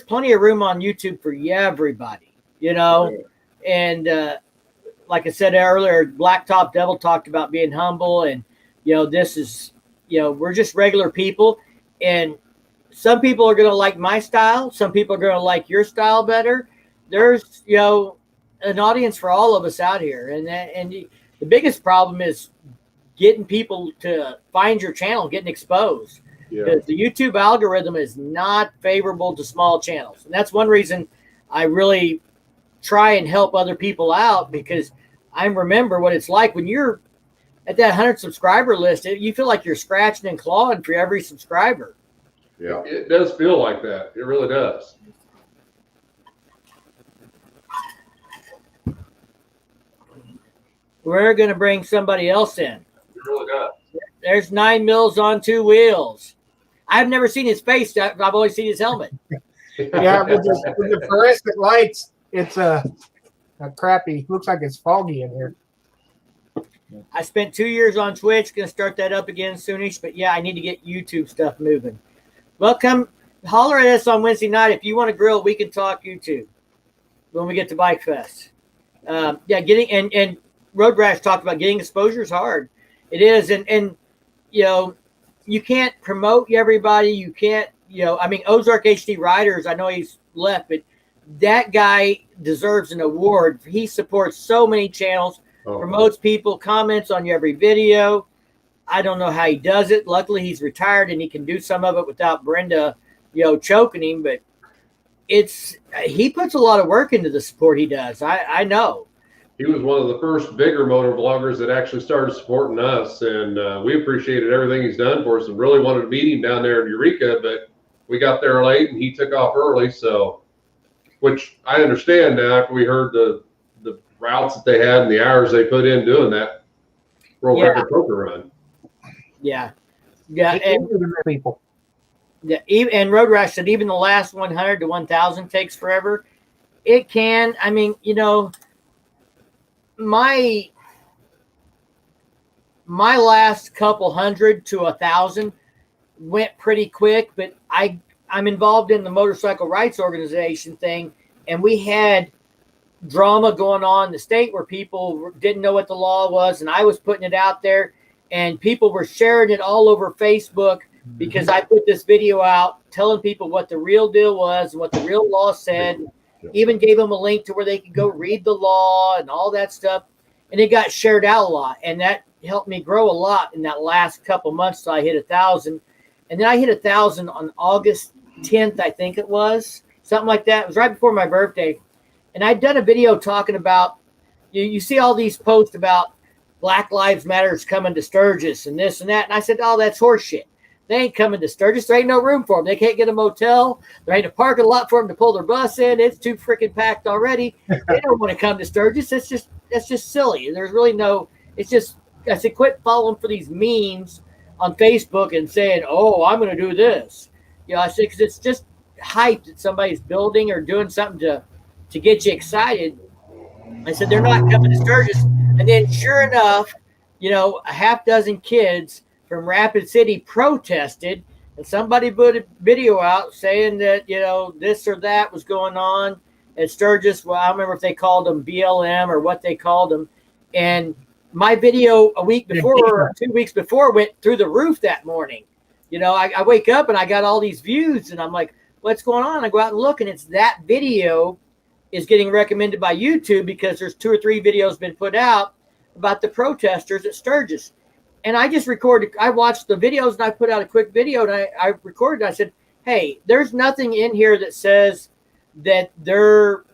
plenty of room on YouTube for everybody, and like I said earlier, Blacktop Devil talked about being humble, and this is we're just regular people, and some people are going to like my style, some people are going to like your style better. There's an audience for all of us out here, and the biggest problem is getting people to find your channel, getting exposed. Because the YouTube algorithm is not favorable to small channels. And that's one reason I really try and help other people out, because I remember what it's like when you're at that 100 subscriber list. You feel like you're scratching and clawing for every subscriber. Yeah, it does feel like that. It really does. We're going to bring somebody else in. It really does. There's 9 mils on 2 wheels. I've never seen his face. I've always seen his helmet. Yeah, with the fluorescent lights, it's a crappy. Looks like it's foggy in here. I spent 2 years on Twitch. Going to start that up again soonish. But yeah, I need to get YouTube stuff moving. Well, come holler at us on Wednesday night. If you want to grill, we can talk YouTube when we get to Bike Fest. Getting and Road Rash talked about getting exposure is hard. It is. And you know, you can't promote everybody. You can't, I mean, Ozark HD Riders, I know he's left, but that guy deserves an award. He supports so many channels, promotes people, comments on every video. I don't know how he does it. Luckily, he's retired and he can do some of it without Brenda, choking him. But he puts a lot of work into the support he does. I know. He was one of the first bigger motor vloggers that actually started supporting us, and we appreciated everything he's done for us and really wanted to meet him down there in Eureka, but we got there late and he took off early, so, which I understand now after we heard the routes that they had and the hours they put in doing that world record poker run. Yeah. And people. Yeah, and Road Rash said even the last 100 to 1,000 takes forever. It can. I mean, my last couple hundred to 1,000 went pretty quick, but I'm involved in the motorcycle rights organization thing, and we had drama going on in the state where people didn't know what the law was, and I was putting it out there, and people were sharing it all over Facebook because I put this video out telling people what the real deal was and what the real law said. Even gave them a link to where they could go read the law and all that stuff. And it got shared out a lot. And that helped me grow a lot in that last couple months till I hit 1,000. And then I hit 1,000 on August 10th, I think it was. Something like that. It was right before my birthday. And I'd done a video talking about, you see all these posts about Black Lives Matter is coming to Sturgis and this and that. And I said, oh, that's horseshit. They ain't coming to Sturgis. There ain't no room for them. They can't get a motel. There ain't a parking lot for them to pull their bus in. It's too freaking packed already. They don't want to come to Sturgis. That's just silly. There's really no. It's just. I said, quit following for these memes on Facebook and saying, "Oh, I'm going to do this." I said because it's just hype that somebody's building or doing something to get you excited. I said they're not coming to Sturgis, and then sure enough, a half dozen kids from Rapid City protested, and somebody put a video out saying that, this or that was going on at Sturgis. Well, I don't remember if they called them BLM or what they called them. And my video a week before or 2 weeks before went through the roof that morning. I wake up and I got all these views and I'm like, what's going on? I go out and look, and it's that video is getting recommended by YouTube because there's 2 or 3 videos been put out about the protesters at Sturgis. And I just recorded, I watched the videos and I put out a quick video and I recorded. I said, hey, there's nothing in here that says that they're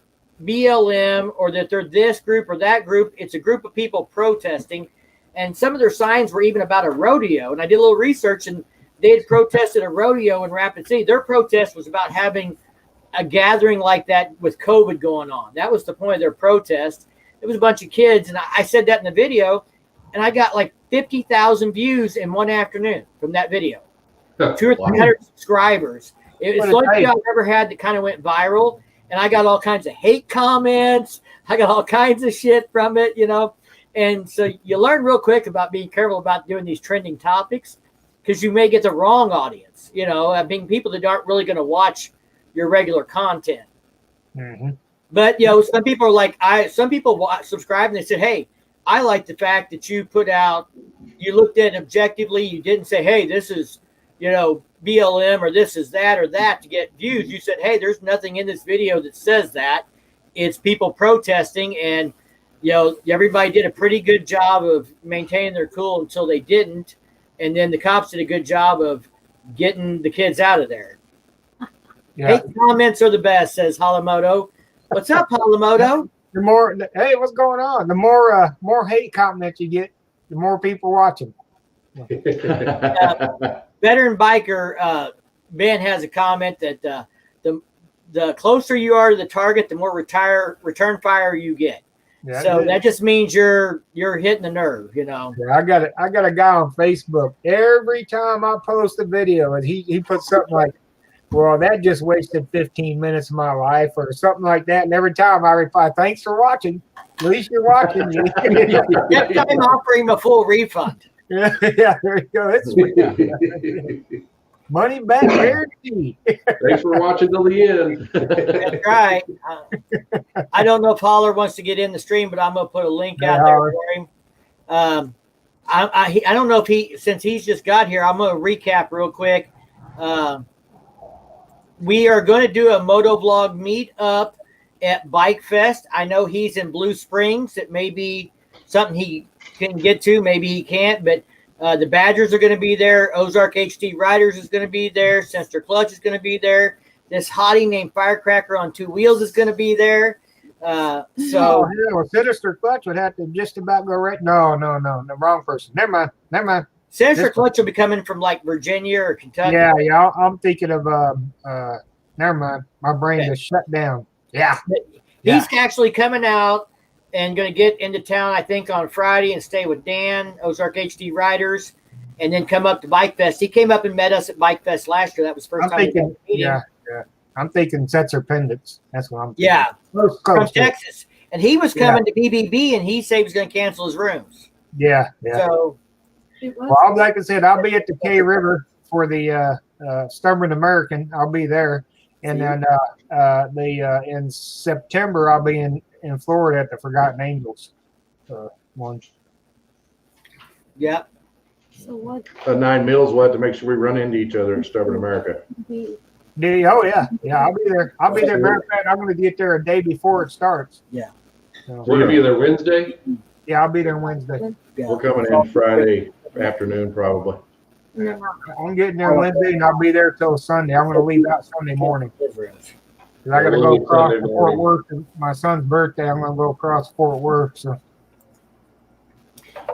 BLM or that they're this group or that group. It's a group of people protesting. And some of their signs were even about a rodeo. And I did a little research and they had protested a rodeo in Rapid City. Their protest was about having a gathering like that with COVID going on. That was the point of their protest. It was a bunch of kids. And I said that in the video. And I got like 50,000 views in one afternoon from that video. 200 or 300 subscribers. It's the only video I've ever had that kind of went viral. And I got all kinds of hate comments. I got all kinds of shit from it, And so you learn real quick about being careful about doing these trending topics because you may get the wrong audience, being people that aren't really going to watch your regular content. Mm-hmm. But, some people are like, some people subscribe and they said, hey, I like the fact that you put out, you looked at it objectively. You didn't say, hey, this is, BLM or this is that or that to get views. You said, hey, there's nothing in this video that says that. It's people protesting. And, everybody did a pretty good job of maintaining their cool until they didn't. And then the cops did a good job of getting the kids out of there. Yeah. Hate comments are the best, says Halamoto. What's up, Halamoto? The more, hey, what's going on? The more hate comments you get, the more people watching. Veteran biker Ben has a comment that the closer you are to the target, the more return fire you get. Yeah, So that just means you're hitting the nerve, you know. yeah, I got a guy on Facebook. Every time I post a video, and he puts something like, "Well, that just wasted 15 minutes of my life," or something like that. And every time I reply, "Thanks for watching. At least you're watching." Next time, offer him a full refund. Yeah, there you go. That's money back guarantee. Thanks for watching till the end. That's right. I don't know if Holler wants to get in the stream, but I'm going to put a link out there for him. I don't know if since he's just got here, I'm going to recap real quick. We are going to do a motovlog meetup at Bikefest. I know he's in Blue Springs. It may be something he can get to. Maybe he can't, but the Badgers are going to be there. Ozark HD Riders is going to be there. Sinister Clutch is going to be there. This hottie named Firecracker on Two Wheels is going to be there. Well, Sinister Clutch would have to just about go right. No, the wrong person. Never mind. Sinister Clutch will be coming from like Virginia or Kentucky. Yeah. I'm thinking of never mind. My brain just shut down. Yeah. He's actually coming out and going to get into town, I think, on Friday and stay with Dan, Ozark HD Riders, and then come up to Bikefest. He came up and met us at Bikefest last year. That was the first time we met him. Yeah. I'm thinking Sets or Pendants. That's what I'm thinking. Yeah, close from Texas. And he was coming to BBB, and he said he was going to cancel his rooms. Yeah. So, well, like I said, I'll be at the K River for the Stubborn American. I'll be there. And then in September, I'll be in Florida at the Forgotten Angels one. Yeah. So what? 9 Mills, we'll have to make sure we run into each other in Stubborn America. Oh yeah, I'll be there. Matter of fact, I'm going to get there a day before it starts. Yeah. So, We're going to be there Wednesday? Yeah, I'll be there Wednesday. Yeah. We're coming in Friday afternoon, probably. I'm getting there Wednesday, and I'll be there till Sunday. I'm going to leave out Sunday morning. 'Cause I got to go across to Fort Worth. My son's birthday. I'm going to go across Fort Worth. So.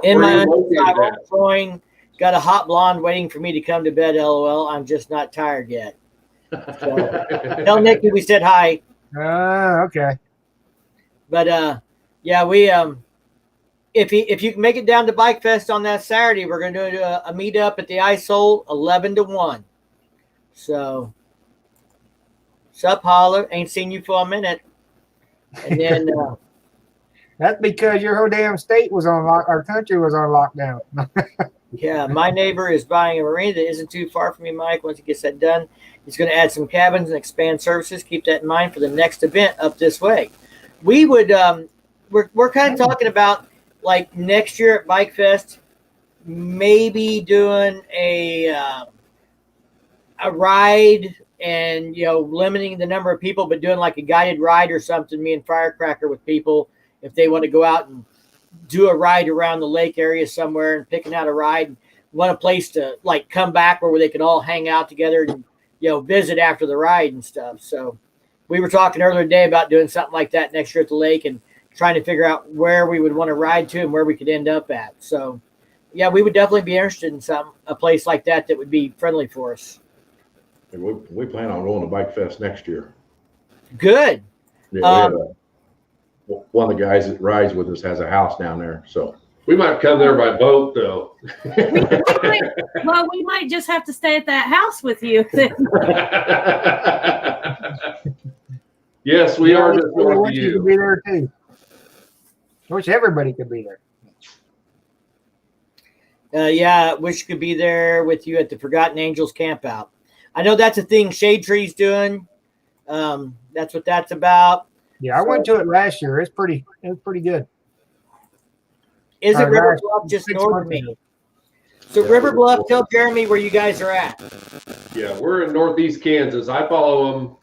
In Where my are you located at? drawing, got a hot blonde waiting for me to come to bed. LOL. I'm just not tired yet. So, tell Nikki we said hi. Okay. But yeah, we if you can make it down to Bikefest on that Saturday, we're going to do a meetup at the ISOL 11 to 1. So, sup, Holler? Ain't seen you for a minute. And then That's because your whole damn state was on our country was on lockdown. yeah, my neighbor is buying a marina that isn't too far from me, Mike. Once he gets that done, he's going to add some cabins and expand services. Keep that in mind for the next event up this way. We would we're kind of talking about like next year at Bikefest, maybe doing a ride and limiting the number of people, but doing like a guided ride or something. Me and Firecracker with people if they want to go out and do a ride around the lake area somewhere and picking out a ride and want a place to like come back where they can all hang out together and visit after the ride and stuff. So we were talking earlier today about doing something like that next year at the lake and trying to figure out where we would want to ride to and where we could end up at. So yeah, we would definitely be interested in a place like that would be friendly for us. And we plan on going to Bikefest next year. Good. Yeah, one of the guys that rides with us has a house down there, so We might come there by boat, though. We might just have to stay at that house with you. Yes, we are just I north of wish you could you. be there too. I wish everybody could be there. Yeah, wish you could be there with you at the Forgotten Angels camp out. I know that's a thing Shade Tree's doing. That's what that's about. Yeah, I went to it last year. It was pretty good. Is it All River right, Bluff just 6 north of months me? ago. So Yeah, River River Bluff, Bluff. tell Jeremy where you guys are at. Yeah, we're in northeast Kansas. I follow them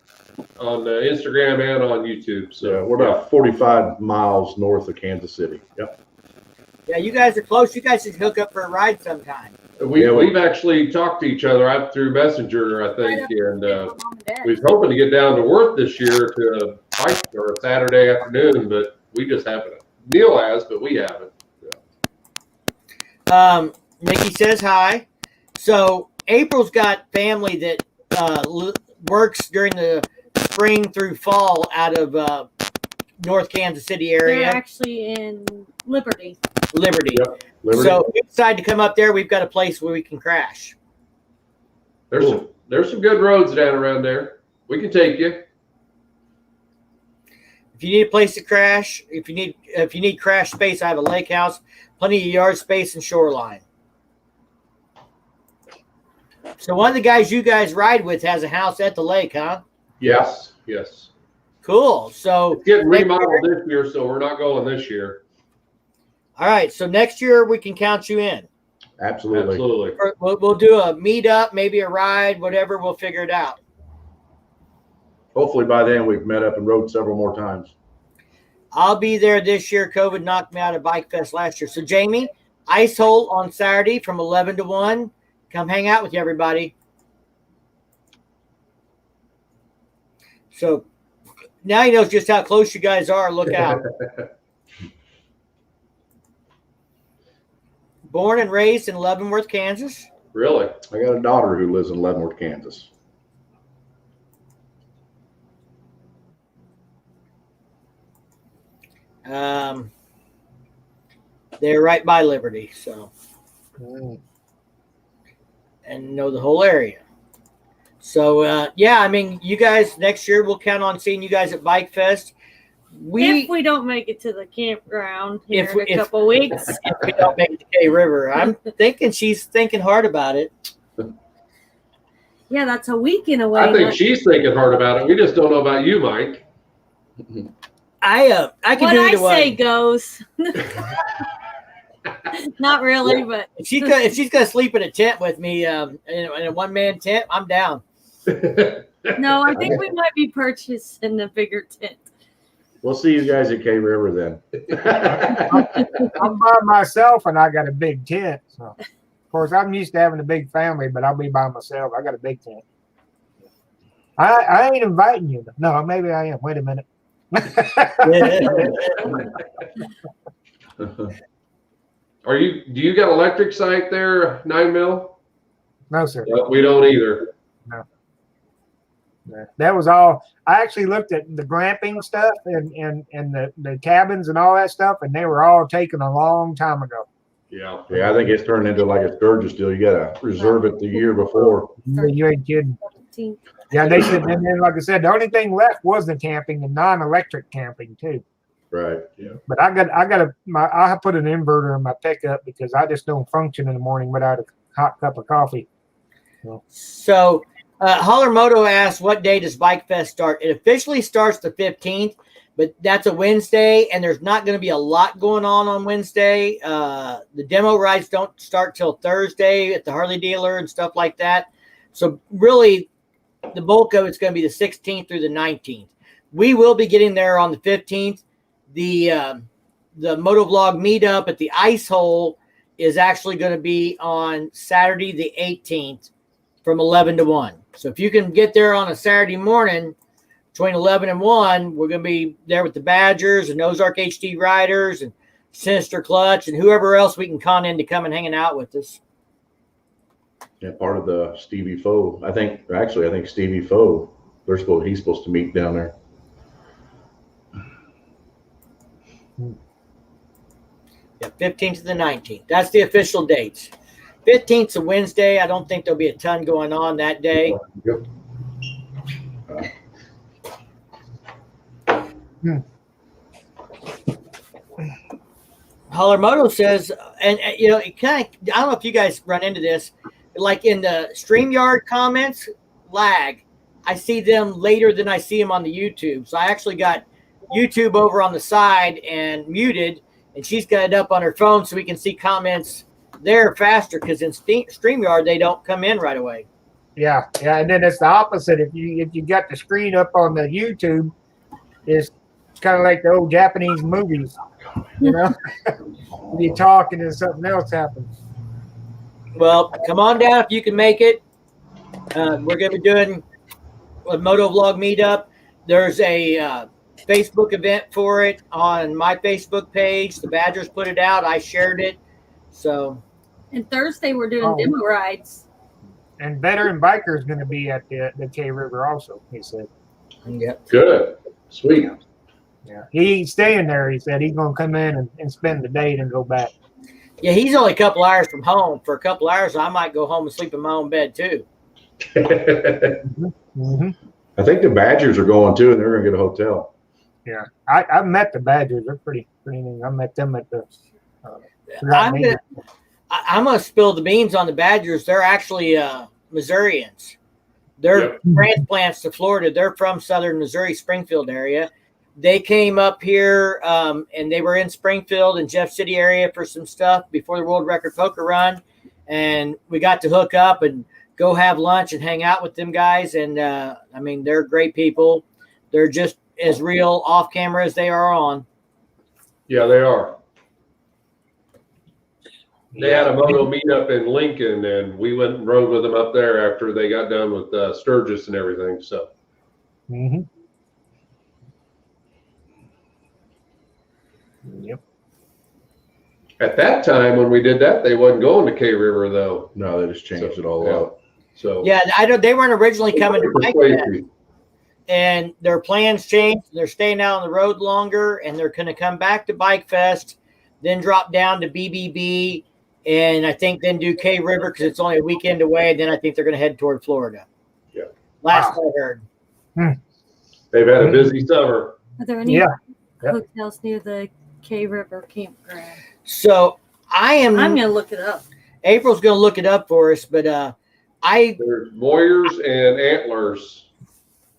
on Instagram and on YouTube. so So we're about 45 miles north of Kansas City. Yep. Yeah, you guys are close. You guys should hook up for a ride sometime. we've actually talked to each other out through Messenger, I think, and we was hoping to get down to Worth this year to a bike or a Saturday afternoon, but we just haven't. Neil has, but we haven't. Nikki says hi. So April's got family that works during the spring through fall out of North Kansas City They're area. actually in Liberty. Liberty. Yep. Liberty. So if we decide to come up there, we've got a place where we can crash. There's some good roads down around there. We can take you. If you need a place to crash, if you need crash space, I have a lake house, plenty of yard space and shoreline. So one of the guys you guys ride with has a house at the lake, huh? Yes. Cool. So It's getting remodeled this year, so we're not going this year. all right. So next year we can count you in. Absolutely. We'll do a meetup, maybe a ride, whatever. We'll figure it out. Hopefully by then we've met up and rode several more times. I'll be there this year. COVID knocked me out of Bikefest last year. So Jamie, ice hole on Saturday from 11 to 1. Come hang out with you, everybody. So now he knows just how close you guys are. Look out. Born and raised in Leavenworth, Kansas. Really? I got a daughter who lives in Leavenworth, Kansas. They're right by Liberty, so and know the whole area. So yeah, I mean, you guys next year we'll count on seeing you guys at Bikefest. If we don't make it to the campground here If- in a couple weeks. If we don't make it to K River, I'm thinking she's thinking hard about it. Yeah, that's a weekend away. I think she's thinking hard about it. We just don't know about you, Mike. I can what do I either say one. goes. Not really, but If she's gonna sleep in a tent with me, in a one-man tent, I'm down. no, I think we might be purchasing a bigger tent. We'll see you guys at K River then. I'm by myself and I got a big tent. So, of course, I'm used to having a big family, but I'll be by myself. I got a big tent. I ain't inviting you. No, maybe I am. Wait a minute. Do you got electric sight there, 9 mil? No, sir. No, we don't either. No. That was all. I actually looked at the glamping stuff and the cabins and all that stuff, and they were all taken a long time ago. Yeah. Yeah, I think it's turned into like a Sturgis deal. You got to reserve it the year before. You ain't kidding. Yeah, they said, and then, like I said, the only thing left was the camping and non-electric camping too. Right. Yeah. But I put an inverter in my pickup because I just don't function in the morning without a hot cup of coffee. So, Holler Moto asked, what day does Bikefest start? It officially starts the 15th, but that's a Wednesday, and there's not going to be a lot going on Wednesday. The demo rides don't start till Thursday at the Harley dealer and stuff like that. So, really, the bulk of it's going to be the 16th through the 19th. We will be getting there on the 15th. The Motovlog meetup at the Ice Hole is actually going to be on Saturday the 18th from 11 to 1. So if you can get there on a Saturday morning between 11 and 1, we're going to be there with the Badgers and Ozark HD Riders and Sinister Clutch and whoever else we can con in to come and hanging out with us. Yeah, part of the Stevie Foe. I think Stevie Foe, he's supposed to meet down there. Yeah, 15th to the 19th. That's the official dates. 15th is a Wednesday. I don't think there'll be a ton going on that day. Yep. Holler Moto says, and you know, it kind of, I don't know if you guys run into this, like in the StreamYard comments, lag. I see them later than I see them on the YouTube. So I actually got YouTube over on the side and muted, and she's got it up on her phone so we can see comments there faster, because in StreamYard they don't come in right away. Yeah, and then it's the opposite. If you got the screen up on the YouTube, it's kind of like the old Japanese movies, you know. You talk and then something else happens. Well, come on down if you can make it. We're going to be doing a Motovlog meetup. There's a Facebook event for it on my Facebook page. The Badgers put it out. I shared it. So. And Thursday we're doing demo rides. And Veteran Biker is going to be at the K River also, he said. Yep. Good. Sweet. Yeah, he ain't staying there. He said he's gonna come in and spend the day and go back. Yeah, he's only a couple hours from home. For a couple hours, I might go home and sleep in my own bed too. Mm-hmm. I think the Badgers are going too, and they're going to get a hotel. Yeah, I met the Badgers. They're pretty neat. I met them at the. I'm gonna spill the beans on the Badgers. They're actually Missourians. They're transplants to Florida. They're from Southern Missouri, Springfield area. They came up here and they were in Springfield and Jeff City area for some stuff before the World Record Poker Run, and we got to hook up and go have lunch and hang out with them guys. And I mean, they're great people. They're just as real off camera as they are on. Yeah, they are. They had a moto meetup in Lincoln, and we went and rode with them up there after they got done with Sturgis and everything. So. Mm-hmm. Yep. At that time when we did that, they wasn't going to K River though. No, they just changed it all yeah. up. So yeah, I know they weren't originally coming to Bikefest, and their plans changed. They're staying out on the road longer, and they're going to come back to Bikefest, then drop down to BBB, and I think then do K River because it's only a weekend away. And then I think they're going to head toward Florida. Yeah, last I heard. They've had a busy summer. Are there any hotels near the K River campground? So I'm going to look it up. April's going to look it up for us, but there's Moyers and Antlers.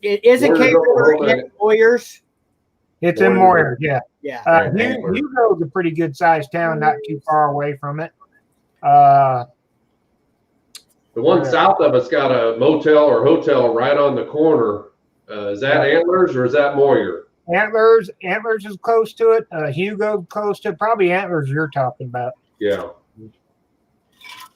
It isn't K River and Moyers. It's in Moyers, yeah. Yeah. Hugo's a pretty good sized town, not too far away from it. The one south of it's got a motel or hotel right on the corner. Is that Antlers or is that Moyer? Antlers is close to it. Hugo close to it. Probably Antlers you're talking about. Yeah.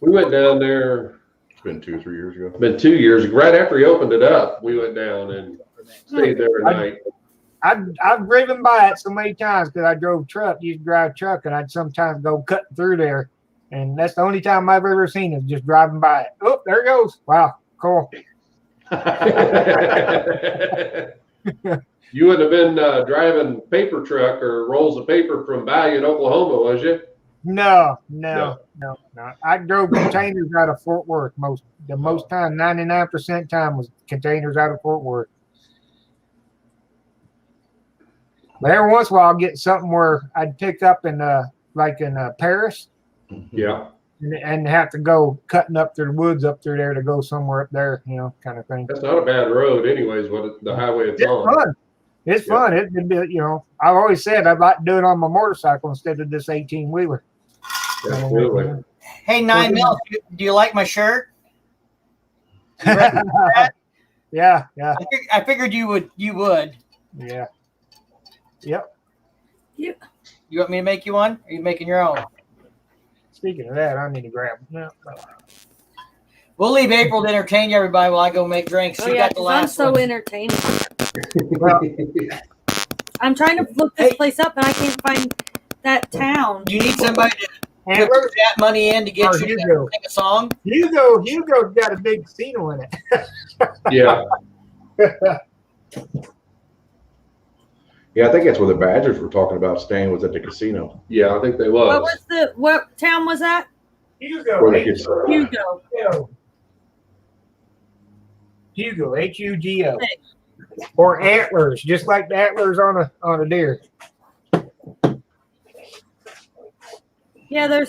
We went down there. It's been 2 or 3 years ago. Been 2 years. Right after he opened it up, we went down and stayed there a night. I've driven by it so many times because I used to drive truck, and I'd sometimes go cutting through there. And that's the only time I've ever seen it, just driving by it. Oh, there it goes. Wow, cool. You wouldn't have been driving paper truck or rolls of paper from Valiant, Oklahoma, was you? No. I drove containers out of Fort Worth most time. 99% time was containers out of Fort Worth. But every once in a while, I'll get something where I'd pick up in Paris. Yeah. And have to go cutting up through the woods up through there to go somewhere up there, kind of thing. That's not a bad road, anyways. The highway it's on. Fun. It's fun. I've always said I'd like to do it on my motorcycle instead of this 18-wheeler. Absolutely. Hey, 9 Mil, do you like my shirt? Yeah. I figured you would. Yeah. Yep. You want me to make you one? Or are you making your own? Speaking of that, I need to grab them. No. We'll leave April to entertain everybody while I go make drinks. She got the last I'm so entertaining. Well, I'm trying to look this place up, and I can't find that town. You need somebody to put that money in to get you to sing a song? Hugo's got a big casino in it. Yeah. Yeah, I think that's where the Badgers were talking about staying, was at the casino. Yeah, I think they was. What town was that? Hugo. Hugo, Hugo. Or antlers, just like the antlers on a deer. Yeah,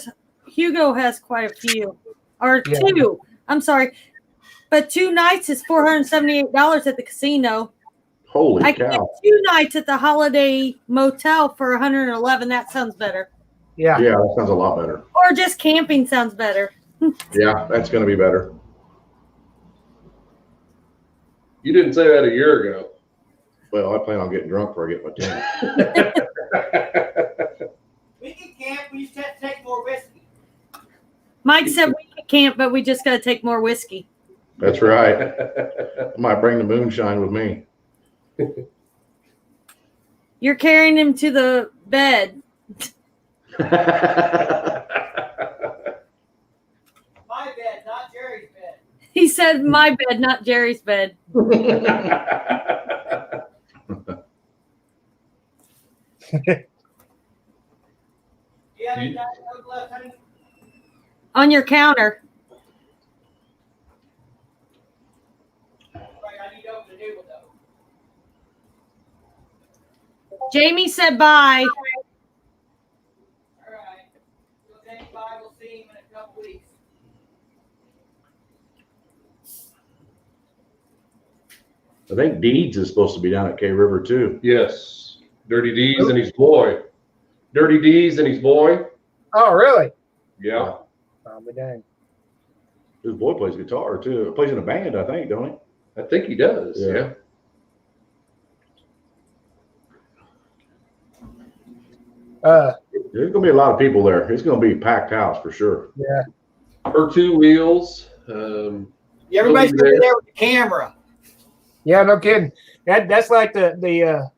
Hugo has quite a few. Or two. I'm sorry. But 2 nights is $478 at the casino. Holy I cow. can get 2 nights at the Holiday Motel for $111. That sounds better. Yeah, that sounds a lot better. Or just camping sounds better. Yeah, that's going to be better. You didn't say that a year ago. Well, I plan on getting drunk before I get my tent. We can camp. We just have to take more whiskey. Mike said we can camp, but we just got to take more whiskey. That's right. I might bring the moonshine with me. You're carrying him to the bed. My bed, not Jerry's bed. He said my bed, not Jerry's bed. On your counter. Jamie said bye. All right. We'll see him in a couple weeks. I think Deeds is supposed to be down at K River too. Yes. Dirty D's and his boy. Dirty D's and his boy. Oh, really? Yeah. Oh, but dang. His boy plays guitar too. Plays in a band, I think, don't he? I think he does. Yeah. Yeah. There's gonna be a lot of people there. It's gonna be a packed house for sure. Yeah. Her 2 wheels. Everybody's gonna be there with the camera. Yeah, no kidding. That's like the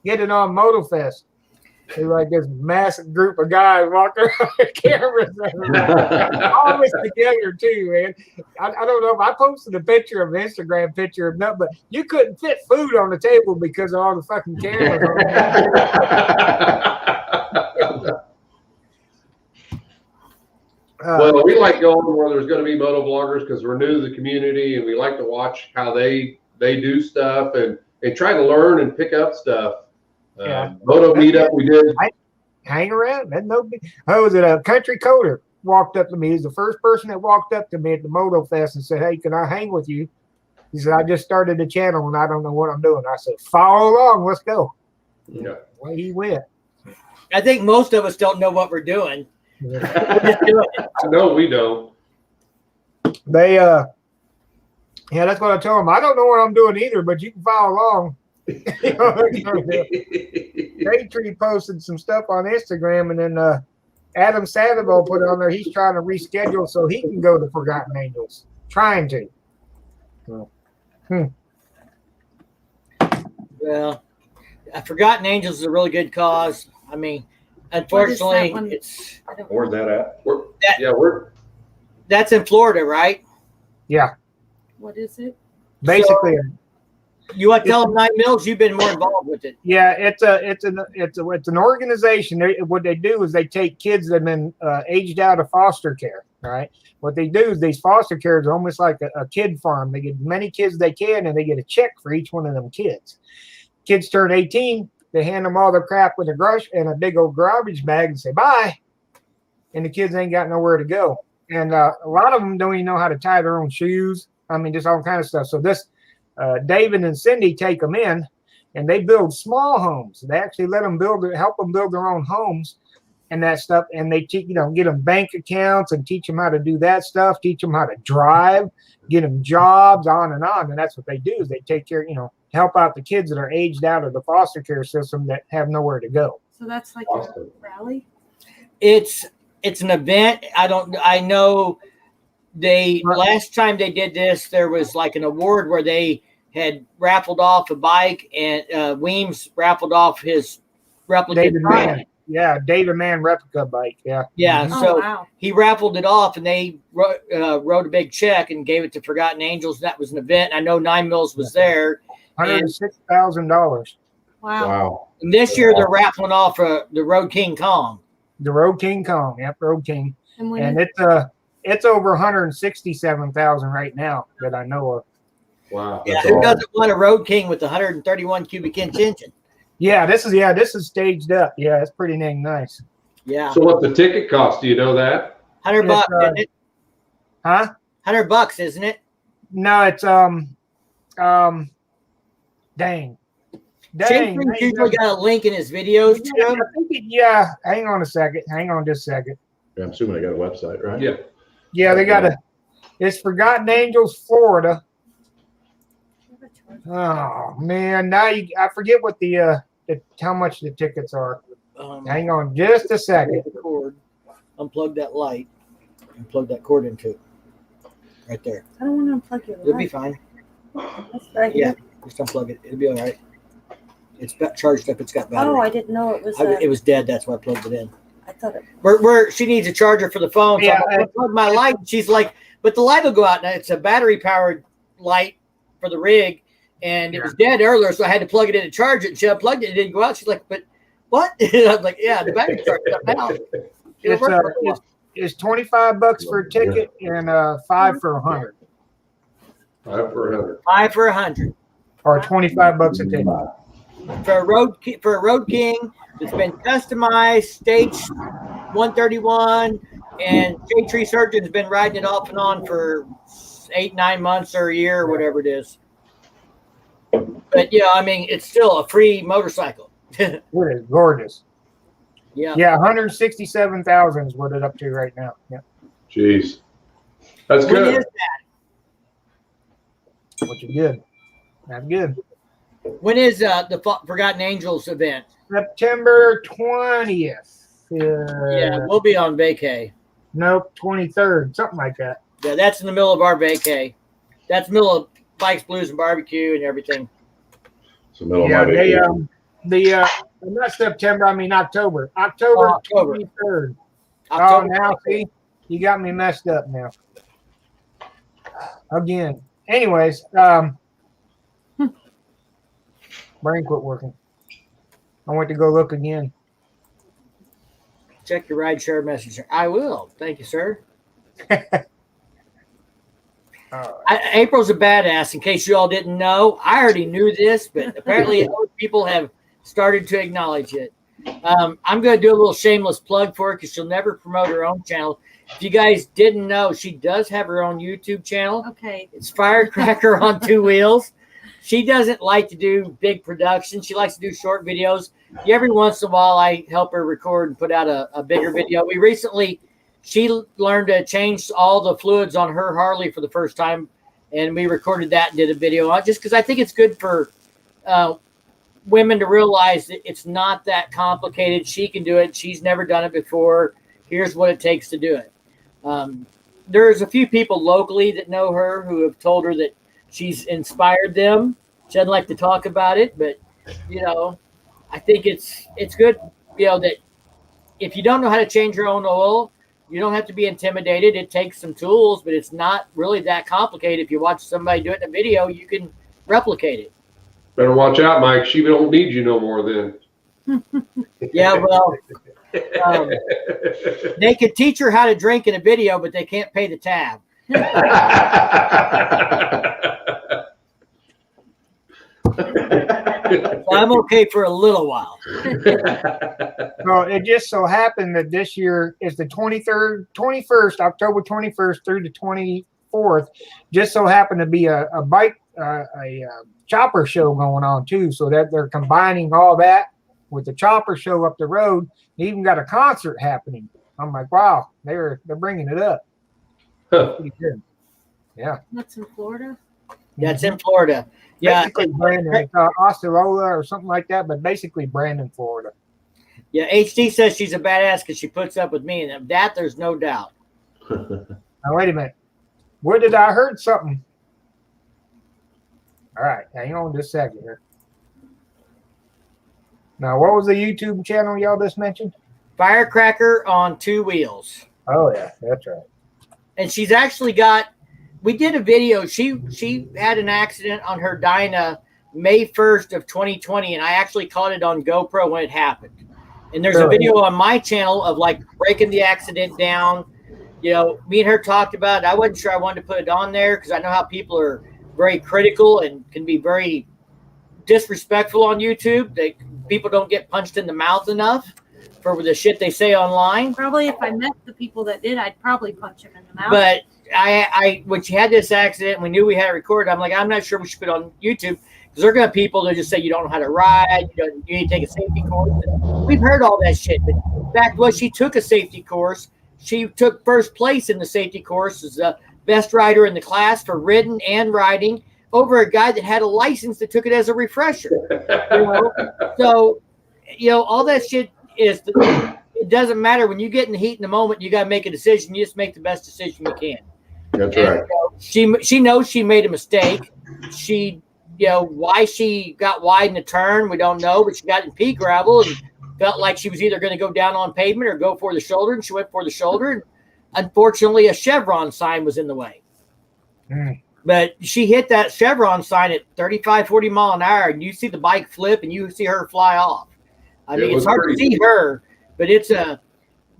getting on MotoFest. It's like this massive group of guys walking around with cameras. All this together too, man. I don't know if I posted a picture of an Instagram picture of nothing, but you couldn't fit food on the table because of all the fucking cameras on Well, we like going where there's going to be moto bloggers because we're new to the community and we like to watch how they do stuff and try to learn and pick up stuff. Yeah. Moto meetup we did. hang around. That's no big. Oh, was it a country coder walked up to me? He's the first person that walked up to me at the Moto Fest and said, "Hey, can I hang with you?" He said, "I just started a channel and I don't know what I'm doing." I said, "Follow along. Let's go." Yeah. Well, he went. I think most of us don't know what we're doing. We're just doing it. No, we don't. They yeah, that's what I told them. I don't know what I'm doing either, but you can follow along. Tree posted some stuff on Instagram, and then Adam Sandoval put it on there. He's trying to reschedule so he can go to Forgotten Angels. Trying to. Well, Forgotten Angels is a really good cause. I mean, unfortunately, it's Where's that at? that's in Florida, right? Yeah, What is it? basically. You want to tell them 9 Mills? You've been more involved with it. Yeah, it's an organization. What they do is they take kids that have been aged out of foster care. Right. What they do is these foster cares are almost like a kid farm. They get as many kids they can, and they get a check for each one of them kids. Kids turn 18, they hand them all their crap with a brush and a big old garbage bag and say bye. And the kids ain't got nowhere to go. And a lot of them don't even know how to tie their own shoes. I mean, just all kind of stuff. So this. David and Cindy take them in, and they build small homes. They actually let them help them build their own homes and that stuff. And they teach, get them bank accounts and teach them how to do that stuff. Teach them how to drive, get them jobs, on. And that's what they do is they take care, help out the kids that are aged out of the foster care system that have nowhere to go. So that's like Awesome. a rally. It's an event. I know. Last time they did this, there was like an award where they had raffled off a bike, and Weems raffled off his replica David bike. Mann. Yeah, David Mann replica bike. Yeah. Yeah, Oh, so wow. he raffled it off, and they wrote a big check and gave it to Forgotten Angels. That was an event. I know 9 Mills was there. $106,000. Wow. Wow. And this year they're raffling off the Road King Kong. The Road King Kong. Yep, Road King. And when And it's over 167,000 right now that I know of. Wow. Yeah, That's who awesome. doesn't want a Road King with 131 cubic inch engine? Yeah, this is staged up. Yeah, it's pretty dang nice. Yeah, So what the ticket cost? Do you know that? $100, It's, isn't it? Huh? $100, isn't it? No, it's dang. Jason's usually got a link in his videos Yeah, too. I think yeah, hang on just a second. Yeah, I'm assuming they got a website, right? Yeah. Yeah, they got it's Forgotten Angels, Florida. Oh man, now I forget what how much the tickets are. Hang on just a second. The cord. Unplug that light and plug that cord into it. Right there. I don't want to unplug your It'll be light. fine. That's right Yeah, here. just unplug it. It'll be all right. It's charged up. It's got battery. Oh, I didn't know it was. It was dead. That's why I plugged it in. I thought it. She needs a charger for the phone. So Yeah, I plugged my light. She's like, but the light will go out. Now it's a battery powered light for the rig. and it was dead earlier, so I had to plug it in to charge it. And she unplugged it, it didn't go out. She's like, "But what?" I was like, "Yeah, the battery started coming out." It's $25 for a ticket and $5 for 100. 5 for 100. 5 for 100. Or $25 a ticket. For a Road King that's been customized, stage 131, and J Tree Surgeon's been riding it off and on for 8-9 months or a year or whatever it is. But yeah, I mean, it's still a free motorcycle. It is gorgeous. Yeah. Yeah, 167,000 is what it's up to right now. Yeah. Jeez. That's When good. is that? Which is good. That's good. When is the Forgotten Angels event? September 20th. Yeah, we'll be on vacay. Nope, 23rd, something like that. Yeah, that's in the middle of our vacay. That's the middle of Bikes, Blues, and Barbecue and everything. It's the middle of Yeah, my they vacation. not September, I mean October. October October. 23rd. October. Oh, now see, you got me messed up now. Again. Anyways, brain quit working. I went to go look again. Check your ride share messenger. I will. Thank you, sir. April's a badass. In case you all didn't know, I already knew this, but apparently other people have started to acknowledge it. I'm going to do a little shameless plug for her because she'll never promote her own channel. If you guys didn't know, she does have her own YouTube channel. Okay. It's Firecracker on 2 wheels. She doesn't like to do big production. She likes to do short videos. Every once in a while, I help her record and put out a bigger video. She learned to change all the fluids on her Harley for the first time, and we recorded that and did a video on it just because I think it's good for women to realize that it's not that complicated. She can do it. She's never done it before. Here's what it takes to do it. There's a few people locally that know her who have told her that she's inspired them. She doesn't like to talk about it, but, I think it's good, that if you don't know how to change your own oil, you don't have to be intimidated. It takes some tools, but it's not really that complicated. If you watch somebody do it in a video, you can replicate it. Better watch out, Mike. She don't need you no more then. Yeah, well, they could teach her how to drink in a video, but they can't pay the tab. So I'm okay for a little while. Well, it just so happened that this year is the 21st, October 21st through the 24th. Just so happened to be a bike, chopper show going on too. So that they're combining all that with the chopper show up the road. They even got a concert happening. I'm like, wow, they're bringing it up. Pretty good. Yeah. That's in Florida. Yeah, it's in Florida. Yeah, basically Brandon, it's Osceola or something like that, but basically Brandon, Florida. Yeah, HD says she's a badass because she puts up with me, and of that there's no doubt. Now wait a minute. Where did I heard something? All right, hang on just a second here. Now, what was the YouTube channel y'all just mentioned? Firecracker on 2 wheels. Oh yeah, that's right. And she's actually got. We did a video. She had an accident on her Dyna May 1st of 2020, and I actually caught it on GoPro when it happened. And there's a video on my channel of like breaking the accident down. Me and her talked about it. I wasn't sure I wanted to put it on there because I know how people are very critical and can be very disrespectful on YouTube. People don't get punched in the mouth enough for the shit they say online. Probably if I met the people that did, I'd probably punch them in the mouth. But I when she had this accident and we knew we had it recorded, I'm like, I'm not sure we should put it on YouTube because they're going to people that just say you don't know how to ride, you need to take a safety course. And we've heard all that shit. But the fact was she took a safety course. She took first place in the safety course as the best rider in the class for ridden and riding over a guy that had a license that took it as a refresher. So, all that shit is, it doesn't matter. When you get in the heat in the moment, you got to make a decision. You just make the best decision you can. That's right. She knows she made a mistake. She, why she got wide in the turn, we don't know, but she got in pea gravel and felt like she was either going to go down on pavement or go for the shoulder, and she went for the shoulder. And unfortunately, a Chevron sign was in the way. But she hit that Chevron sign at 35, 40 mile an hour, and you see the bike flip, and you see her fly off. I mean, it's hard to see her, but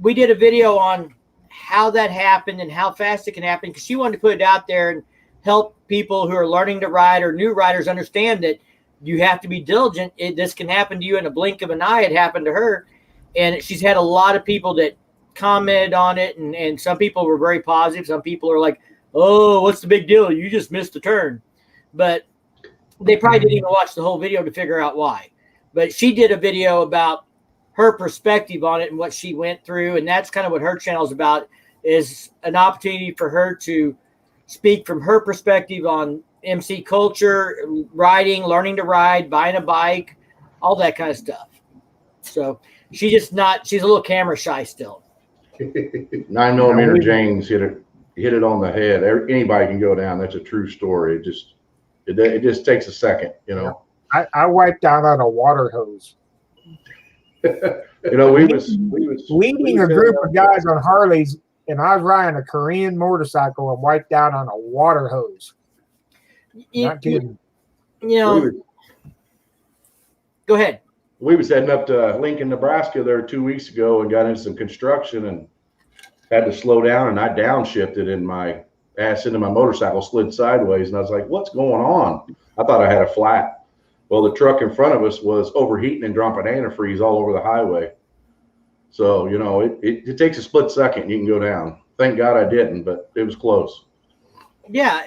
we did a video on how that happened and how fast it can happen, because she wanted to put it out there and help people who are learning to ride or new riders understand that you have to be diligent. This can happen to you in a blink of an eye. It happened to her. And she's had a lot of people that commented on it, and some people were very positive. Some people are like, oh, what's the big deal? You just missed the turn. But they probably didn't even watch the whole video to figure out why. But she did a video about her perspective on it and what she went through. And that's kind of what her channel is about, is an opportunity for her to speak from her perspective on MC culture, riding, learning to ride, buying a bike, all that kind of stuff. So she's a little camera shy still. 9mm James hit it on the head. Anybody can go down. That's a true story. It just takes a second, you know. I wiped out on a water hose. You know, we was leading a group of guys on Harleys, and I was riding a Korean motorcycle and wiped out on a water hose. Not kidding. You know, go ahead. We was heading up to Lincoln, Nebraska there 2 weeks ago and got into some construction and had to slow down, and I downshifted and my ass into my motorcycle slid sideways, and I was like, what's going on? I thought I had a flat. Well, the truck in front of us was overheating and dropping antifreeze all over the highway. So, you know, it takes a split second and you can go down. Thank God I didn't, but it was close. Yeah,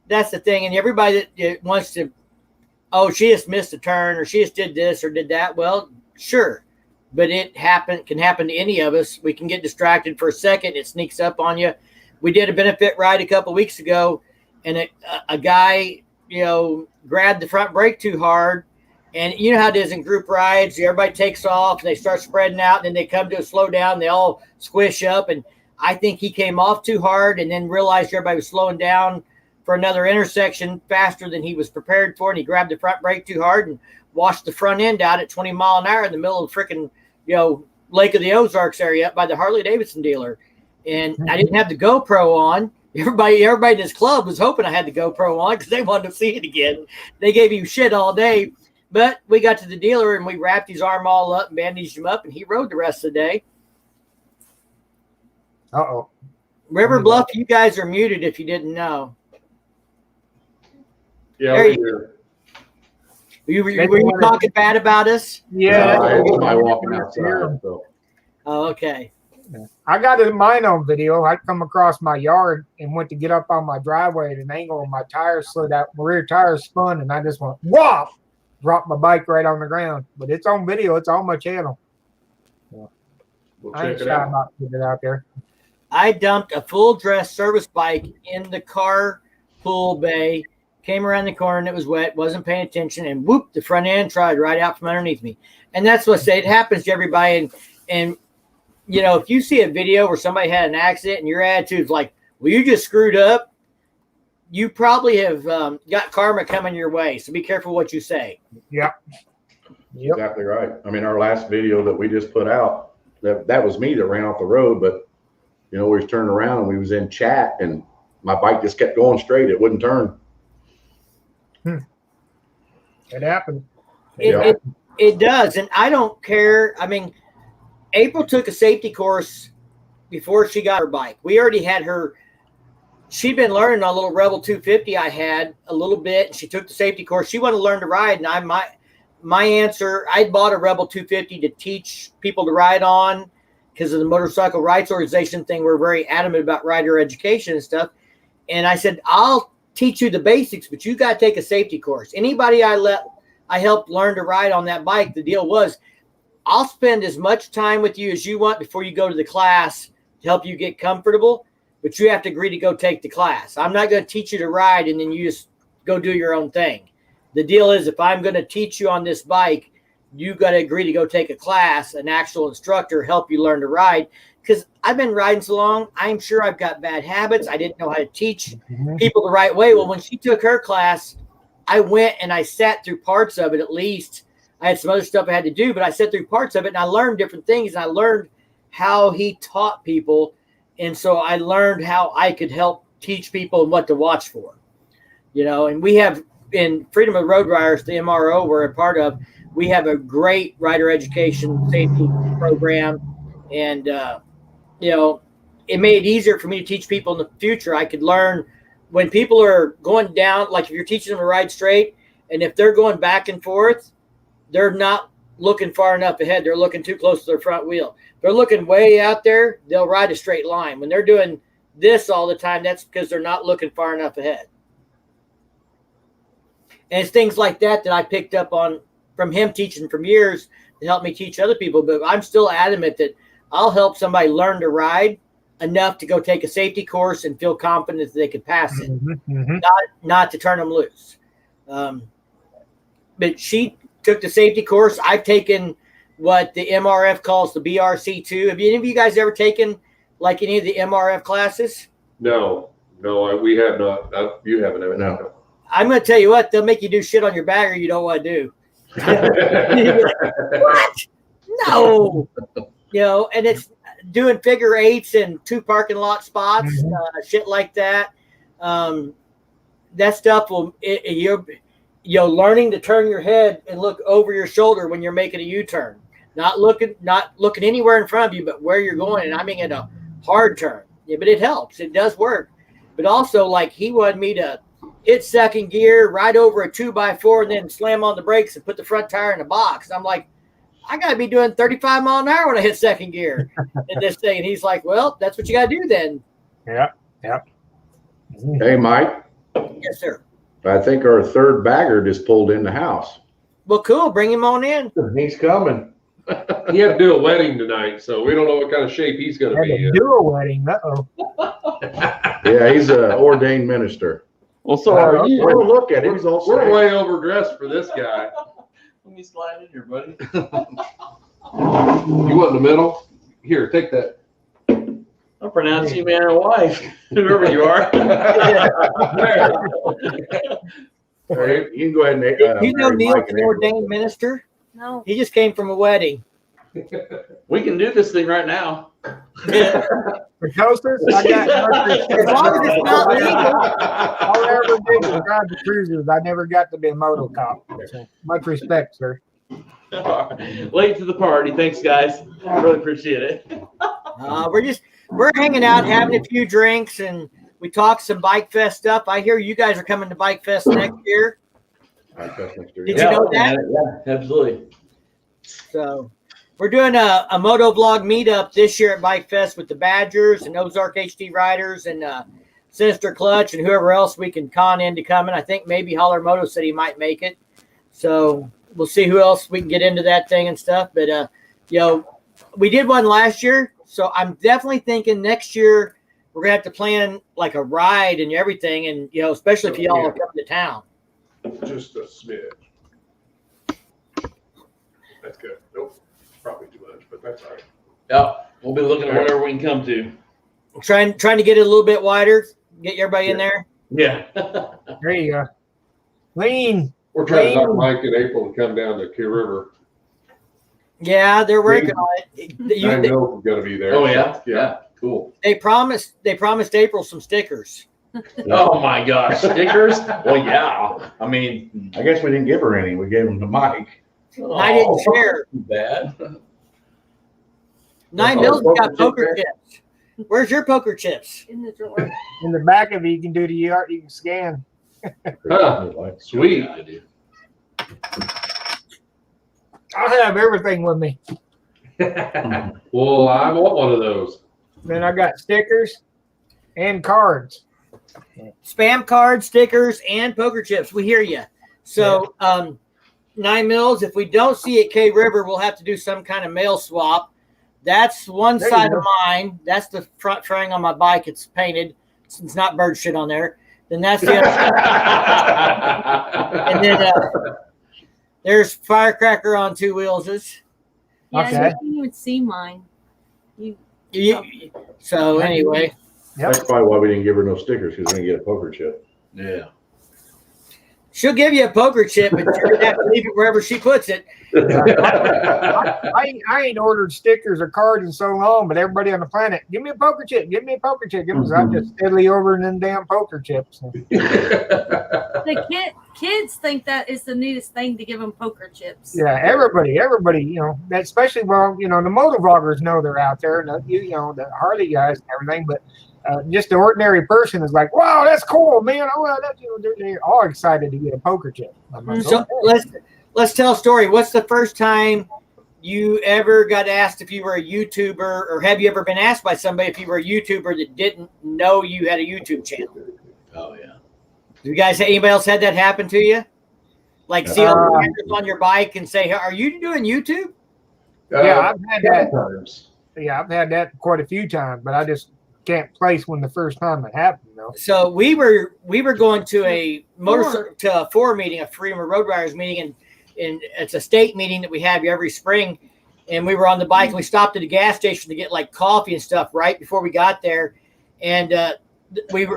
that's the thing. And everybody that wants to, oh, she just missed a turn or she just did this or did that. Well, sure. But can happen to any of us. We can get distracted for a second. It sneaks up on you. We did a benefit ride a couple of weeks ago, and a guy, grabbed the front brake too hard. And you know how it is in group rides. Everybody takes off, and they start spreading out, and then they come to a slow down. They all squish up. And I think he came off too hard and then realized everybody was slowing down for another intersection faster than he was prepared for. And he grabbed the front brake too hard and washed the front end out at 20 mile an hour in the middle of the freaking, Lake of the Ozarks area up by the Harley Davidson dealer. And I didn't have the GoPro on. Everybody in this club was hoping I had the GoPro on because they wanted to see it again. They gave you shit all day. But we got to the dealer and we wrapped his arm all up and bandaged him up, and he rode the rest of the day. Uh-oh. River Bluff, you guys are muted if you didn't know. Yeah, Were you talking bad about us? Yeah. It's somebody walking outside. So. Oh, okay. I got mine on video. I come across my yard and went to get up on my driveway at an angle, and my tires slid out. My rear tires spun, and I just went, whoa! Dropped my bike right on the ground. But it's on video. It's on my channel. We'll I ain't check it shy out. about putting it out there. I dumped a full dress service bike in the car pool bay, came around the corner and it was wet, wasn't paying attention, and whoop, the front end tried right out from underneath me. And that's what I say. It happens to everybody. And if you see a video where somebody had an accident and your attitude is like, well, you just screwed up, you probably have got karma coming your way. So be careful what you say. Yep. Exactly right. I mean, our last video that we just put out, that was me that ran off the road, but we was turning around and we was in chat and my bike just kept going straight. It wouldn't turn. It happened. It does. And I don't care. I mean, April took a safety course before she got her bike. We already had her. She'd been learning on a little Rebel 250 I had a little bit, and she took the safety course. She wanted to learn to ride, and my answer, I bought a Rebel 250 to teach people to ride on because of the Motorcycle Rights Organization thing. We're very adamant about rider education and stuff. And I said, I'll teach you the basics, but you got to take a safety course. Anybody I helped learn to ride on that bike, the deal was I'll spend as much time with you as you want before you go to the class to help you get comfortable, but you have to agree to go take the class. I'm not going to teach you to ride and then you just go do your own thing. The deal is if I'm going to teach you on this bike, you got to agree to go take a class, an actual instructor help you learn to ride. Because I've been riding so long, I'm sure I've got bad habits. I didn't know how to teach people the right way. Well, when she took her class, I went and I sat through parts of it at least. I had some other stuff I had to do, but I sat through parts of it and I learned different things. And I learned how he taught people. And so I learned how I could help teach people what to watch for. And we have in Freedom of Road Riders, the MRO we're a part of, we have a great rider education safety program. And, it made it easier for me to teach people in the future. I could learn when people are going down, like if you're teaching them to ride straight, and if they're going back and forth, they're not looking far enough ahead. They're looking too close to their front wheel. They're looking way out there. They'll ride a straight line. When they're doing this all the time, that's because they're not looking far enough ahead. And it's things like that I picked up on from him teaching from years to help me teach other people. But I'm still adamant that I'll help somebody learn to ride enough to go take a safety course and feel confident that they can pass it, not to turn them loose. But she took the safety course. I've taken what the MRF calls the BRC2. Have any of you guys ever taken like any of the MRF classes? No, we have not. You haven't, have it? No. I'm going to tell you what, they'll make you do shit on your bagger you don't want to do. What? No. And it's doing figure eights and 2 parking lot spots, shit like that. That stuff will, learning to turn your head and look over your shoulder when you're making a U-turn, not looking anywhere in front of you, but where you're going. And I mean, at a hard turn. Yeah, but it helps. It does work. But also, like, he wanted me to hit second gear, ride over a 2x4, and then slam on the brakes and put the front tire in the box. I'm like, I got to be doing 35 mile an hour when I hit second gear in this thing. And he's like, well, that's what you got to do then. Yeah. Hey, Mike. Yes, sir. I think our third bagger just pulled in the house. Well, cool. Bring him on in. He's coming. He had to do a wedding tonight, so we don't know what kind of shape he's going to Had be to in. do a wedding. Yeah, he's an ordained minister. Well, so are you. Oh, look at him. He's all We're sad. way overdressed for this guy. Let me slide in here, buddy. You want in the middle? Here, take that. I'll pronounce you man or wife, whoever you are. Hey, you can go ahead and. You know marry Neil's Mike and an April. ordained minister? No. He just came from a wedding. We can do this thing right now. For toasters, I got As long as it's not legal. all I ever did was drive the cruisers. I never got to be a moto cop. So, much respect, sir. Late to the party. Thanks, guys. I really appreciate it. We're hanging out, having a few drinks, and we talked some Bikefest stuff. I hear you guys are coming to Bikefest next year. Did you know that? Yeah, absolutely. So we're doing a moto vlog meetup this year at Bikefest with the Badgers and Ozark HD Riders and Sinister Clutch and whoever else we can con into coming. I think maybe Holler Moto said he might make it. So we'll see who else we can get into that thing and stuff. But, we did one last year. So I'm definitely thinking next year we're going to have to plan like a ride and everything. And, especially if y'all are coming to town. Just a smidge. That's good. Nope. Probably too much, but that's all right. Yeah, we'll be looking at whatever we can come to. Trying to get it a little bit wider, get everybody in there. Yeah. There you go. Lean. We're trying to knock Mike and April to come down to Key River. Yeah, they're working on it. I know we're going to be there. Oh, yeah? Yeah. Cool. They promised April some stickers. Oh, my gosh. Stickers? Well, yeah. I mean, I guess we didn't give her any. We gave them to Mike. I didn't share. Too bad. 9 Mills got poker chips. Where's your poker chips? In the drawer. In the back of it, you can do the art. You can scan. Huh. Sweet. I'll have everything with me. Well, I want one of those. Then I got stickers and cards. Spam cards, stickers, and poker chips. We hear you. So, 9 Mills, if we don't see at K River, we'll have to do some kind of mail swap. That's one There you side go. of mine. That's the front fairing on my bike. It's painted. It's not bird shit on there. Then that's the other side. And then there's Firecracker on 2 wheels. Yeah, Okay. you didn't even see mine. So anyway, Yep. That's probably why we didn't give her no stickers, because we didn't get a poker chip. Yeah. She'll give you a poker chip, but you're gonna have to leave it wherever she puts it. I ain't ordered stickers or cards in so long, but everybody on the planet, give me a poker chip, give me a poker chip. I'm just steadily ordering them damn poker chips. The kids think that is the neatest thing to give them poker chips. Yeah, everybody, you know, that especially the motor vloggers know they're out there, and the Harley guys and everything, but just the ordinary person is like, wow, that's cool, man. Oh, they're all excited to get a poker chip. Like, So let's tell a story. What's the first time you ever got asked if you were a YouTuber, or have you ever been asked by somebody if you were a YouTuber that didn't know you had a YouTube channel? Oh yeah. Do you guys, anybody else had that happen to you? Like see all the cameras on your bike and say, "Are you doing YouTube?" Yeah, I've had that. Times. Yeah, I've had that quite a few times, but I just can't place when the first time it happened. Though. So we were going to a FOR meeting, a Freedom of Road Riders meeting, and it's a state meeting that we have every spring. And we were on the bike and we stopped at a gas station to get like coffee and stuff right before we got there. And we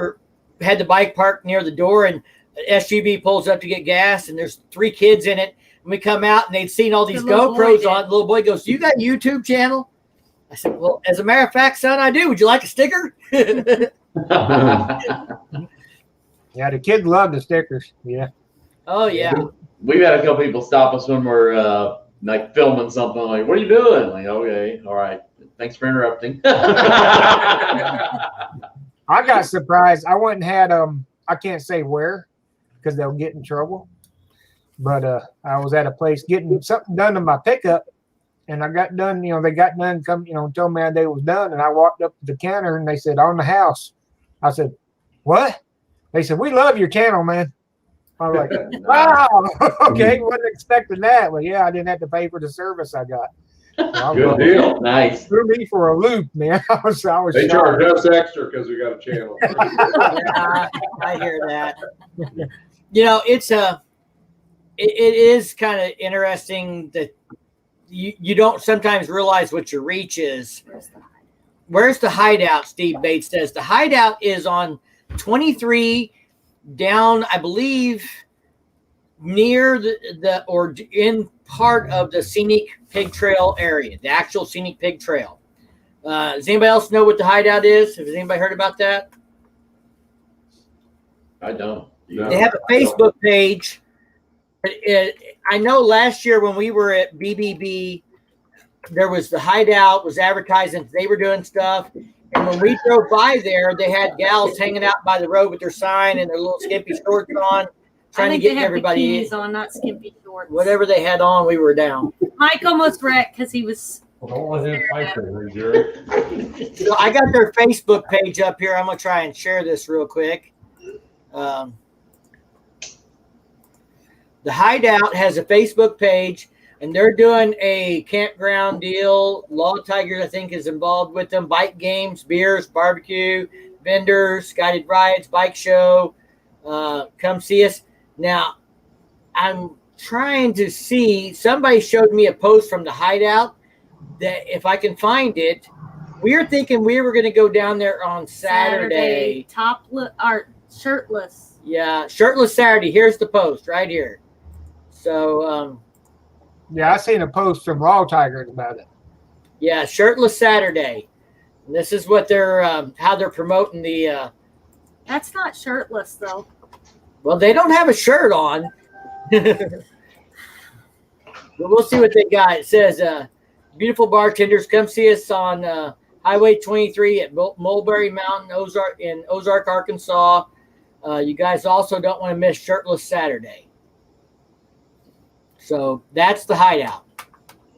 had the bike parked near the door, and SUV pulls up to get gas, and there's 3 kids in it. And we come out and they'd seen all these GoPros on. The little boy goes, "You got a YouTube channel?" I said, "Well, as a matter of fact, son, I do. Would you like a sticker?" Yeah, the kids love the stickers. Yeah. Oh yeah. We've had a couple people stop us when we're like filming something. Like, "What are you doing?" Like, "Okay, all right. Thanks for interrupting." I got surprised. I went and had I can't say where because they'll get in trouble. But I was at a place getting something done to my pickup, and I got done. They got done. Told me they was done, and I walked up to the counter, and they said, "On the house." I said, "What?" They said, "We love your channel, man." I was like, "Wow, okay, wasn't expecting that." But yeah, I didn't have to pay for the service I got. So Good deal. Nice. Threw me for a loop, man. I was They shocked. charge us extra because we got a channel. Yeah, I hear that. It is kind of interesting that you don't sometimes realize what your reach is. Where's the hideout? Steve Bates says the hideout is on 23 down, I believe, near the or in part of the Scenic Pig Trail area, the actual Scenic Pig Trail. Does anybody else know what the hideout is? Has anybody heard about that? I don't. No. They have a Facebook page. I know last year when we were at BBB, there was the hideout was advertising they were doing stuff. And when we drove by there, they had gals hanging out by the road with their sign and their little skimpy shorts on, trying to get everybody bikinis on, not skimpy shorts. whatever they had on. We were down. Mike almost wrecked because he was. Don't let him fight there, Jerry. So I got their Facebook page up here. I'm gonna try and share this real quick. The Hideout has a Facebook page, and they're doing a campground deal. Law Tigers, I think, is involved with them. Bike games, beers, barbecue, vendors, guided rides, bike show. Come see us. Now, I'm trying to see. Somebody showed me a post from the Hideout that if I can find it, we were thinking we were going to go down there on Saturday. Topless or shirtless. Yeah, shirtless Saturday. Here's the post right here. So, Yeah, I seen a post from Raw Tigers about it. yeah, shirtless Saturday. And this is what they're how they're promoting the. That's not shirtless though. Well, they don't have a shirt on. But we'll see what they got. It says, "Beautiful bartenders, come see us on Highway 23 at Mulberry Mountain, Ozark, Arkansas. You guys also don't want to miss Shirtless Saturday." So that's the Hideout.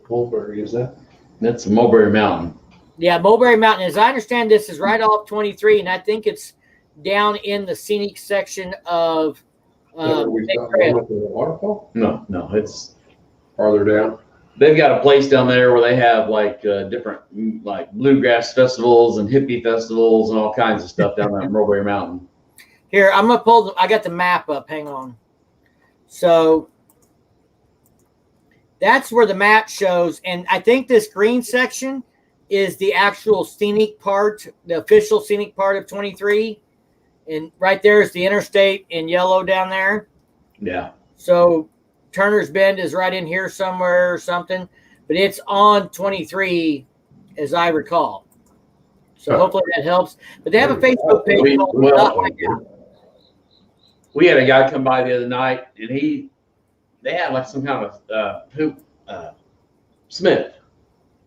Mulberry, is that? That's Mulberry Mountain. Yeah, Mulberry Mountain. As I understand, this is right off 23, and I think it's down in the scenic section of Big Trail. The waterfall? No, it's Farther down. they've got a place down there where they have like different like bluegrass festivals and hippie festivals and all kinds of stuff down there at Mulberry Mountain. Here, I'm gonna pull. I got the map up. Hang on. So that's where the map shows, and I think this green section is the actual scenic part, the official scenic part of 23. And right there is the interstate in yellow down there. Yeah. So Turner's Bend is right in here somewhere or something, but it's on 23, as I recall. So hopefully that helps. But they have a Facebook page called We had a guy come by the other night, and they had like some kind of Smith.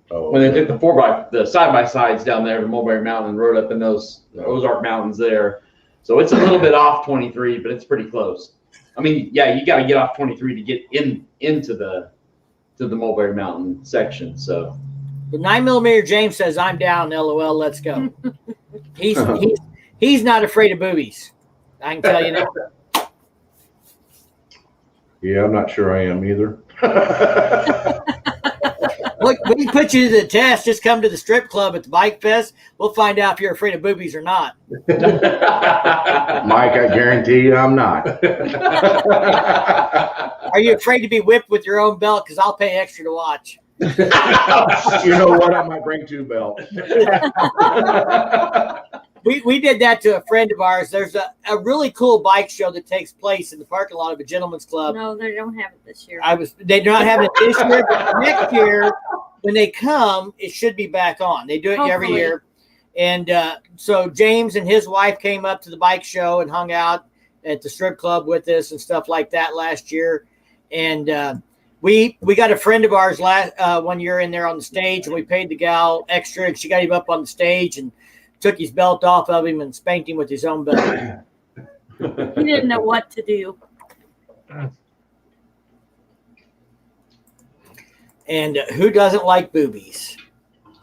When they took the side by sides down there to Mulberry Mountain and rode up in those Ozark Mountains there. So it's a little bit off 23, but it's pretty close. I mean, yeah, you got to get off 23 to get into the Mulberry Mountain section. So the 9mm James says, I'm down, LOL, let's go. He's not afraid of boobies. I can tell you that. Yeah, I'm not sure I am either. Look, we can put you to the test. Just come to the strip club at the Bike Fest. We'll find out if you're afraid of boobies or not. Mike, I guarantee you I'm not. Are you afraid to be whipped with your own belt? Because I'll pay extra to watch. You know what? I might bring 2 belts. We did that to a friend of ours. There's a really cool bike show that takes place in the parking lot of a gentleman's club. No, they don't have it this year. They're not having it this year, but next year when they come, it should be back on. They do it every year. And so James and his wife came up to the bike show and hung out at the strip club with us and stuff like that last year. And we got a friend of ours one year in there on the stage, and we paid the gal extra, and she got him up on the stage and took his belt off of him and spanked him with his own belt. He didn't know what to do. And who doesn't like boobies?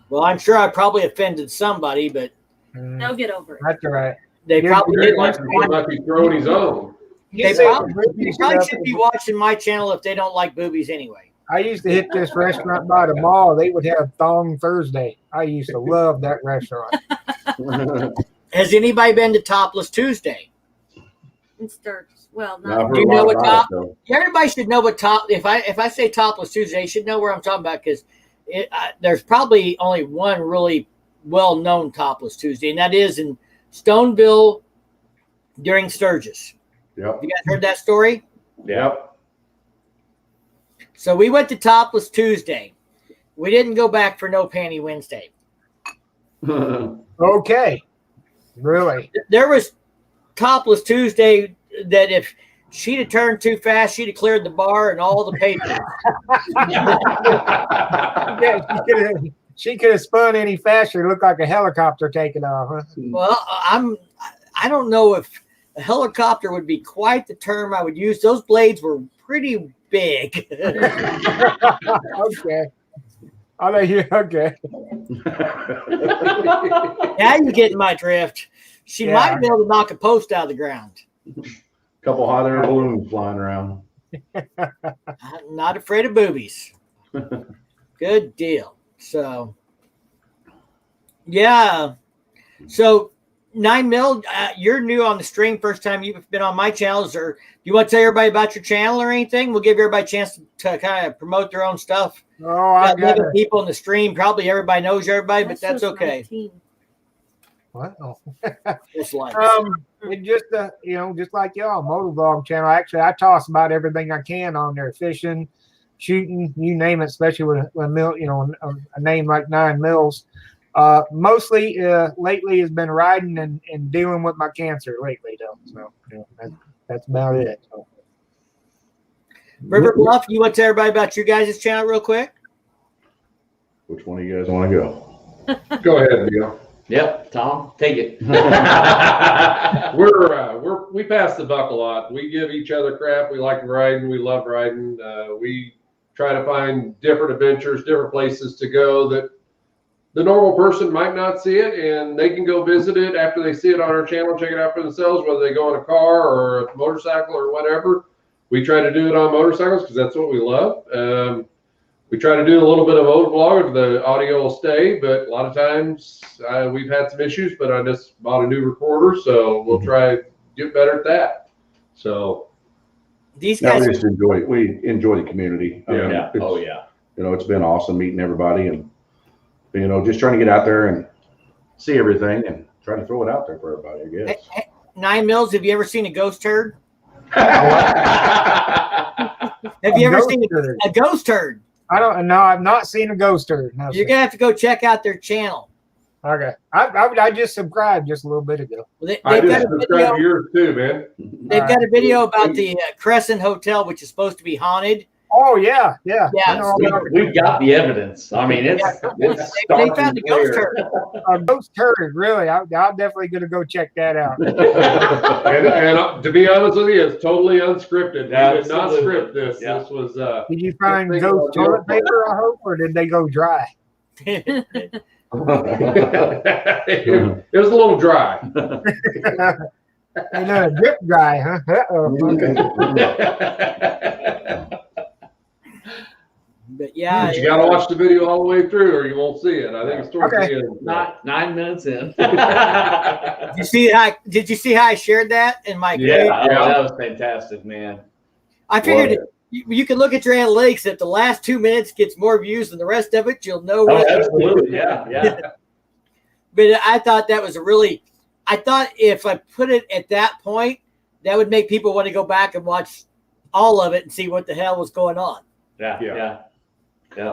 Well, I'm sure I probably offended somebody, but they'll get over it. That's all right. they probably He did. might be throwing his own. They probably should be watching my channel if they don't like boobies anyway. I used to hit this restaurant by the mall. They would have Thong Thursday. I used to love that restaurant. Has anybody been to Topless Tuesday? It starts well. I've Not heard Do you a lot know what about it, though. Everybody should know what if I say Topless Tuesday, they should know where I'm talking about, because there's probably only one really well-known Topless Tuesday, and that is in Stoneville during Sturgis. Yep. You guys heard that story? Yep. So we went to Topless Tuesday. We didn't go back for No Panty Wednesday. Okay. Really? There was Topless Tuesday that if she'd have turned too fast, she'd have cleared the bar and all the papers. Yeah, she could have spun any faster. It looked like a helicopter taking off. Huh? Well, I don't know if a helicopter would be quite the term I would use. Those blades were pretty big. Okay. I'll let you. Okay. Now you're getting my drift. She might be able to knock a post out of the ground. Couple hot air balloons flying around. I'm not afraid of boobies. Good deal. So, yeah. So, 9mm, you're new on the stream. First time you've been on my channels. Or do you want to tell everybody about your channel or anything? We'll give everybody a chance to kind of promote their own stuff. Oh, I got 11 people in the stream. Probably everybody knows everybody, but that's just okay. 19. Wow. Just like It just just like y'all, motovlog channel. Actually, I toss about everything I can on there: fishing, shooting, you name it. Especially with a name like 9mm. Mostly lately has been riding and dealing with my cancer lately, though. So that's about it. So. River Bluff, you want to tell everybody about your guys' channel real quick? Which one of you guys want to go? Go ahead, Neil. Yep, Tom, take it. We pass the buck a lot. We give each other crap. We like riding. We love riding. We try to find different adventures, different places to go that the normal person might not see it, and they can go visit it after they see it on our channel, check it out for themselves, whether they go in a car or a motorcycle or whatever. We try to do it on motorcycles because that's what we love. We try to do a little bit of motovlog if the audio will stay, but a lot of times we've had some issues, but I just bought a new recorder, so we'll try to get better at that. So These guys, we enjoy the community. I mean, Yeah. Oh, yeah. It's been awesome meeting everybody and, just trying to get out there and see everything and try to throw it out there for everybody, I guess. 9mm, have you ever seen a ghost turd? Have you ever Ghost seen turd. a ghost turd? I don't know. I've not seen a ghost turd. No, You're sir. gonna have to go check out their channel. Okay. I just subscribed just a little bit ago. Well, I they've just got a subscribed video. to yours too, man. They've got a video about the Crescent Hotel, which is supposed to be haunted. Oh yeah. Yeah. I know all about We've got the evidence. I mean, it's They stark found and the ghost clear. turd. a ghost turd. Really, I'm definitely gonna go check that out. And to be honest with you, it's totally unscripted. We did not Absolutely. script this. Yeah. This was Did you find Just think ghost about toilet it. paper? I hope, or did they go dry? it was a little dry. They let it drip dry, huh? Uh-oh. But yeah, You gotta watch the video all the way through or you won't see it. I think it's towards Okay. the end. Not 9 minutes in. did you see how I shared that in my Yeah, group? oh, that was fantastic, man. I figured you can look at your analytics. If the last 2 minutes gets more views than the rest of it, you'll know Oh, what. absolutely, yeah. But I thought that was I thought if I put it at that point, that would make people want to go back and watch all of it and see what the hell was going on. Yeah.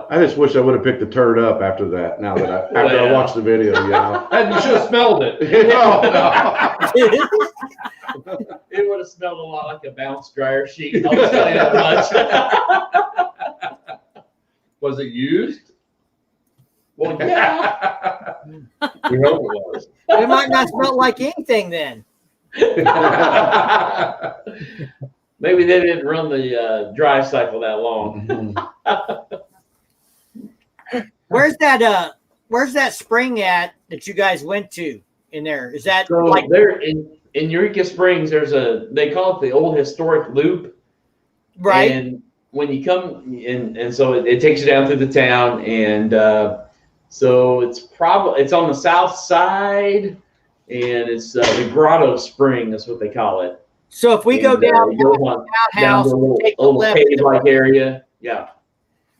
I just wish I would have picked the turd up after that. Now that after I watched the video, you know. And you should have smelled it. No, no. It would have smelled a lot like a bounce dryer sheet. I'll just tell you that much. Was it used? Well, yeah. We hope it was. It might not smell like anything then. Maybe they didn't run the dry cycle that long. Where's that spring at that you guys went to in there? Is that So like there in Eureka Springs, they call it the old historic loop. right? And when you come in, and so it takes you down through the town, and so it's on the south side, and it's the Grotto Spring. That's what they call it. So if we go And, down you go on down house, the take the little left. cave-like area. Yeah.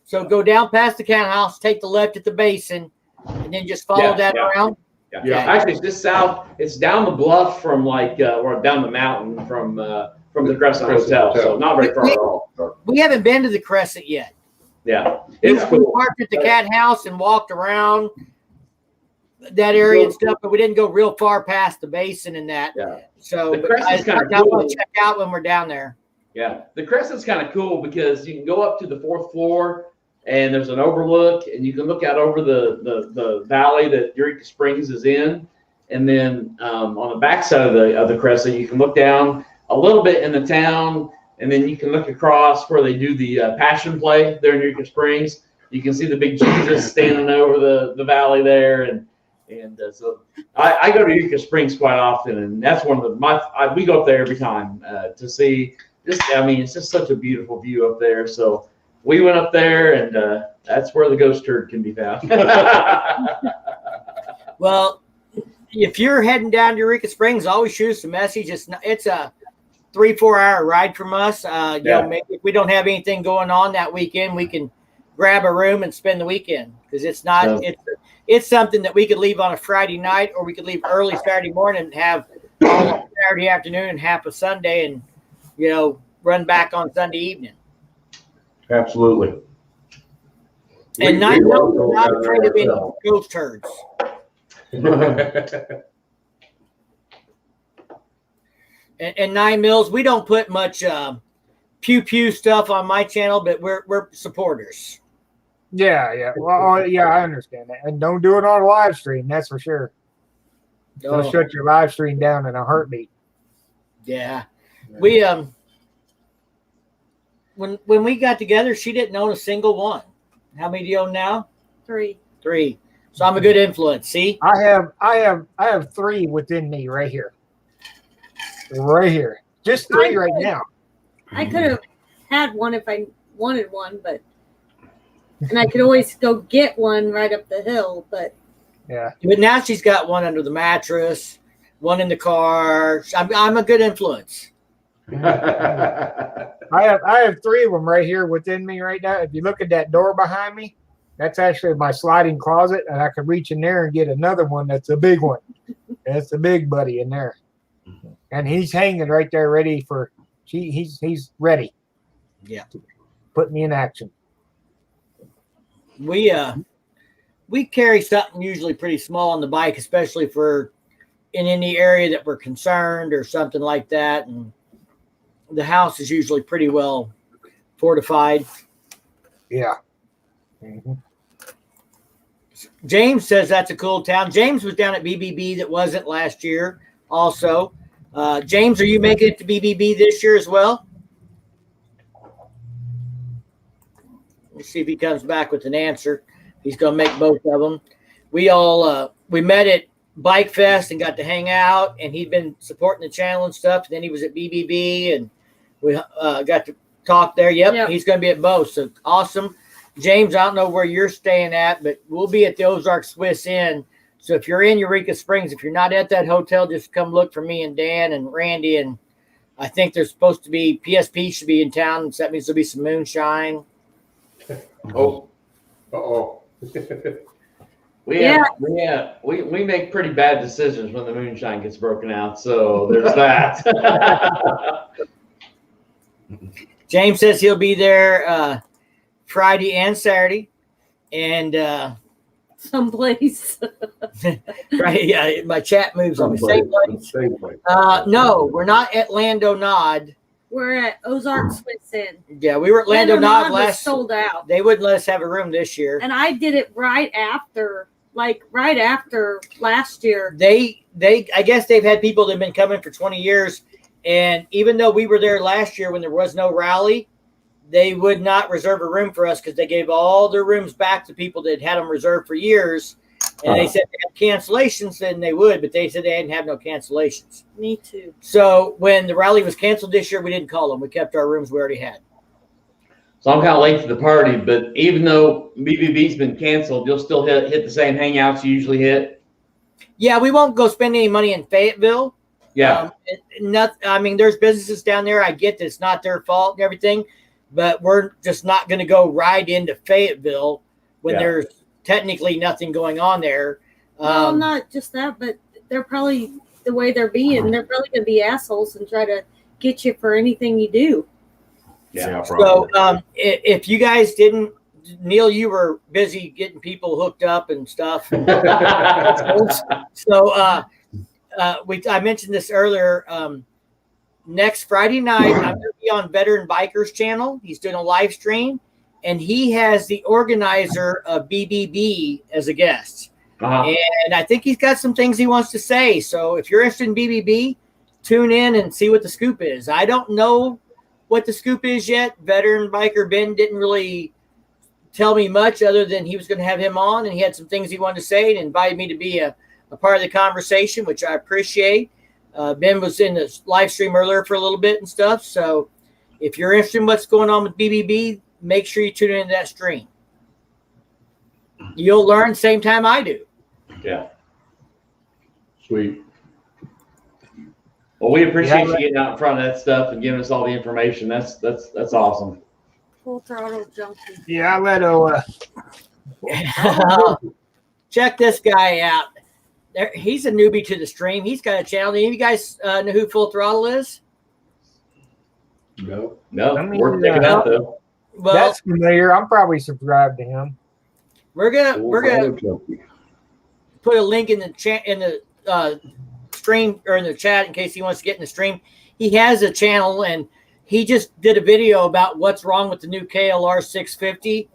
So go down past the count house, take the left at the basin, and then just follow that around. Yeah. Actually, it's just south. It's down the bluff from or down the mountain from the Crescent Hotel. So not very far at all. We haven't been to the Crescent yet. Yeah, it's We cool. parked at the cat house and walked around that area and stuff, but we didn't go real far past the basin and that. Yeah. So The Crescent's kinda I want cool. to check out when we're down there. Yeah, the Crescent's kind of cool because you can go up to the 4th floor and there's an overlook, and you can look out over the valley that Eureka Springs is in, and then on the backside of the Crescent, you can look down a little bit in the town, and then you can look across where they do the Passion Play there in Eureka Springs. You can see the big Jesus standing over the valley there, and so I go to Eureka Springs quite often, and that's one of we go up there every time to see. It's just such a beautiful view up there. So we went up there, and that's where the ghost turd can be found. Well, if you're heading down to Eureka Springs, always shoot us a message. It's a 3-4 hour ride from us. You know, maybe if we don't have anything going on that weekend, we can grab a room and spend the weekend, because it's not it's something that we could leave on a Friday night, or we could leave early Saturday morning and have all of Saturday afternoon and half of Sunday, and run back on Sunday evening. Absolutely. And not afraid of any ghost turds. And 9 Mills, we don't put much pew pew stuff on my channel, but we're supporters. Yeah. Well, yeah, I understand that. And don't do it on a live stream, that's for sure. They'll shut your live stream down in a heartbeat. Yeah. We when we got together, she didn't own a single one. How many do you own now? 3. 3. So I'm a good influence. See? I have 3 within me right here. Right here. Just 3 right now. I could have had one if I wanted one, and I could always go get one right up the hill, but yeah. But now she's got one under the mattress, one in the car. I'm a good influence. I have 3 of them right here within me right now. If you look at that door behind me, that's actually my sliding closet, and I could reach in there and get another one. That's a big one. That's the big buddy in there, and he's hanging right there, ready for He's ready. Yeah. To put me in action. We carry something usually pretty small on the bike, especially for in any area that we're concerned or something like that. And the house is usually pretty well fortified. Yeah. Mm-hmm. James says that's a cool town. James was down at BBB that wasn't last year also. James, are you making it to BBB this year as well? Let's see if he comes back with an answer. He's going to make both of them. We met at Bikefest and got to hang out, and he'd been supporting the channel and stuff. And then he was at BBB, and we got to talk there. Yep. He's going to be at both. So awesome. James, I don't know where you're staying at, but we'll be at the Ozark Swiss Inn. So if you're in Eureka Springs, if you're not at that hotel, just come look for me and Dan and Randy. And I think there's supposed to be PSP should be in town. So that means there'll be some moonshine. Oh, uh-oh. We make pretty bad decisions when the moonshine gets broken out. So there's that. James says he'll be there Friday and Saturday, and someplace. Right? Yeah, my chat moves on the same place. No, we're not at Lando Nod. We're at Ozark Swiss Inn. Yeah, we were at Lando Nod last. Sold out. They wouldn't let us have a room this year. And I did it right after last year. They I guess they've had people that have been coming for 20 years, and even though we were there last year when there was no rally, they would not reserve a room for us because they gave all their rooms back to people that had them reserved for years. And they said they had cancellations, then they would, but they said they didn't have no cancellations. Me too. So when the rally was canceled this year, we didn't call them. We kept our rooms we already had. So I'm kind of late to the party, but even though BBB's been canceled, you'll still hit the same hangouts you usually hit? Yeah, we won't go spend any money in Fayetteville. Yeah. I mean, there's businesses down there. I get that it's not their fault and everything, but we're just not going to go right into Fayetteville when there's technically nothing going on there. Well, not just that, but they're probably the way they're being. They're probably going to be assholes and try to get you for anything you do. Yeah. So if you guys didn't, Neil, you were busy getting people hooked up and stuff. So I mentioned this earlier. Next Friday night, I'm going to be on Veteran Bikers channel. He's doing a live stream, and he has the organizer of BBB as a guest. And I think he's got some things he wants to say. So if you're interested in BBB, tune in and see what the scoop is. I don't know what the scoop is yet. Veteran Biker Ben didn't really tell me much other than he was going to have him on, and he had some things he wanted to say and invited me to be a part of the conversation, which I appreciate. Ben was in the live stream earlier for a little bit and stuff. So if you're interested in what's going on with BBB, make sure you tune into that stream. You'll learn same time I do. Yeah. Sweet. Well, we appreciate you getting out in front of that stuff and giving us all the information. That's awesome. Full throttle junkie. Yeah, I let check this guy out. He's a newbie to the stream. He's got a channel. Do you guys know who Full Throttle is? No. No. I mean, Worth checking out though. Well, that's familiar. I'm probably subscribed to him. We're gonna put a link in the chat in the stream or in the chat in case he wants to get in the stream. He has a channel and he just did a video about what's wrong with the new KLR 650.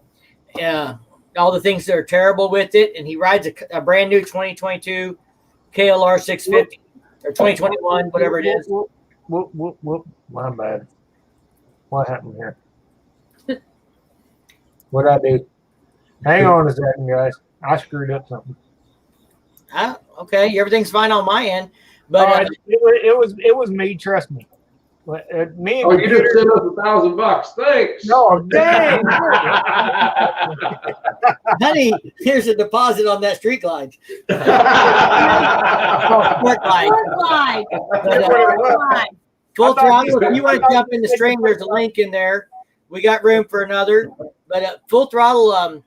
All the things that are terrible with it, and he rides a brand new 2022 KLR 650 or 2021, whatever it is. Whoop. My bad. What happened here? What'd I do? Hang on a second, guys. I screwed up something. Okay, everything's fine on my end, but it was me. Trust me. Me and you just sent us $1,000. Thanks. No, dang. Honey, here's a deposit on that street glide. Full Throttle. If you want to jump in the stream, there's a link in there. We got room for another. But Full Throttle.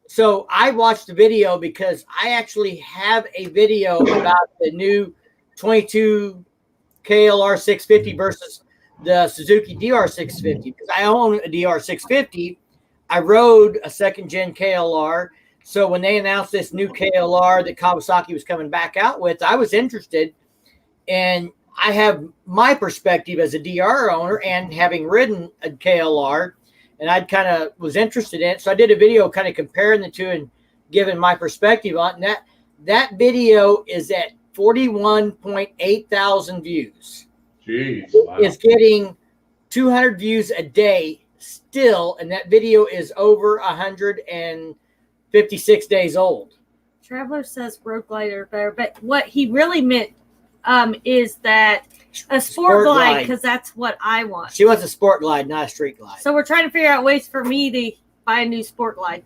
So I watched the video because I actually have a video about the new 22 KLR 650 versus the Suzuki DR650 because I own a DR650. I rode a second gen KLR. So when they announced this new KLR that Kawasaki was coming back out with, I was interested. And I have my perspective as a DR owner and having ridden a KLR, and I kind of was interested in it. So I did a video kind of comparing the two and giving my perspective on it. That video is at 41.8 thousand views. Jeez. Wow. It's getting 200 views a day still, and that video is over 156 days old. Traveler says road glider better, but what he really meant is that a sport glide, because that's what I want. She wants a sport glide, not a street glide. So we're trying to figure out ways for me to buy a new sport glide.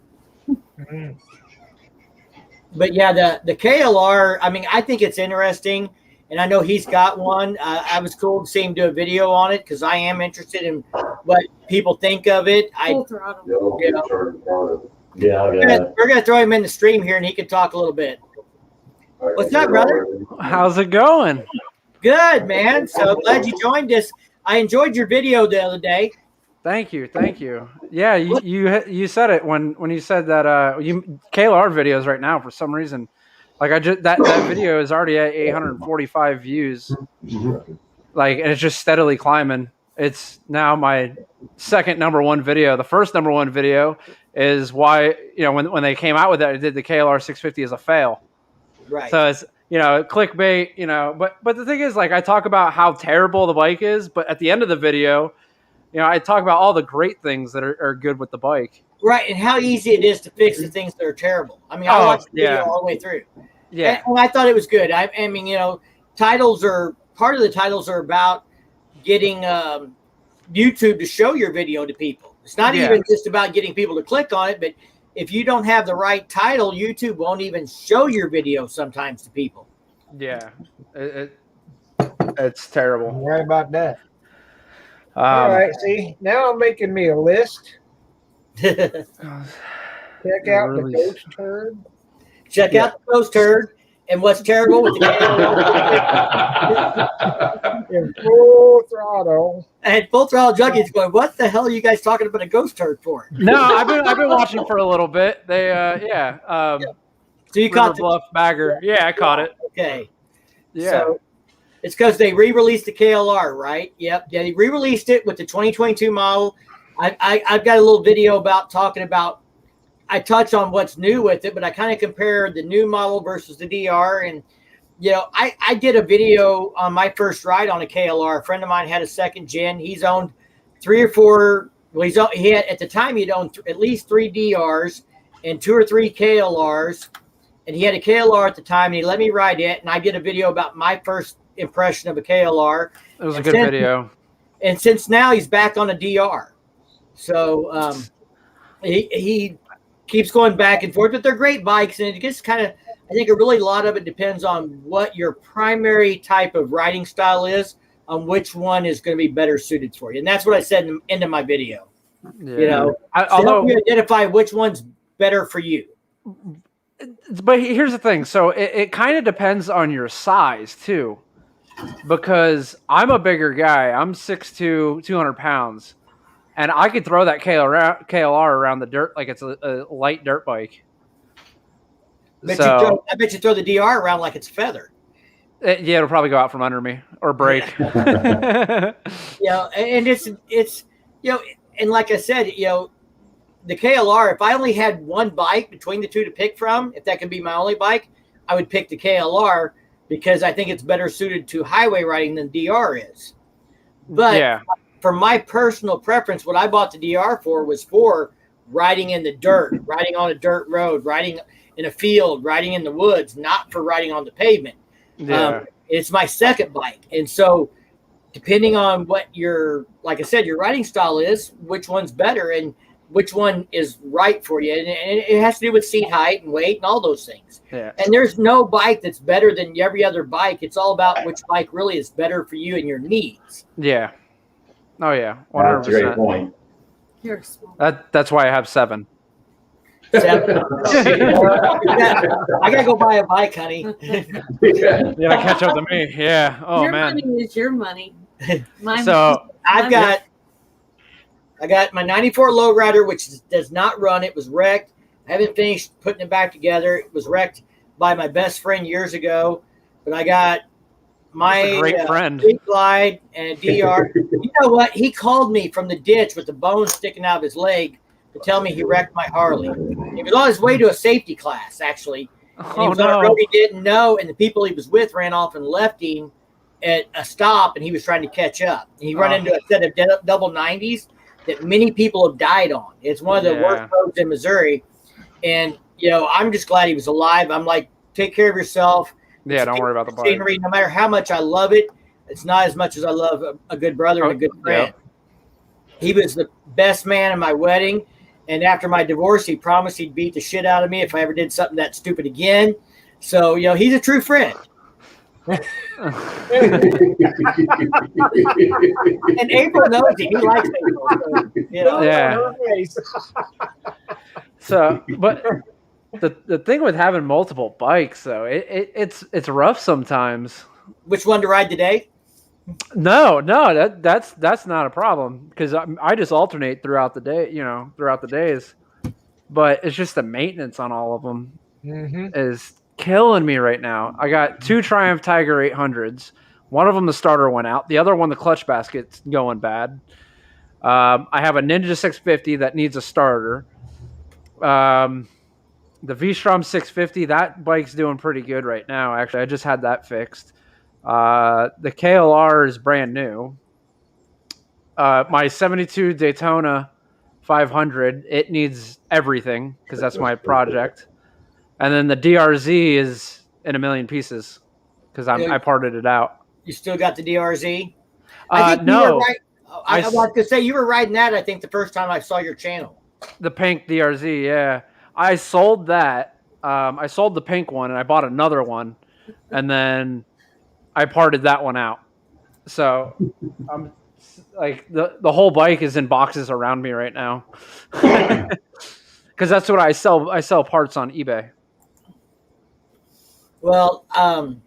But yeah, the KLR, I mean, I think it's interesting, and I know he's got one. I was cool to see him do a video on it because I am interested in what people think of it. Full throttle. Yeah, We're gonna throw him in the stream here, and he can talk a little bit. What's up, brother? How's it going? Good, man. So glad you joined us. I enjoyed your video the other day. Thank you. Yeah, you said it when you said that KLR videos right now for some reason, like that video is already at 845 views, like, and it's just steadily climbing. It's now my second #1 video. The first #1 video is why, when they came out with that, I did the KLR 650 as a fail. Right. So it's, clickbait, but the thing is, like, I talk about how terrible the bike is, but at the end of the video, I talk about all the great things that are good with the bike. Right, and how easy it is to fix the things that are terrible. I mean, I watched the video all the way through. Yeah. And I thought it was good. I mean, part of the titles are about getting YouTube to show your video to people. It's not even just about getting people to click on it, but if you don't have the right title, YouTube won't even show your video sometimes to people. Yeah, it's terrible. You're right about that. All right, see, now I'm making me a list. Check out the ghost turd. Check out the ghost turd. And what's terrible with the in full throttle. And full throttle junkies going, what the hell are you guys talking about a ghost turd for? No, I've been watching for a little bit. They So you caught the Bluff bagger. Yeah, I caught it. Okay. Yeah. So it's because they re-released the KLR, right? Yep. Yeah, they re-released it with the 2022 model. I've got a little video talking about. I touch on what's new with it, but I kind of compare the new model versus the DR. And, I did a video on my first ride on a KLR. A friend of mine had a second gen. He's owned 3 or 4. Well, he had, at the time, he'd owned at least 3 DRs and 2 or 3 KLRs. And he had a KLR at the time, and he let me ride it. And I did a video about my first impression of a KLR. It was a good video. And since now, he's back on a DR. So he keeps going back and forth, but they're great bikes, and it gets kind of, I think a lot of it depends on what your primary type of riding style is, on which one is going to be better suited for you. And that's what I said in the end of my video. Yeah. Although you identify which one's better for you. But here's the thing. So it kind of depends on your size too, because I'm a bigger guy. I'm 6'2", 200 pounds. And I could throw that KLR around the dirt like it's a light dirt bike. I bet you throw the DR around like it's a feather. It'll probably go out from under me or break. And it's and like I said, the KLR, if I only had one bike between the two to pick from, if that can be my only bike, I would pick the KLR because I think it's better suited to highway riding than DR is. But for my personal preference, what I bought the DR for was for riding in the dirt, riding on a dirt road, riding in a field, riding in the woods, not for riding on the pavement. It's my second bike. And so depending on what like I said, your riding style is, which one's better and which one is right for you. And it has to do with seat height and weight and all those things. Yeah. And there's no bike that's better than every other bike. It's all about which bike really is better for you and your needs. Yeah. Oh yeah, 100%. That's a great point. You're small. That's why I have 7. I gotta go buy a bike, honey. You gotta catch up to me. Yeah. Oh your man. money is your money. Mine- So I got my 94 lowrider, which does not run. It was wrecked. I haven't finished putting it back together. It was wrecked by my best friend years ago. But I got my That's a great friend. Street Glide and a DR. You know what? He called me from the ditch with the bone sticking out of his leg to tell me he wrecked my Harley. He was on his way to a safety class, actually. And he Oh was on a road no! he didn't know, and the people he was with ran off and left him at a stop, and he was trying to catch up. And he ran into a set of double 90s that many people have died on. It's one of the worst roads in Missouri. And, I'm just glad he was alive. I'm like, take care of yourself. Yeah, don't worry about the bike. Scenery, no matter how much I love it, it's not as much as I love a good brother and a good friend. He was the best man in my wedding. And after my divorce, he promised he'd beat the shit out of me if I ever did something that stupid again. So, he's a true friend. And April knows him. He likes April. So, Yeah. So, but the thing with having multiple bikes, though, it's rough sometimes. Which one to ride today? No, that's not a problem because I just alternate throughout the day, throughout the days. But it's just the maintenance on all of them is killing me right now. I got 2 Triumph Tiger 800s. One of them, the starter went out. The other one, the clutch basket's going bad. I have a Ninja 650 that needs a starter. The V-Strom 650, that bike's doing pretty good right now. Actually, I just had that fixed. The KLR is brand new. My 72 Daytona 500, it needs everything because that's my project. And then the DRZ is in a million pieces because I parted it out. You still got the DRZ? No. I was to say you were riding that, I think, the first time I saw your channel. The pink DRZ, yeah. I sold that. I sold the pink one and I bought another one. And then I parted that one out. So I'm like the whole bike is in boxes around me right now. Because that's what I sell. I sell parts on eBay. Well, I've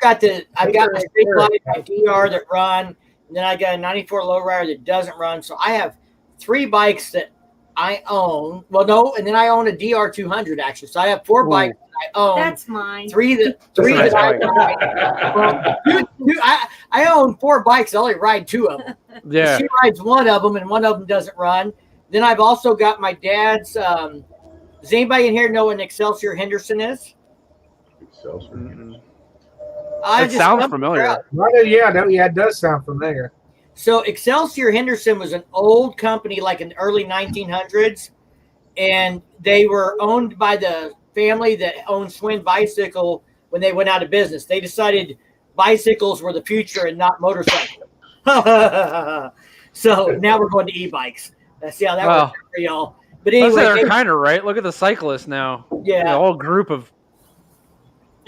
got my Street Glide, my DR that run, and then I got a 94 lowrider that doesn't run. So I have 3 bikes that I own. Well, no, and then I own a DR 200 actually. So I have 4 bikes that I own. That's mine. Three that I ride. Well, I own 4 bikes. I only ride 2 of them. Yeah. She rides one of them, and one of them doesn't run. Then I've also got my dad's. Does anybody in here know what an Excelsior Henderson is? It sounds familiar. Yeah, it does sound familiar. So Excelsior Henderson was an old company, like in the early 1900s, and they were owned by the family that owned Swin Bicycle when they went out of business. They decided bicycles were the future and not motorcycles. So now we're going to e-bikes. See how that works for y'all. But anyway, they're kind of right. Look at the cyclists now. Yeah, the whole group of.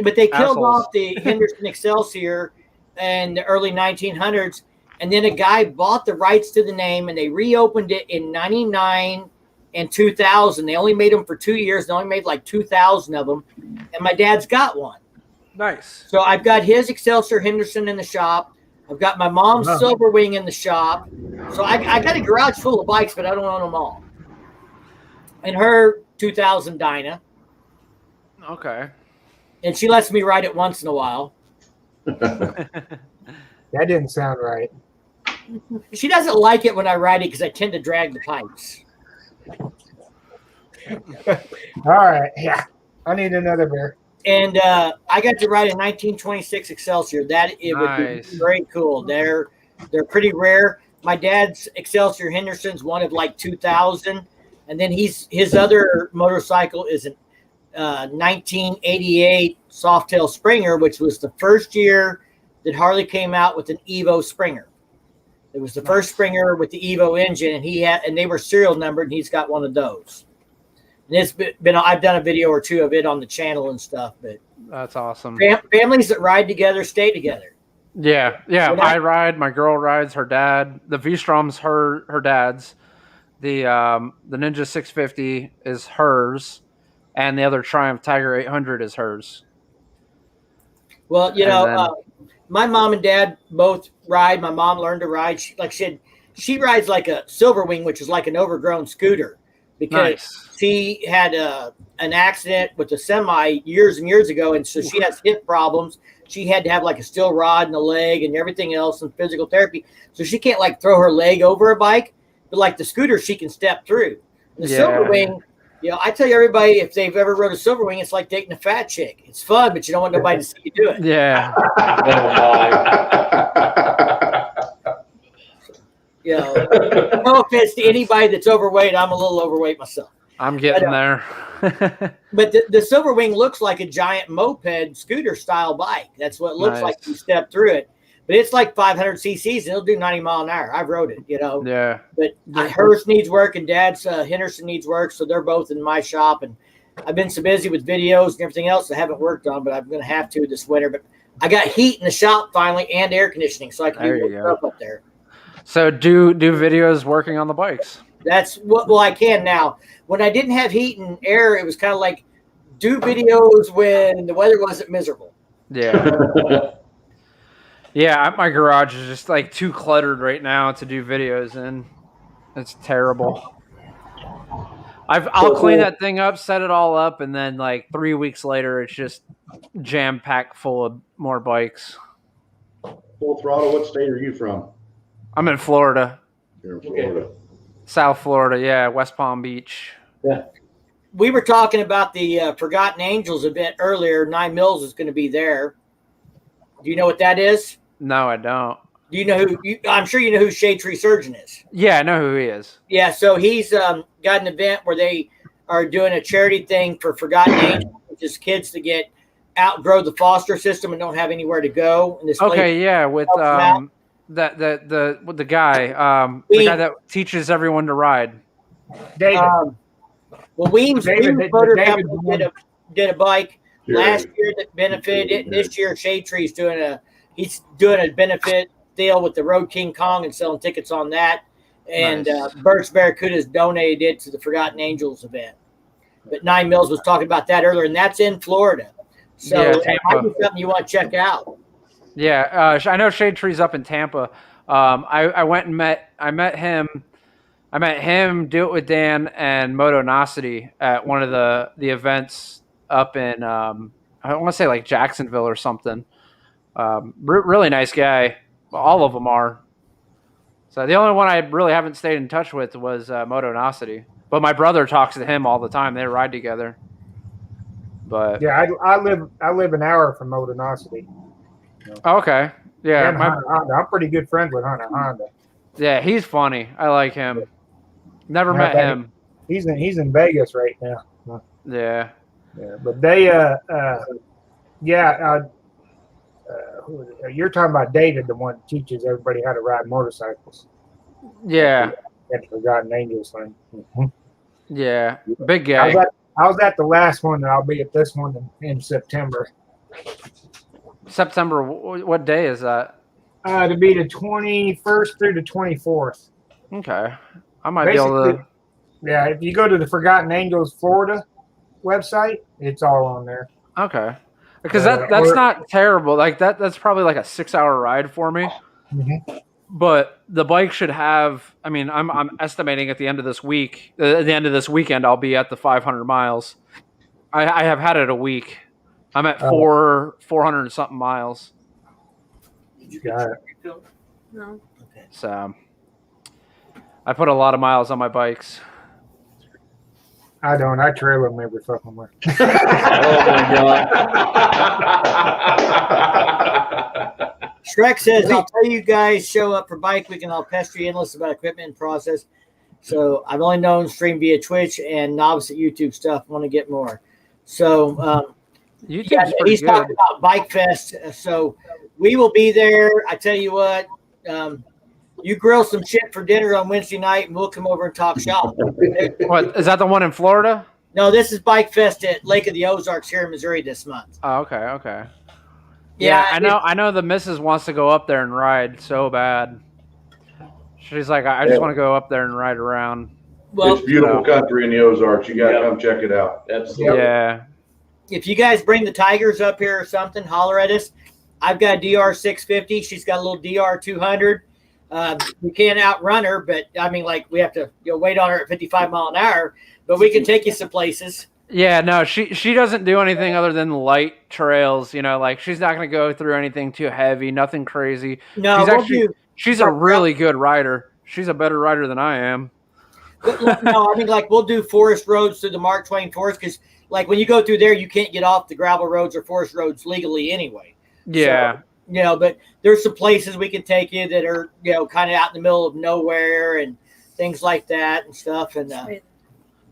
But they killed assholes. off the Henderson Excelsior in the early 1900s, and then a guy bought the rights to the name, and they reopened it in 99 and 2000. They only made them for 2 years. They only made like 2,000 of them, and my dad's got one. Nice. So I've got his Excelsior Henderson in the shop. I've got my mom's Silver Wing in the shop. So I got a garage full of bikes, but I don't own them all. And her 2000 Dyna. Okay. And she lets me ride it once in a while. That didn't sound right. She doesn't like it when I ride it because I tend to drag the pipes. All right. Yeah. I need another beer. And I got to ride a 1926 Excelsior. Would be very cool. They're pretty rare. My dad's Excelsior Henderson's one of like 2,000, and then his other motorcycle is an 1988 Softail Springer, which was the first year that Harley came out with an Evo Springer. It was the first Springer with the Evo engine, and they were serial numbered, and he's got one of those. And it's been I've done a video or 2 of it on the channel and stuff. But that's awesome. Families that ride together stay together. Yeah. I ride. My girl rides. Her dad. The V-Strom's her dad's. The Ninja 650 is hers, and the other Triumph Tiger 800 is hers. Well, my mom and dad both ride. My mom learned to ride. She rides like a Silverwing, which is like an overgrown scooter, because she had an accident with a semi years and years ago, and so she has hip problems. She had to have like a steel rod in the leg and everything else and physical therapy. So she can't like throw her leg over a bike, but like the scooter, she can step through. And the Silverwing, I tell you, everybody, if they've ever rode a Silverwing, it's like dating a fat chick. It's fun, but you don't want nobody to see you do it. Yeah. No offense to anybody that's overweight. I'm a little overweight myself. I'm getting there. But the Silverwing looks like a giant moped scooter style bike. That's what it looks like when you step through it. But it's like 500 cc's and it'll do 90 mile an hour. I've rode it, Yeah. But hers needs work and Dad's Henderson needs work. So they're both in my shop. And I've been so busy with videos and everything else I haven't worked on, but I'm going to have to this winter. But I got heat in the shop finally and air conditioning, so I can do more stuff up there. So do videos working on the bikes. That's what I can now. When I didn't have heat and air, it was kind of like do videos when the weather wasn't miserable. Yeah. Yeah, my garage is just like too cluttered right now to do videos in. It's terrible. I'll clean that thing up, set it all up, and then like 3 weeks later, it's just jam-packed full of more bikes. Full throttle, what state are you from? I'm in Florida. You're in Florida. South Florida, yeah, West Palm Beach. Yeah. We were talking about the Forgotten Angels event earlier. 9 Mills is going to be there. Do you know what that is? No, I don't. Do you know I'm sure you know who Shade Tree Surgeon is. Yeah, I know who he is. Yeah, so he's got an event where they are doing a charity thing for Forgotten Angels, which is kids that outgrow the foster system and don't have anywhere to go. And this with the guy that teaches everyone to ride. David. Weems Motor Company did a bike last year that benefited it. This year, Shade Tree's doing a benefit deal with the Road King Kong and selling tickets on that. And Burt's Barracudas donated it to the Forgotten Angels event. But 9 Mills was talking about that earlier, and that's in Florida. So it might be something you want to check out. Yeah, I know Shade Tree's up in Tampa. I went and met him. I met him, Do It With Dan, and Moto Nosity at one of the events up in I want to say like Jacksonville or something. Really nice guy. All of them are. So the only one I really haven't stayed in touch with was Moto Nosity. But my brother talks to him all the time. They ride together. But yeah, I live an hour from Moto Nosity. Okay. Yeah. Honda. I'm pretty good friends with Hunter Honda. Yeah, he's funny. I like him. Never met him. He's in Vegas right now. Yeah. Yeah, but they you're talking about David, the one that teaches everybody how to ride motorcycles. Yeah. That Forgotten Angels thing. Mm-hmm. Yeah. Big guy. I was at the last one, and I'll be at this one in September. September, what day is that? To be the 21st through the 24th. Okay. I might be able to. Yeah, if you go to the Forgotten Angels Florida website, it's all on there. Okay. Because that's not terrible. Like that's probably like a 6-hour ride for me. Mm-hmm. But the bike should have. I mean, I'm estimating at the end of this weekend, I'll be at the 500 miles. I have had it a week. I'm at 400 and something miles. Got it. No. Okay. So I put a lot of miles on my bikes. I don't. I trail them every fucking way. Oh my god. Shrek says, I'll tell you guys, show up for Bike Week and I'll pester you endless about equipment and process. So I've only known stream via Twitch and novice at YouTube stuff. Want to get more. So he's talking about Bikefest. So we will be there. I tell you what, you grill some shit for dinner on Wednesday night and we'll come over and talk shop. What, is that the one in Florida? No, this is Bikefest at Lake of the Ozarks here in Missouri this month. Oh, okay. Yeah, I know the missus wants to go up there and ride so bad. She's like, I just want to go up there and ride around. Well, it's beautiful country in the Ozarks. You got to come check it out. Absolutely. Yeah. If you guys bring the Tigers up here or something, holler at us. I've got a DR 650. She's got a little DR 200. We can't outrun her, but I mean, like we have to wait on her at 55 mile an hour. But we can take you some places. Yeah, no, she doesn't do anything other than light trails. Like she's not going to go through anything too heavy, nothing crazy. No, she's a really good rider. She's a better rider than I am. No, I mean, like we'll do forest roads through the Mark Twain Forest because, like, when you go through there, you can't get off the gravel roads or forest roads legally anyway. Yeah. So, but there's some places we can take you that are, kind of out in the middle of nowhere and things like that and stuff. And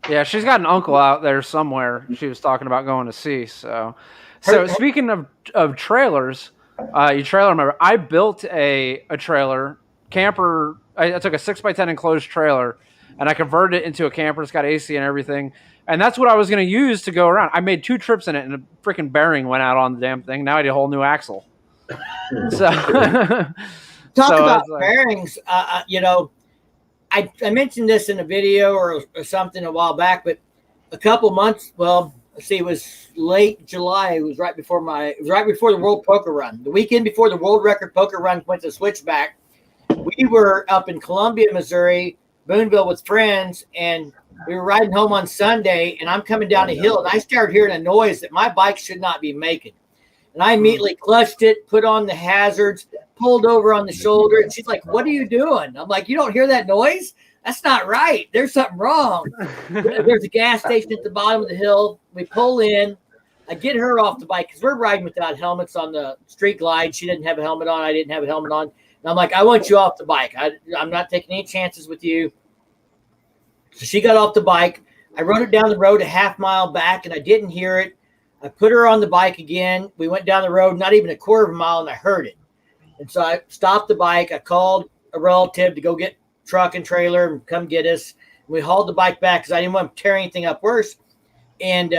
yeah, she's got an uncle out there somewhere. She was talking about going to see. So speaking of trailers, you trailer remember, I built a trailer camper. I took a 6x10 enclosed trailer and I converted it into a camper. It's got AC and everything. And that's what I was going to use to go around. I made 2 trips in it and a freaking bearing went out on the damn thing. Now I need a whole new axle. So talk about bearings. I mentioned this in a video or something a while back, but a couple months, it was late July. It was right before the World Poker Run. The weekend before the World Record Poker Run went to Switchback. We were up in Columbia, Missouri, Boonville with friends, and we were riding home on Sunday, and I'm coming down a hill, and I started hearing a noise that my bike should not be making. And I immediately clutched it, put on the hazards, pulled over on the shoulder, and she's like, "What are you doing?" I'm like, "You don't hear that noise? That's not right. There's something wrong." There's a gas station at the bottom of the hill. We pull in. I get her off the bike because we're riding without helmets on the street glide. She didn't have a helmet on. I didn't have a helmet on. And I'm like, "I want you off the bike. I'm not taking any chances with you." So she got off the bike. I rode it down the road a half mile back, and I didn't hear it. I put her on the bike again. We went down the road, not even a quarter of a mile, and I heard it. And so I stopped the bike. I called a relative to go get truck and trailer and come get us. We hauled the bike back because I didn't want to tear anything up worse. And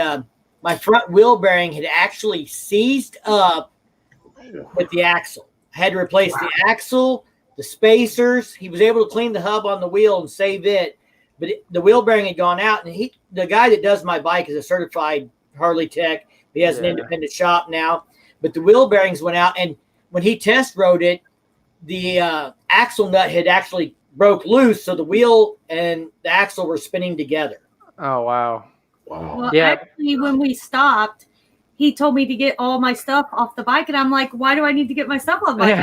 my front wheel bearing had actually seized up with the axle. I had to replace the axle, the spacers. He was able to clean the hub on the wheel and save it. But the wheel bearing had gone out. And the guy that does my bike is a certified Harley tech. He has an independent shop now. But the wheel bearings went out. And when he test rode it, the axle nut had actually broke loose. So the wheel and the axle were spinning together. Oh, wow. Well, actually, when we stopped, he told me to get all my stuff off the bike. And I'm like, "Why do I need to get my stuff off the bike?"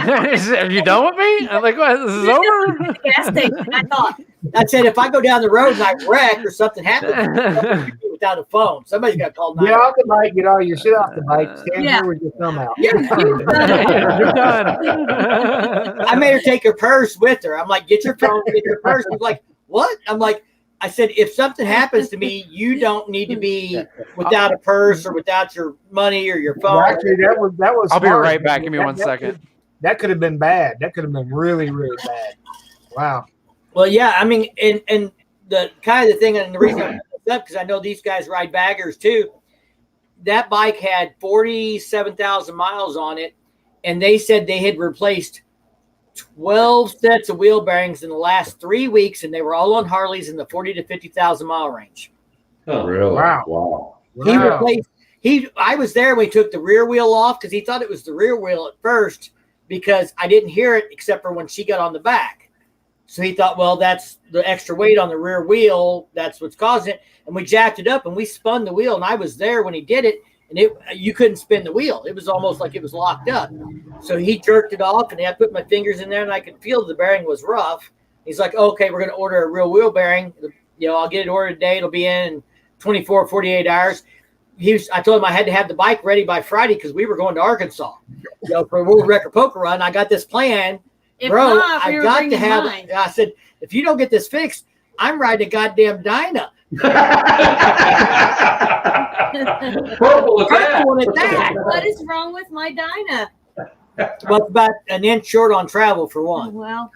Are you done with me? I'm like, "What? This is over?" Gas station. I said, if I go down the road and I wreck or something happens without a phone, somebody's got to call 911. Get off the bike. Get all your shit off the bike. Stand here with your thumb out. You're done. I made her take her purse with her. I'm like, "Get your phone, get your purse." She's like, "What?" I'm like, I said, "If something happens to me, you don't need to be without a purse or without your money or your phone." Well, actually, that was. I'll be smart. right back. Give me 1 second. That could have been bad. That could have been really, really bad. Wow. Well, yeah, I mean, and the kind of the thing, and the reason I put this up because I know these guys ride baggers too. That bike had 47,000 miles on it, and they said they had replaced 12 sets of wheel bearings in the last 3 weeks, and they were all on Harleys in the 40 to 50,000 mile range. Oh, really? Wow. He replaced. I was there when he took the rear wheel off because he thought it was the rear wheel at first because I didn't hear it except for when she got on the back. So he thought, well, that's the extra weight on the rear wheel. That's what's causing it. And we jacked it up and we spun the wheel. And I was there when he did it. And you couldn't spin the wheel. It was almost like it was locked up. So he jerked it off and I put my fingers in there and I could feel the bearing was rough. He's like, "Okay, we're going to order a real wheel bearing. I'll get it ordered today. It'll be in 24, 48 hours. I told him I had to have the bike ready by Friday because we were going to Arkansas, for a World Record Poker Run. I got this plan. Bro, I got to have it. I said, "If you don't get this fixed, I'm riding a goddamn Dyna." Purple at that. What is wrong with my Dyna? Well, it's about an inch short on travel for one. Well,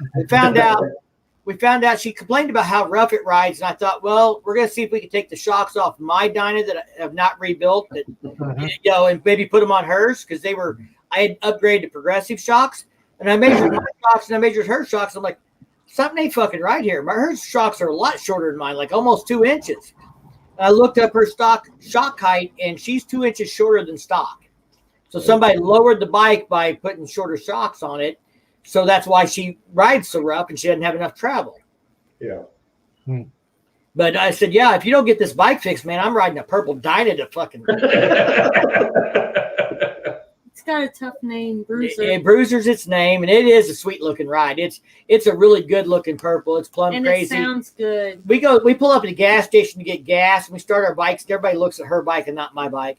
we found out she complained about how rough it rides, and I thought, well, we're going to see if we can take the shocks off my Dyna that I have not rebuilt, and maybe put them on hers because I had upgraded to progressive shocks. And I measured my shocks and I measured her shocks. I'm like, something ain't fucking right here. Her shocks are a lot shorter than mine, like almost 2 inches. And I looked up her shock height, and she's 2 inches shorter than stock. So somebody lowered the bike by putting shorter shocks on it. So that's why she rides so rough and she doesn't have enough travel. Yeah. But I said, yeah, if you don't get this bike fixed, man, I'm riding a purple Dyna to fucking. It's got a tough name, Bruiser. Bruiser's its name, and it is a sweet looking ride. It's a really good looking purple. It's plumb and crazy. It sounds good. We pull up at a gas station to get gas, and we start our bikes. And everybody looks at her bike and not my bike.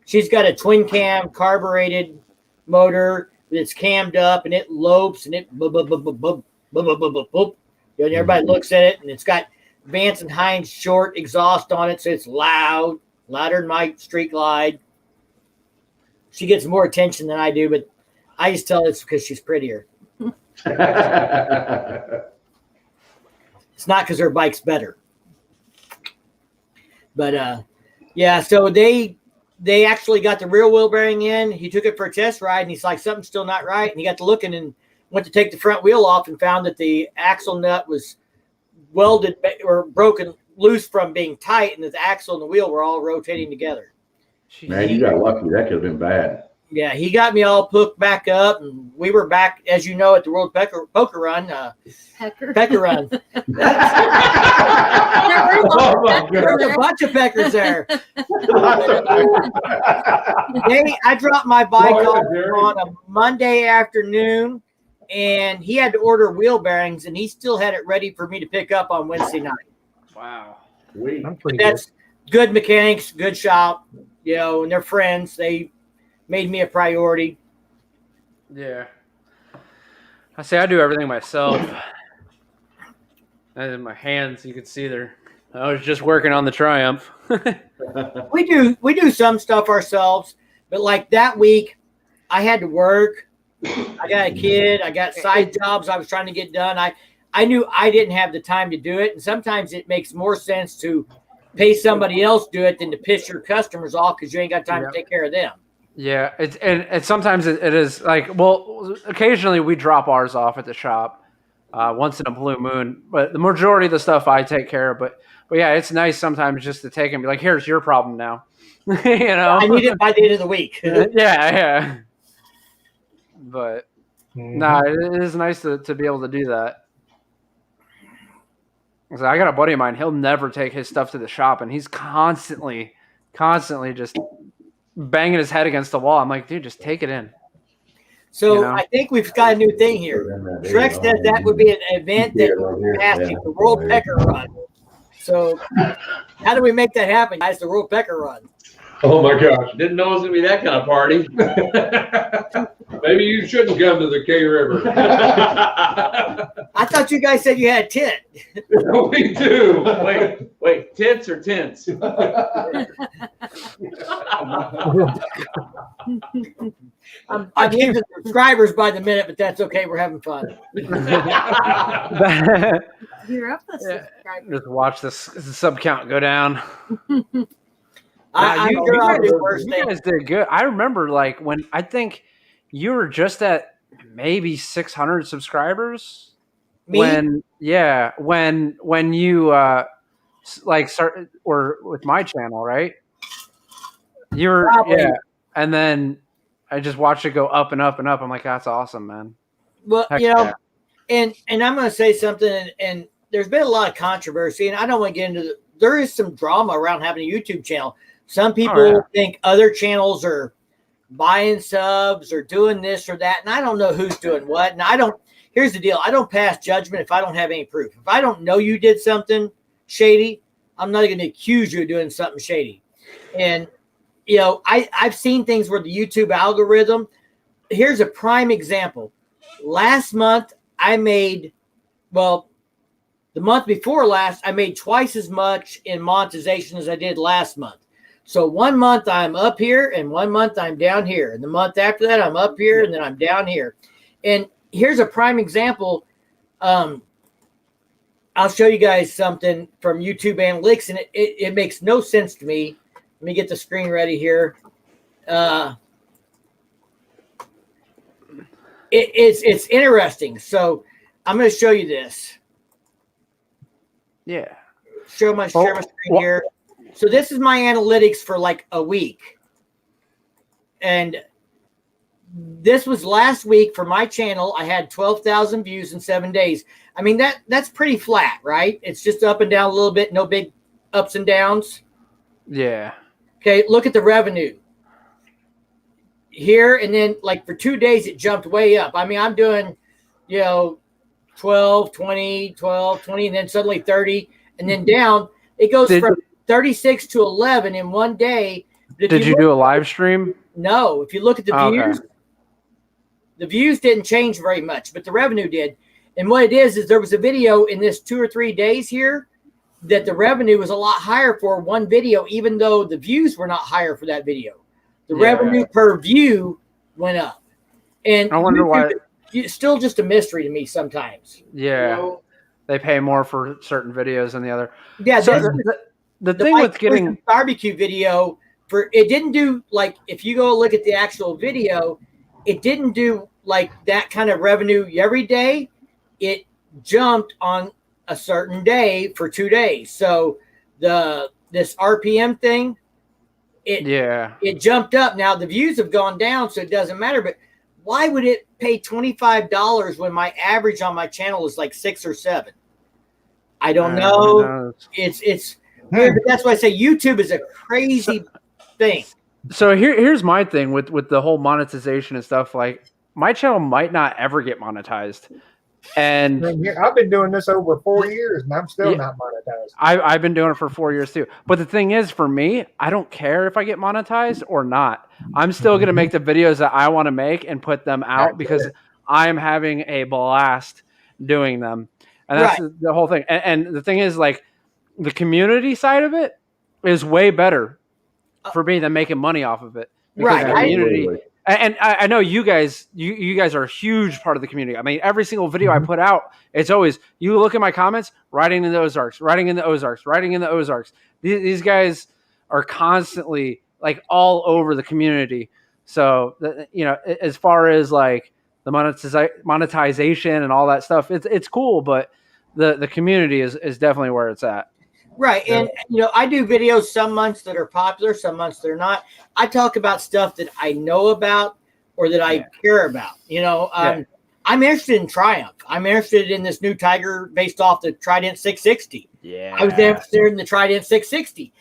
She's got a twin cam carbureted motor that's cammed up, and it lopes, and it boop, boop, boop, boop, boop, boop, boop, boop, boop. And everybody looks at it, and it's got Vance and Hines short exhaust on it, so it's louder than my Street Glide. She gets more attention than I do, but I just tell it's because she's prettier. It's not because her bike's better. But yeah, so they actually got the rear wheel bearing in. He took it for a test ride, and he's like, something's still not right. And he got to looking and went to take the front wheel off and found that the axle nut was welded or broken loose from being tight, and the axle and the wheel were all rotating together. Man, you got lucky. That could have been bad. Yeah, he got me all hooked back up, and we were back, as you know, at the World Poker Run. Pecker Run. There was a bunch of peckers there. I dropped my bike off on a Monday afternoon, and he had to order wheel bearings, and he still had it ready for me to pick up on Wednesday night. Wow. That's good mechanics, good shop, you know, and they're friends. They made me a priority. Yeah. I say I do everything myself. And in my hands, you can see there. I was just working on the Triumph. We do some stuff ourselves, but like that week, I had to work. I got a kid. I got side jobs I was trying to get done. I knew I didn't have the time to do it, and sometimes it makes more sense to pay somebody else do it than to piss your customers off because you ain't got time to take care of them. Yeah, and sometimes it is like, well, occasionally we drop ours off at the shop once in a blue moon, but the majority of the stuff I take care of. But yeah, it's nice sometimes just to take and be like, here's your problem now. You know, I need it by the end of the week. yeah. But no, it is nice to be able to do that. So I got a buddy of mine. He'll never take his stuff to the shop, and he's constantly just banging his head against the wall. I'm like, dude, just take it in. So you know? I think we've got a new thing here. Shrek said that would be an event that would pass the World Pecker Run. So how do we make that happen, guys? The World Pecker Run. Oh my gosh. Didn't know it was gonna be that kind of party. Maybe you shouldn't come to the K River. I thought you guys said you had a tent. We do. Wait, tits or tents? I'm losing subscribers by the minute, but that's okay. We're having fun. You're up to subscribe. Just watch this sub count go down. You guys did good. I remember like when I think you were just at maybe 600 subscribers. Me? When you like started or with my channel, right? You were and then I just watched it go up and up and up. I'm like, that's awesome, man. Well, and I'm going to say something, and there's been a lot of controversy, and I don't want to get into there is some drama around having a YouTube channel. Some people think other channels are buying subs or doing this or that, and I don't know who's doing what. And here's the deal. I don't pass judgment if I don't have any proof. If I don't know you did something shady, I'm not going to accuse you of doing something shady. And, I've seen things where the YouTube algorithm, here's a prime example. Last month, the month before last, I made twice as much in monetization as I did last month. So 1 month I'm up here and 1 month I'm down here. And the month after that, I'm up here and then I'm down here. And here's a prime example. I'll show you guys something from YouTube analytics, and it makes no sense to me. Let me get the screen ready here. It's interesting. So I'm going to show you this. Yeah. Share my screen here. So this is my analytics for like a week. And this was last week for my channel. I had 12,000 views in 7 days. I mean, that's pretty flat, right? It's just up and down a little bit, no big ups and downs. Yeah. Okay, look at the revenue here, and then like for 2 days it jumped way up. I mean, I'm doing, 12, 20, 12, 20, and then suddenly 30, and then down. It goes from 36 to 11 in 1 day. Did you do a live stream? No. If you look at the views, the views didn't change very much, but the revenue did. And what it is there was a video in this 2 or 3 days here that the revenue was a lot higher for one video, even though the views were not higher for that video. The revenue per view went up. And I wonder why. It's still just a mystery to me sometimes. Yeah. They pay more for certain videos than the other. Yeah. So the thing with getting barbecue video, it didn't do like, if you go look at the actual video, it didn't do like that kind of revenue every day. It jumped on a certain day for 2 days. So this RPM thing, it jumped up. Now the views have gone down, so it doesn't matter. But why would it pay $25 when my average on my channel is like 6 or 7? I don't know. It's weird, but that's why I say YouTube is a crazy thing. So here's my thing with the whole monetization and stuff. Like, my channel might not ever get monetized. And I've been doing this over 4 years, and I'm still not monetized. I've been doing it for 4 years too. But the thing is, for me, I don't care if I get monetized or not. I'm still going to make the videos that I want to make and put them out because I'm having a blast doing them. And that's the whole thing. And the thing is, like, the community side of it is way better for me than making money off of it. Because the community. And I know you guys are a huge part of the community. I mean, every single video I put out, it's always, you look at my comments, writing in the Ozarks, writing in the Ozarks, writing in the Ozarks. These guys are constantly like all over the community. So, as far as like the monetization and all that stuff, it's cool, but the community is definitely where it's at. Right. And, I do videos some months that are popular, some months they're not. I talk about stuff that I know about or that I care about. I'm interested in Triumph. I'm interested in this new Tiger based off the Trident 660. Yeah. I was interested in the Trident 660.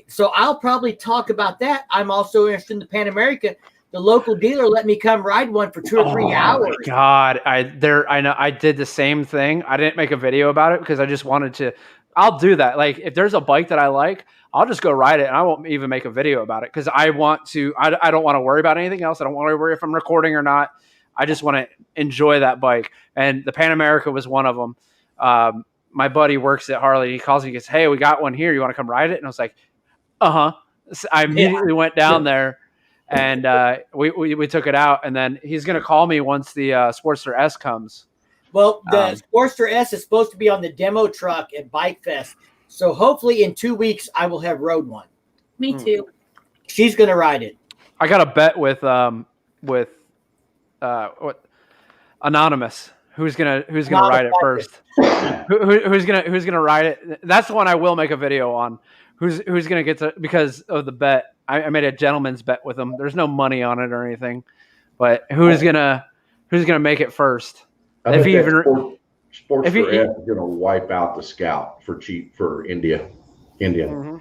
So I'll probably talk about that. I'm also interested in the Pan America. The local dealer let me come ride one for 2 or 3 hours. Oh my God. I know I did the same thing. I didn't make a video about it because I just wanted to. I'll do that. Like, if there's a bike that I like, I'll just go ride it, and I won't even make a video about it because I want to. I don't want to worry about anything else. I don't want to worry if I'm recording or not. I just want to enjoy that bike. And the Pan America was one of them. My buddy works at Harley. He calls me. He goes, "Hey, we got one here. You want to come ride it?" And I was like, "Uh-huh." So I immediately went down there, and we took it out. And then he's gonna call me once the Sportster S comes. Well, the Sportster S is supposed to be on the demo truck at Bikefest. So hopefully in 2 weeks I will have rode one. Me too. She's going to ride it. I got a bet with Anonymous. Who's gonna ride it first? Who's gonna ride it? That's the one I will make a video on. Who's gonna get to, because of the bet. I made a gentleman's bet with him. There's no money on it or anything, but who's gonna make it first? I think Sportster S is going to wipe out the Scout for India. Mm-hmm.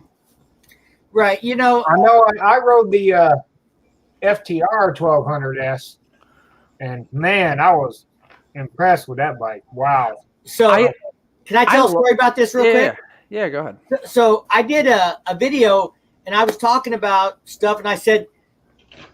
Right. I know I rode the FTR 1200S, and man, I was impressed with that bike. Wow. So can I tell a story about this real quick? Yeah, go ahead. So I did a video, and I was talking about stuff, and I said,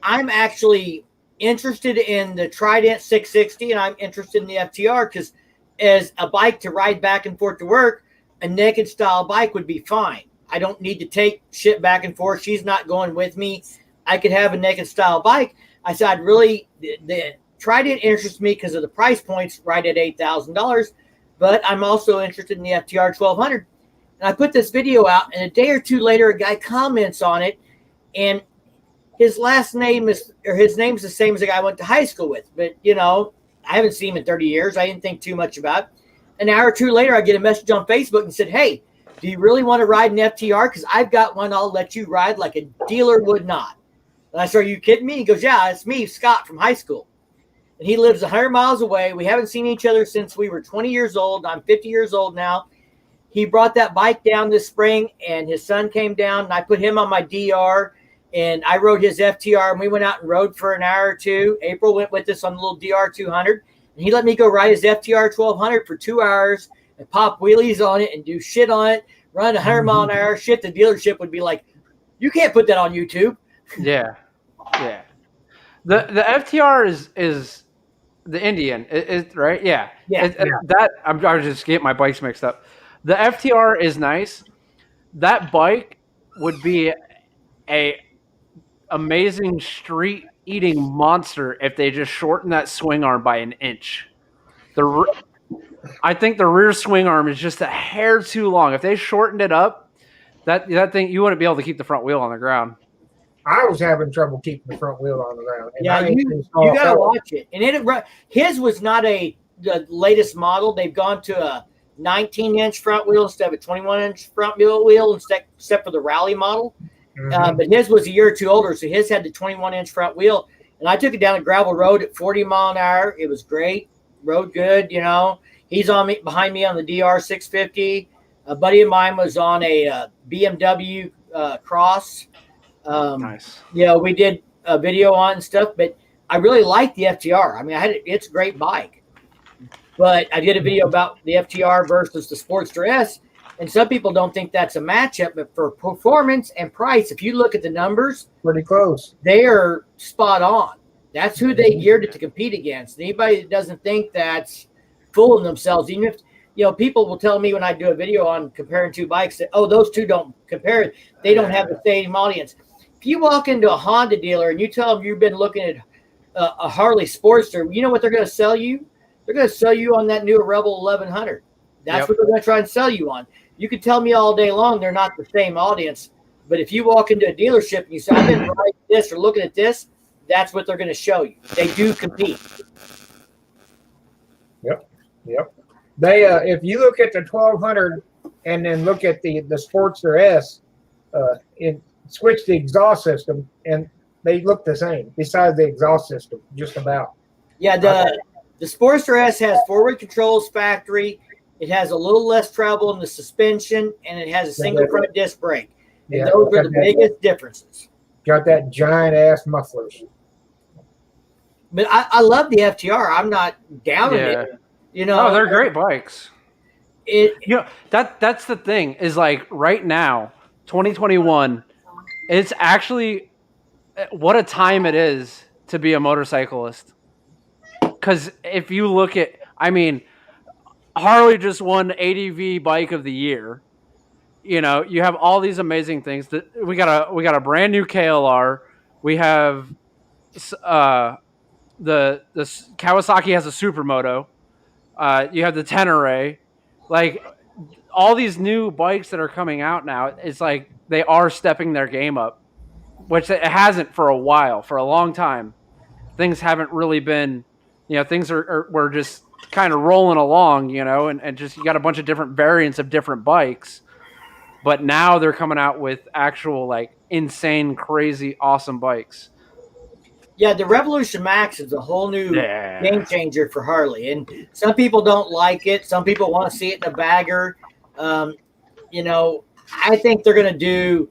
I'm actually interested in the Trident 660, and I'm interested in the FTR because as a bike to ride back and forth to work, a naked style bike would be fine. I don't need to take shit back and forth. She's not going with me. I could have a naked style bike. I said, the Trident interests me because of the price points right at $8,000, but I'm also interested in the FTR 1200. And I put this video out, and a day or two later, a guy comments on it, and his name's the same as the guy I went to high school with. But, I haven't seen him in 30 years. I didn't think too much about it. An hour or two later, I get a message on Facebook and said, "Hey, do you really want to ride an FTR? Because I've got one I'll let you ride like a dealer would not." And I said, "Are you kidding me?" He goes, "Yeah, it's me, Scott, from high school." And he lives 100 miles away. We haven't seen each other since we were 20 years old. I'm 50 years old now. He brought that bike down this spring, and his son came down, and I put him on my DR, and I rode his FTR, and we went out and rode for an hour or two. April went with us on the little DR 200, and he let me go ride his FTR 1200 for 2 hours and pop wheelies on it and do shit on it, run 100 mile an hour. Shit, the dealership would be like, "You can't put that on YouTube." Yeah. The FTR is the Indian, is right? Yeah. Yeah. That I was just getting my bikes mixed up. The FTR is nice. That bike would be a amazing street eating monster if they just shortened that swing arm by an inch. I think the rear swing arm is just a hair too long. If they shortened it up, that thing, you wouldn't be able to keep the front wheel on the ground. I was having trouble keeping the front wheel on the ground. And Yeah, you got to watch it. And his was not the latest model. They've gone to a 19-inch front wheel instead of a 21-inch front wheel except for the Rally model. Mhm. But his was a year or two older, so his had the 21-inch front wheel. And I took it down a gravel road at 40 mile an hour. It was great. Rode good, He's behind me on the DR 650. A buddy of mine was on a BMW Cross. Nice. We did a video on and stuff, but I really like the FTR. I mean, it's a great bike. But I did a video about the FTR versus the Sportster S, and some people don't think that's a matchup, but for performance and price, if you look at the numbers, Pretty close. they are spot on. That's who they geared it to compete against. Anybody that doesn't think that's fooling themselves. Even if, people will tell me when I do a video on comparing two bikes that, those two don't compare. They don't have the same audience. If you walk into a Honda dealer and you tell them you've been looking at a Harley Sportster, you know what they're going to sell you? They're going to sell you on that new Rebel 1100. That's what they're going to try and sell you on. You can tell me all day long they're not the same audience, but if you walk into a dealership and you say, "I've been riding this or looking at this," that's what they're going to show you. They do compete. Yep. They if you look at the 1200 and then look at the Sportster S, switch the exhaust system and they look the same. Besides the exhaust system, just about. Yeah, the Sportster S has forward controls factory. It has a little less travel in the suspension, and it has a single front disc brake. And those are the biggest differences. Got that giant ass mufflers. But I love the FTR. I'm not down on it. They're great bikes. That's the thing is like right now, 2021, it's actually what a time it is to be a motorcyclist. Because if you look at, Harley just won ADV Bike of the Year. You have all these amazing things. We got a brand new KLR. We have the Kawasaki has a Supermoto. You have the Tenere. Like all these new bikes that are coming out now, it's like they are stepping their game up, which it hasn't for a while, for a long time. Things haven't really been, things we're just kind of rolling along, and just you got a bunch of different variants of different bikes. But now they're coming out with actual like insane, crazy, awesome bikes. Yeah, the Revolution Max is a whole new game changer for Harley. And some people don't like it. Some people want to see it in a bagger. I think they're going to do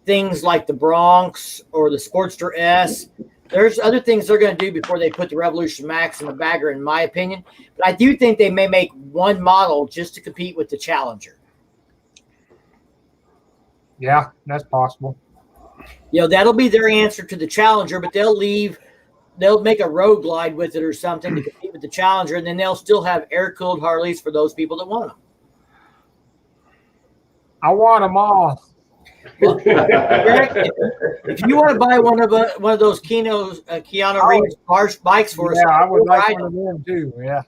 things like the Bronx or the Sportster S. There's other things they're going to do before they put the Revolution Max in the bagger, in my opinion. But I do think they may make one model just to compete with the Challenger. Yeah, that's possible. That'll be their answer to the Challenger, but they'll make a road glide with it or something to compete with the Challenger, and then they'll still have air-cooled Harleys for those people that want them. I want them all. Well, if you want to buy one of those Keanu Reeves harsh bikes for us, I would like one of them too. Yeah.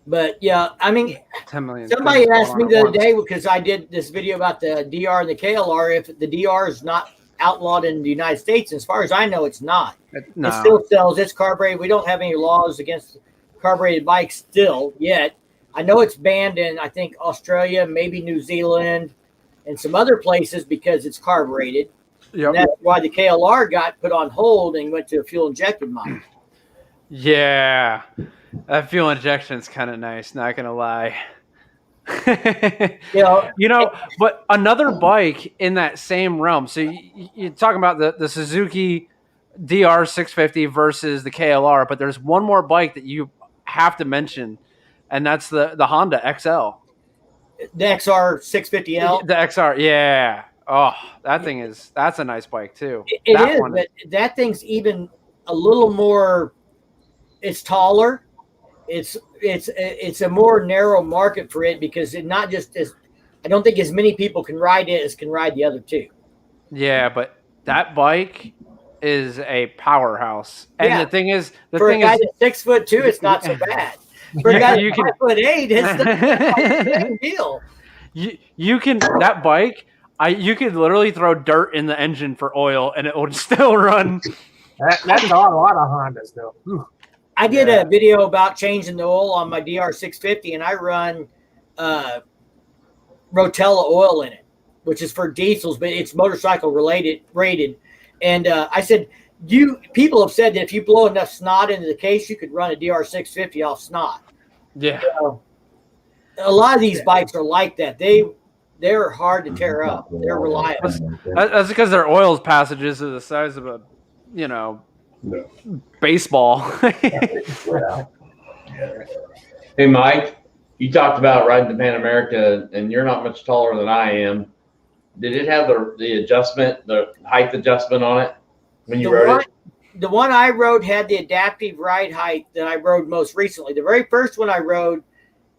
But 10 million. Somebody asked me the other day, because I did this video about the DR and the KLR, if the DR is not outlawed in the United States. As far as I know, it's not. No. It still sells. It's carbureted. We don't have any laws against carbureted bikes still yet. I know it's banned in, I think, Australia, maybe New Zealand, and some other places because it's carbureted. Yep. And that's why the KLR got put on hold and went to a fuel injected model. Yeah, that fuel injection is kind of nice. Not gonna lie. But another bike in that same realm. So you're talking about the Suzuki DR 650 versus the KLR, but there's one more bike that you have to mention, and that's the Honda XL. The XR 650L. The XR, yeah. Oh, that's a nice bike too. It is, but that thing's even a little more. It's taller. It's a more narrow market for it because it not just is. I don't think as many people can ride it as can ride the other two. Yeah, but that bike is a powerhouse. And the thing is, for a guy that's 6'2", it's not so bad. For a guy that's 5'8", it's the same deal. You can that bike. You could literally throw dirt in the engine for oil, and it would still run. That's a lot of Hondas, though. Whew. I did a video about changing the oil on my DR 650, and I run Rotella oil in it, which is for diesels, but it's motorcycle rated. And I said, people have said that if you blow enough snot into the case, you could run a DR 650 off snot. Yeah. A lot of these bikes are like that. They're hard to tear up. They're reliable. That's because their oil passages are the size of a, baseball. Hey, Mike, you talked about riding the Pan America, and you're not much taller than I am. Did it have the adjustment, the height adjustment on it when you rode it? The one I rode had the adaptive ride height that I rode most recently. The very first one I rode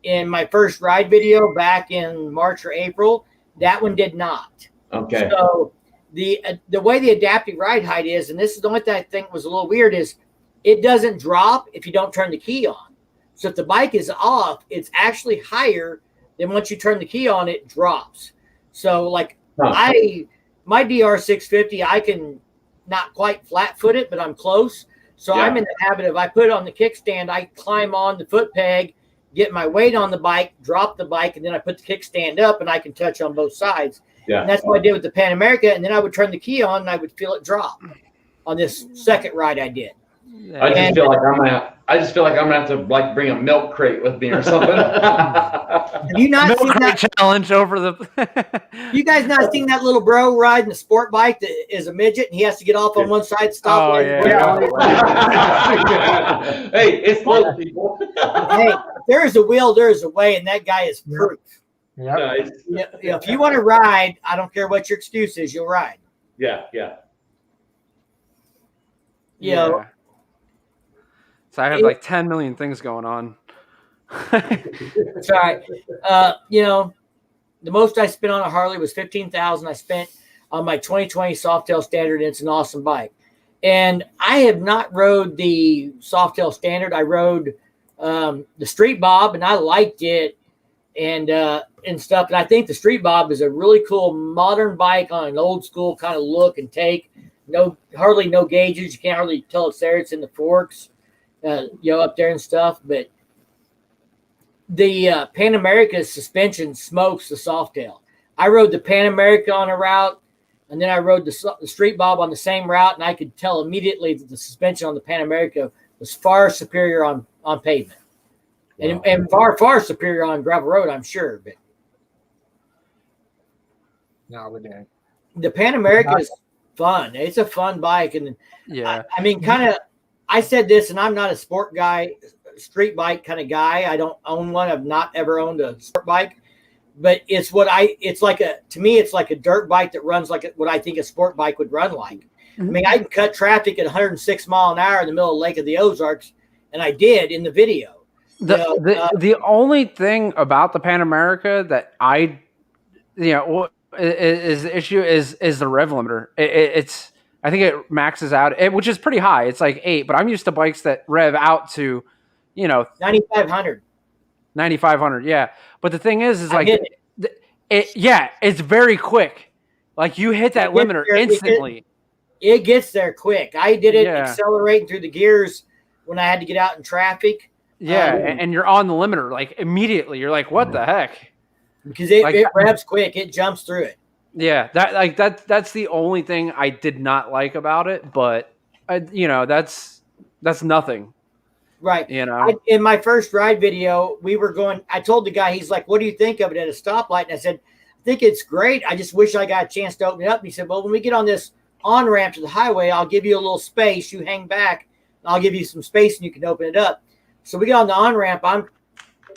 in my first ride video back in March or April, that one did not. Okay. So the way the adaptive ride height is, and this is the only thing I think was a little weird, is it doesn't drop if you don't turn the key on. So if the bike is off, it's actually higher than once you turn the key on, it drops. So like my DR 650, I can not quite flat foot it, but I'm close. So I'm in the habit of, I put it on the kickstand, I climb on the foot peg, get my weight on the bike, drop the bike, and then I put the kickstand up and I can touch on both sides. Yeah. And that's what I did with the Pan America. And then I would turn the key on and I would feel it drop on this second ride I did. I just feel like I'm gonna have to like bring a milk crate with me or something. Have you not milk seen crate that challenge over the? You guys not seen that little bro riding a sport bike that is a midget and he has to get off on one side, stop. Oh, Hey, it's close, people. Hey, there is a will, there is a way, and that guy is proof. Yeah. Nice. If you want to ride, I don't care what your excuse is, you'll ride. Yeah. You know, so I have like 10 million things going on. It's all right. The most I spent on a Harley was $15,000. I spent on my 2020 Softail Standard, and it's an awesome bike. And I have not rode the Softail Standard. I rode the Street Bob, and I liked it and stuff. And I think the Street Bob is a really cool modern bike on an old school kind of look and take. Hardly no gauges. You can't hardly tell it's there. It's in the forks, up there and stuff. But the Pan America suspension smokes the Softail. I rode the Pan America on a route, and then I rode the Street Bob on the same route, and I could tell immediately that the suspension on the Pan America was far superior on pavement. Wow. And far, far superior on gravel road, I'm sure. But no, we didn't. The Pan America is fun. It's a fun bike. And I mean, I said this, and I'm not a sport guy, street bike kind of guy. I don't own one. I've not ever owned a sport bike, but it's like a dirt bike that runs like what I think a sport bike would run like. Mm-hmm. I mean, I can cut traffic at 106 mile an hour in the middle of Lake of the Ozarks, and I did in the video. The only thing about the Pan America that is the issue is the rev limiter. I think it maxes out, which is pretty high. It's like 8, but I'm used to bikes that rev out to, 9,500. 9,500, yeah. But the thing is like it's very quick. Like you hit that limiter instantly. It gets there quick. I did it accelerating through the gears when I had to get out in traffic. Yeah, and you're on the limiter like immediately. You're like, what the heck? because it, Like- it revs quick. It jumps through it. Yeah, that's the only thing I did not like about it, but that's nothing. Right. You know. In my first ride video, I told the guy, he's like, what do you think of it at a stoplight? And I said, I think it's great. I just wish I got a chance to open it up. And he said, well, when we get on this on-ramp to the highway, I'll give you a little space. You hang back, and I'll give you some space, and you can open it up. So we get on the on-ramp. I'm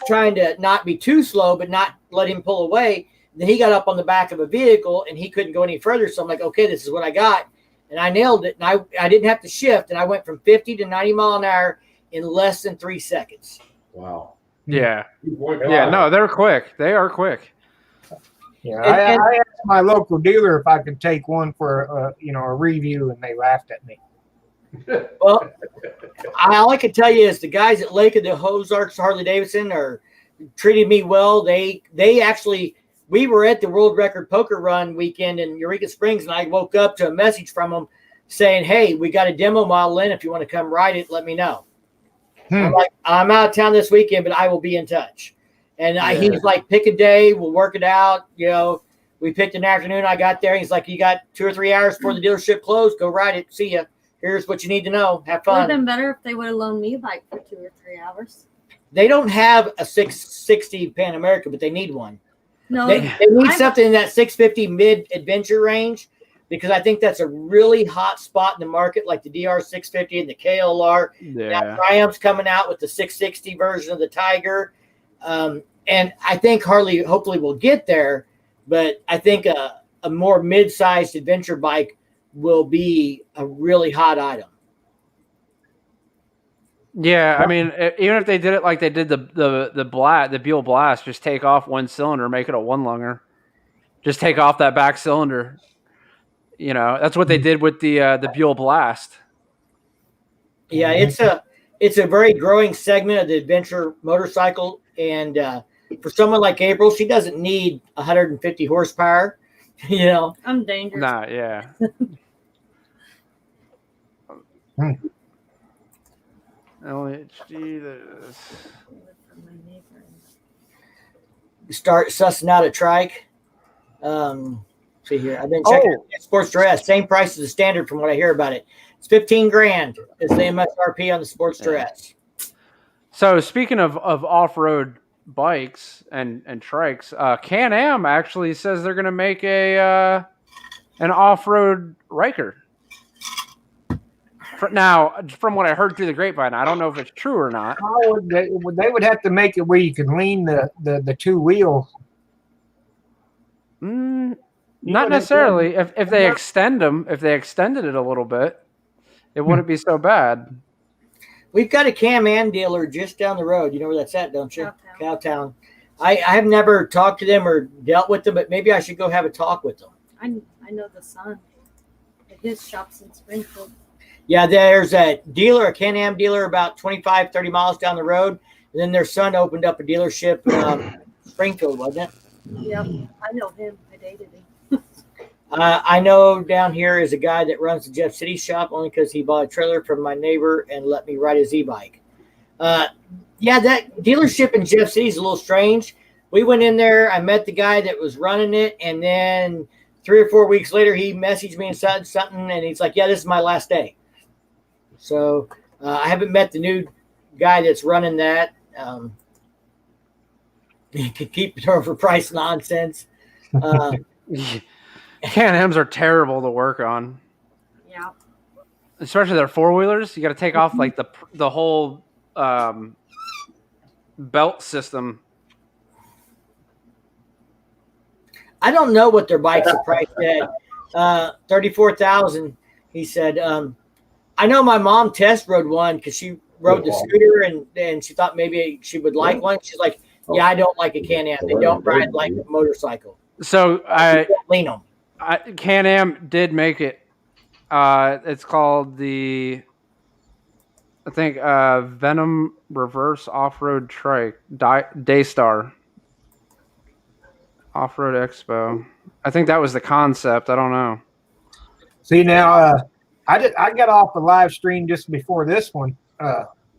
trying to not be too slow, but not let him pull away. Then he got up on the back of a vehicle, and he couldn't go any further. So I'm like, okay, this is what I got. And I nailed it. And I didn't have to shift. And I went from 50 to 90 mile an hour in less than 3 seconds. Wow. Yeah. Boy, Yeah. No, they're quick. They are quick. Yeah, And- I asked my local dealer if I could take one for a review, and they laughed at me. Well, all I can tell you is the guys at Lake of the Ozarks, Harley Davidson, treated me well. They actually, we were at the world record poker run weekend in Eureka Springs, and I woke up to a message from them saying, hey, we got a demo model in. If you want to come ride it, let me know. I'm like, I'm out of town this weekend, but I will be in touch. And he's like, pick a day, we'll work it out. We picked an afternoon. I got there. He's like, you got 2 or 3 hours before the dealership closed. Go ride it. See ya. Here's what you need to know. Have Would have fun. been better if they would have loaned me a bike for 2 or 3 hours. They don't have a 660 Pan America, but they need one. No, They need something in that 650 mid adventure range, because I think that's a really hot spot in the market, like the DR 650 and the KLR. Yeah. Now Triumph's coming out with the 660 version of the Tiger. And I think Harley hopefully will get there, but I think a more mid-sized adventure bike will be a really hot item. Yeah, I mean, even if they did it like they did the Buell Blast, just take off one cylinder, make it a one lunger, just take off that back cylinder. That's what they did with the Buell Blast. Yeah, it's a very growing segment of the adventure motorcycle, and for someone like April, she doesn't need 150 horsepower. I'm dangerous. Nah, yeah. LHD. Start sussing out a trike. See here, I've been checking Sports Dress. Same price as the standard from what I hear about it. It's $15,000 is the MSRP on the Sports Dress. So speaking of off-road bikes and trikes, Can-Am actually says they're going to make an off-road Riker. Now, from what I heard through the grapevine, I don't know if it's true or not. Oh, they would have to make it where you can lean the two wheels. Not necessarily. If they extend them, if they extended it a little bit, it wouldn't be so bad. We've got a Can-Am dealer just down the road. You know where that's at, don't you? Cowtown. I have never talked to them or dealt with them, but maybe I should go have a talk with them. I know the son. His shop's in Springfield. Yeah, there's a Can-Am dealer about 25, 30 miles down the road. And then their son opened up a dealership in Springfield, wasn't it? Yep, I know him. I dated him. I know down here is a guy that runs the Jeff City shop only because he bought a trailer from my neighbor and let me ride his e-bike. Yeah, that dealership in Jeff City is a little strange. We went in there. I met the guy that was running it. And then 3 or 4 weeks later, he messaged me and said something. And he's like, yeah, this is my last day. So I haven't met the new guy that's running that. Keep it overpriced nonsense. Can-Ams are terrible to work on. Yeah. Especially their four-wheelers. You got to take off like the whole belt system. I don't know what their bikes are priced at. $34,000. He said, I know my mom test rode one because she rode the scooter and she thought maybe she would like one. She's like, yeah, I don't like a Can-Am. They don't ride like a motorcycle. So lean them. Can-Am did make it. It's called Venom Reverse Off-Road Trike Daystar Off-Road Expo. I think that was the concept. I don't know. See now, I got off the live stream just before this one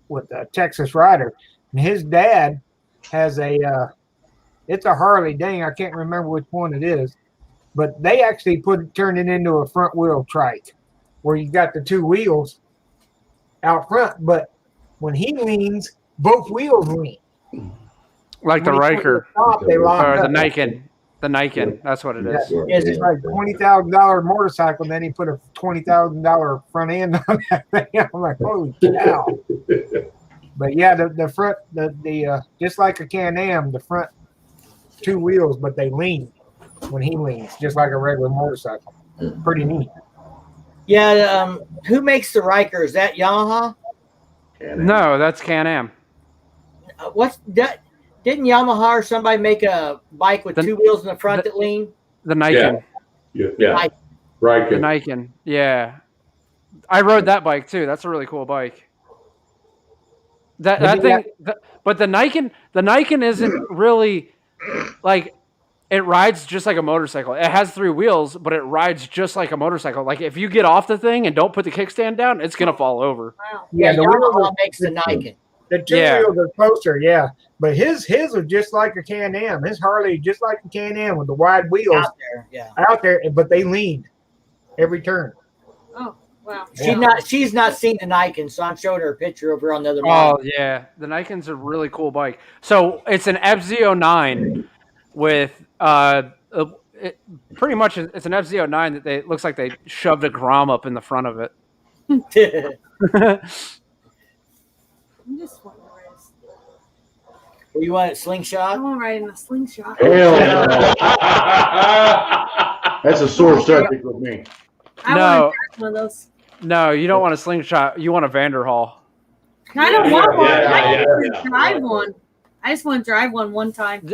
with Texas Rider, and his dad has a It's a Harley. Dang, I can't remember which one it is. But they actually turned it into a front wheel trike, where you got the two wheels out front. But when he leans, both wheels lean. Like the When he comes to Riker stop, they lock or the up. Niken. The Niken. That's what it is. Yes, It's like $20,000 motorcycle, and then he put a $20,000 front end on that thing. I'm like, holy cow! But yeah, the front, the just like a Can-Am, the front two wheels, but they lean when he leans, just like a regular motorcycle. Pretty neat. Yeah. Who makes the Riker? Is that Yamaha? No, that's Can-Am. What's that? Didn't Yamaha or somebody make a bike with two wheels in the front that lean? The Niken. Yeah. Right. The Niken. Yeah. I rode that bike too. That's a really cool bike. That thing, but the Niken isn't really like, it rides just like a motorcycle. It has three wheels, but it rides just like a motorcycle. Like if you get off the thing and don't put the kickstand down, it's gonna fall over. Wow. Yeah, the Yamaha makes the Niken. The two wheels are closer, yeah. But his was just like a Can-Am. His Harley just like a Can-Am with the wide wheels out there, but they leaned every turn. Oh, wow. She's not seen the Niken, so I'm showing her a picture over on the other Oh model. yeah, the Niken's a really cool bike. So it's an FZ09 with pretty much it's an FZ09 that it looks like they shoved a Grom up in the front of it. I'm just wondering. Well, you want a slingshot? I want to ride in a slingshot. Hell no. That's a sore subject with me. I want to drive one of those. No, you don't want a slingshot. You want a Vanderhall. I don't want one. I yeah, just want to drive one. I just want to drive one time.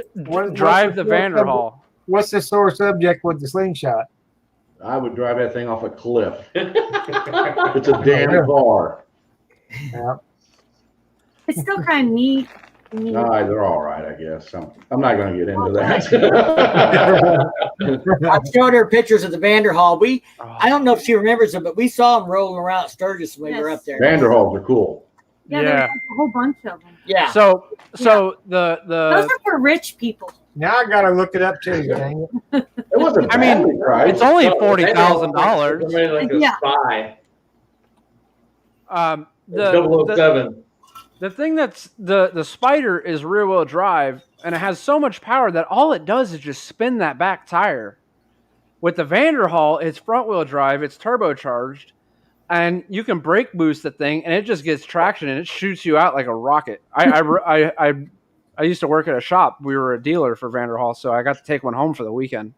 Drive the Vanderhall. What's the sore subject with the slingshot? I would drive that thing off a cliff. It's a damn car. Yeah. It's still kind of neat. No, they're all right, I guess. I'm not going to get into that. I've showed her pictures of the Vanderhall. I don't know if she remembers it, but we saw them rolling around at Sturgis when we were up there. Vanderhalls are cool. Yeah, there's like a whole bunch of them. Yeah. So the those are for rich people. Now I got to look it up too. Dang it wasn't. I mean, it's only $40,000. Like a spy. The 007. The thing that's the Spider is rear wheel drive, and it has so much power that all it does is just spin that back tire. With the Vanderhall, it's front wheel drive, it's turbocharged, and you can brake boost the thing, and it just gets traction and it shoots you out like a rocket. I used to work at a shop. We were a dealer for Vanderhall, so I got to take one home for the weekend.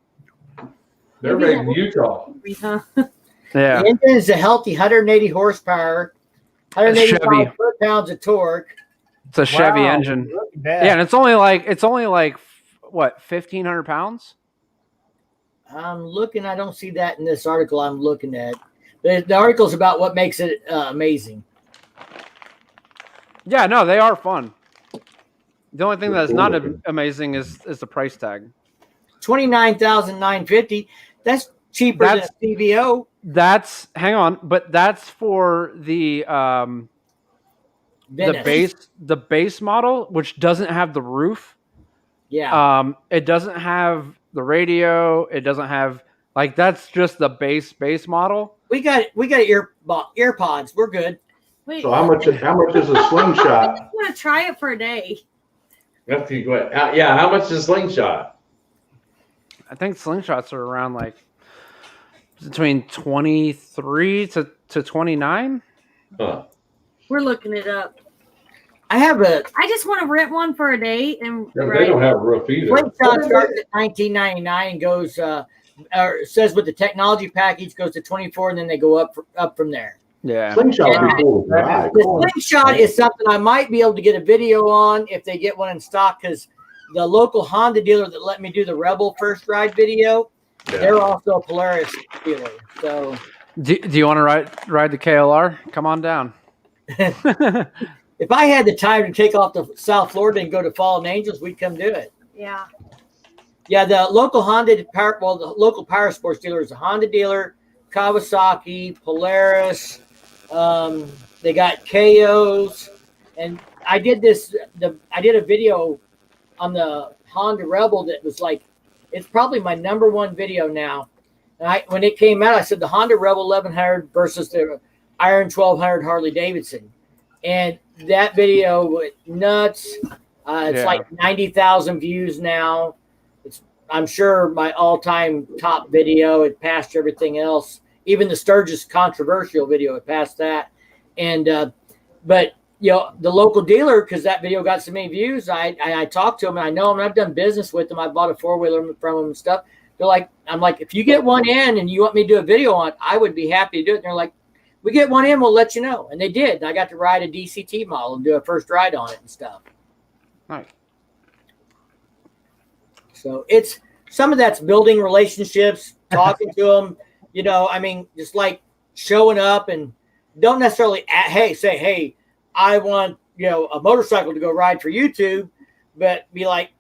They're made in Utah. Yeah. The engine is a healthy 180 horsepower. 185 foot-pounds of torque. It's a Chevy engine. Yeah, and it's only like what, 1,500 pounds? I'm looking. I don't see that in this article I'm looking at. The article's about what makes it amazing. Yeah, no, they are fun. The only thing that's not amazing is the price tag. $29,950. That's cheaper than a CVO. Hang on, but that's for the base model, which doesn't have the roof. Yeah. It doesn't have the radio. It doesn't have that's just the base model. We got earpods. We're good. Wait, So how much is a slingshot? I just want to try it for a day. Yeah, how much is slingshot? I think slingshots are around between 23 to 29. Huh. We're looking it up. I just want to rent one for a day and They don't have a roof either. Slingshot starts at $19.99 and goes says with the technology package goes to 24, and then they go up from there. Yeah. Slingshot would be cool to drive. The slingshot is something I might be able to get a video on if they get one in stock, because the local Honda dealer that let me do the Rebel first ride video, they're also a Polaris dealer. So, do you want to ride the KLR? Come on down. if I had the time to take off to South Florida and go to Fallen Angels, we'd come do it. Yeah. Yeah, the local the local power sports dealer is a Honda dealer, Kawasaki, Polaris. They got KOs, and I did a video on the Honda Rebel that was like, it's probably my number one video now. And when it came out, I said the Honda Rebel 1100 versus the Iron 1200 Harley Davidson. And that video went nuts. It's like 90,000 views now. I'm sure my all-time top video. It passed everything else. Even the Sturgis controversial video, it passed that. And but the local dealer, because that video got so many views, I talked to him, and I know him, and I've done business with him. I bought a 4-wheeler from him and stuff. They're like, I'm like, if you get one in and you want me to do a video on it, I would be happy to do it. And they're like, we get one in, we'll let you know. And they did. And I got to ride a DCT model and do a first ride on it and stuff. Nice. So it's some of that's building relationships, talking to them, just like showing up, and don't necessarily say, hey, I want, a motorcycle to go ride for YouTube, but be like,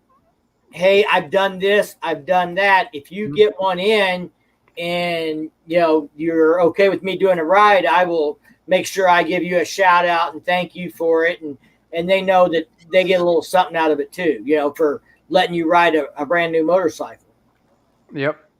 hey, I've done this, I've done that. If you get one in and, you're okay with me doing a ride, I will make sure I give you a shout out and thank you for it. And they know that they get a little something out of it too, for letting you ride a brand new motorcycle. Yep.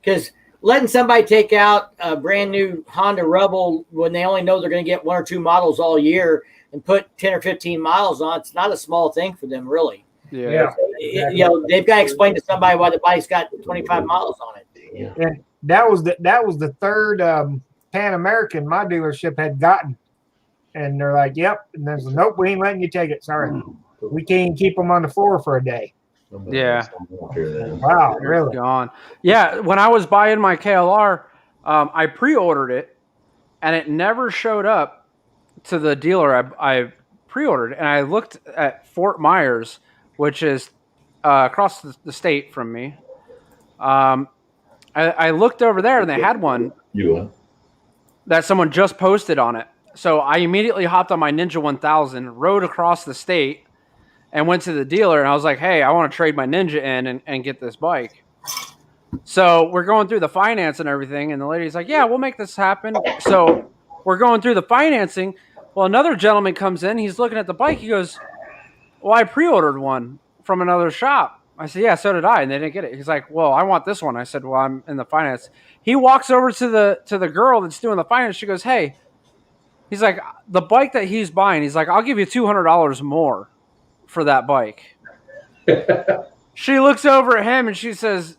Because letting somebody take out a brand new Honda Rebel when they only know they're going to get 1 or 2 models all year and put 10 or 15 miles on, it's not a small thing for them, really. Yeah. They've got to explain to somebody why the bike's got 25 miles on it. Yeah. And that was the third Pan American my dealership had gotten. And they're like, yep. And there's nope, we ain't letting you take it. Sorry. We can't keep them on the floor for a day. Yeah. Wow, really? Gone. Yeah, when I was buying my KLR, I pre-ordered it, and it never showed up to the dealer I pre-ordered. And I looked at Fort Myers, which is across the state from me. I looked over there, and they had one that someone just posted on it. So I immediately hopped on my Ninja 1000, rode across the state, and went to the dealer, and I was like, hey, I want to trade my Ninja in and get this bike. So we're going through the finance and everything, and the lady's like, yeah, we'll make this happen. So we're going through the financing. Well, another gentleman comes in. He's looking at the bike. He goes, well, I pre-ordered one from another shop. I said, yeah, so did I, and they didn't get it. He's like, well, I want this one. I said, well, I'm in the finance. He walks over to the girl that's doing the finance. She goes, hey. He's like, the bike that he's buying, he's like, I'll give you $200 more for that bike. She looks over at him and she says,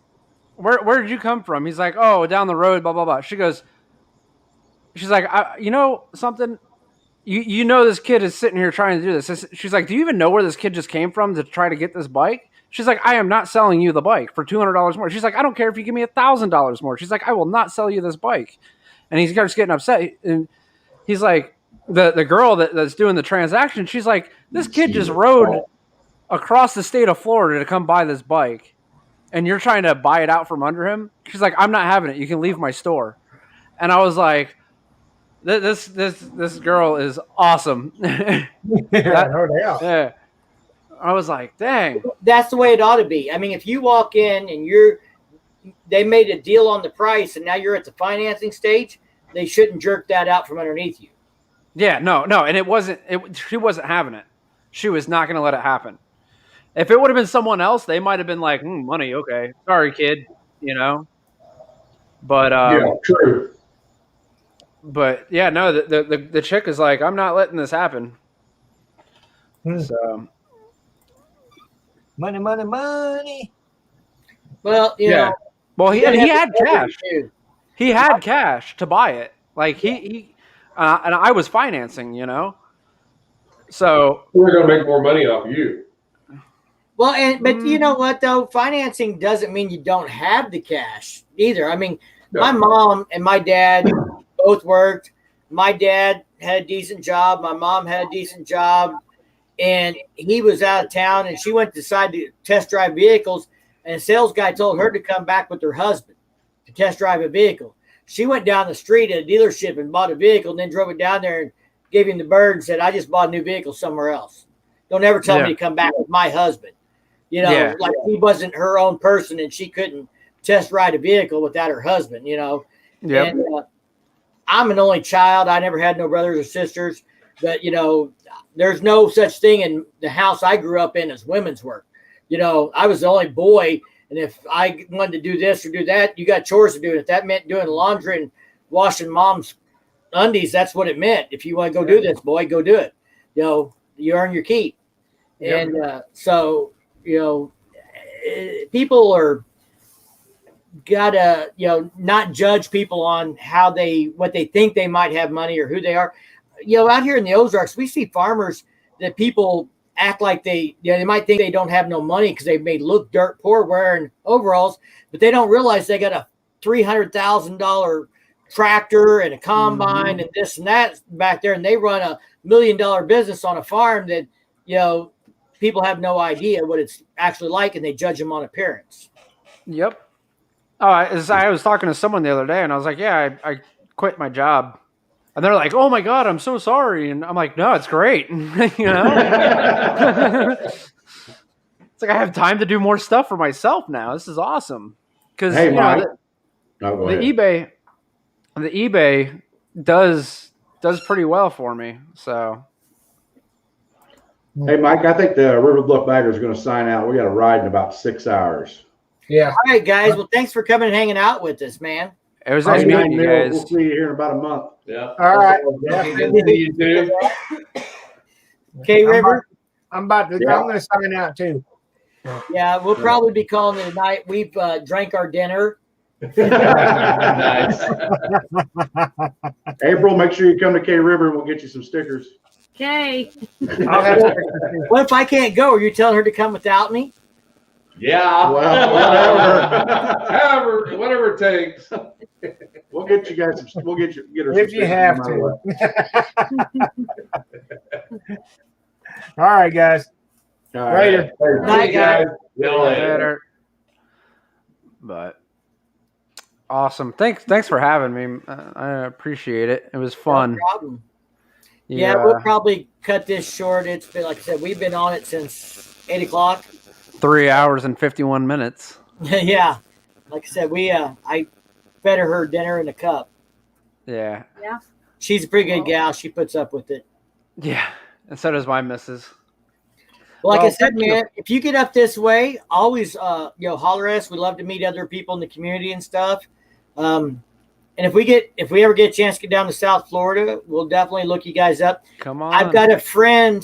where did you come from? He's like, oh, down the road, blah, blah, blah. She's like, you know something? You know this kid is sitting here trying to do this. She's like, do you even know where this kid just came from to try to get this bike? She's like, I am not selling you the bike for $200 more. She's like, I don't care if you give me $1,000 more. She's like, I will not sell you this bike. And he starts getting upset. And he's like, the girl that's doing the transaction, she's like, this kid just rode across the state of Florida to come buy this bike, and you're trying to buy it out from under him? She's like, I'm not having it. You can leave my store. And I was like, this girl is awesome. Yeah. I was like, dang. That's the way it ought to be. I mean, if you walk in and they made a deal on the price and now you're at the financing stage, they shouldn't jerk that out from underneath you. Yeah, no. And she wasn't having it. She was not going to let it happen. If it would have been someone else, they might have been like, money. Okay. Sorry, kid, but, yeah, true. But yeah, no, the chick is like, I'm not letting this happen. So money. Well, yeah. Well, he had cash. He had cash to buy it. Like he and I was financing, So we're gonna make more money off of you. Well, but you know what though? Financing doesn't mean you don't have the cash either. I mean, my mom and my dad both worked. My dad had a decent job. My mom had a decent job, and he was out of town. And she went to decide to test drive vehicles. And a sales guy told her to come back with her husband to test drive a vehicle. She went down the street at a dealership and bought a vehicle, and then drove it down there and gave him the bird and said, I just bought a new vehicle somewhere else. Don't ever tell me to come back with my husband. Like he wasn't her own person and she couldn't test ride a vehicle without her husband, Yep. And I'm an only child. I never had no brothers or sisters. But there's no such thing in the house I grew up in as women's work. I was the only boy, and if I wanted to do this or do that, you got chores to do. And if that meant doing laundry and washing mom's undies, that's what it meant. If you want to go do this, boy, go do it. You earn your keep. Yep. And so people are gotta not judge people on what they think they might have money or who they are. Out here in the Ozarks, we see farmers that people act like they might think they don't have no money because they may look dirt poor wearing overalls, but they don't realize they got a $300,000 tractor and a combine and this and that back there, and they run $1 million business on a farm that people have no idea what it's actually like, and they judge them on appearance. Yep. Oh, I was talking to someone the other day, and I was like, "Yeah, I quit my job," and they're like, "Oh my God, I'm so sorry," and I'm like, "No, it's great." It's like I have time to do more stuff for myself now. This is awesome because Mike. the eBay does pretty well for me. So. Hey, Mike, I think the River Bluff Bagger is going to sign out. We got a ride in about 6 hours. Yeah. All right, guys. Well, thanks for coming and hanging out with us, man. It was nice meeting you guys. We'll see you here in about a month. Yeah. All right. You too. Okay, River. I'm going to sign out too. Yeah, we'll probably be calling it a night. We've drank our dinner. Nice. April, make sure you come to K River and we'll get you some stickers. Okay. I'll have What if I can't go? Are you telling her to come without me? Yeah. Well, whatever it takes. we'll get you guys some. We'll get her. if you have to. All right, guys. All right. Later. Night, guys. Later. But awesome. Thanks for having me. I appreciate it. It was fun. No problem. Yeah, we'll probably cut this short. It's been, like I said, we've been on it since 8 o'clock. 3 hours and 51 minutes. Yeah. Like I said, I fed her dinner in a cup. Yeah. Yeah. She's a pretty good gal. She puts up with it. Yeah. And so does my missus. Like I said, man, if you get up this way, always holler at us. We love to meet other people in the community and stuff. And if we ever get a chance to get down to South Florida, we'll definitely look you guys up. Come on. I've got a friend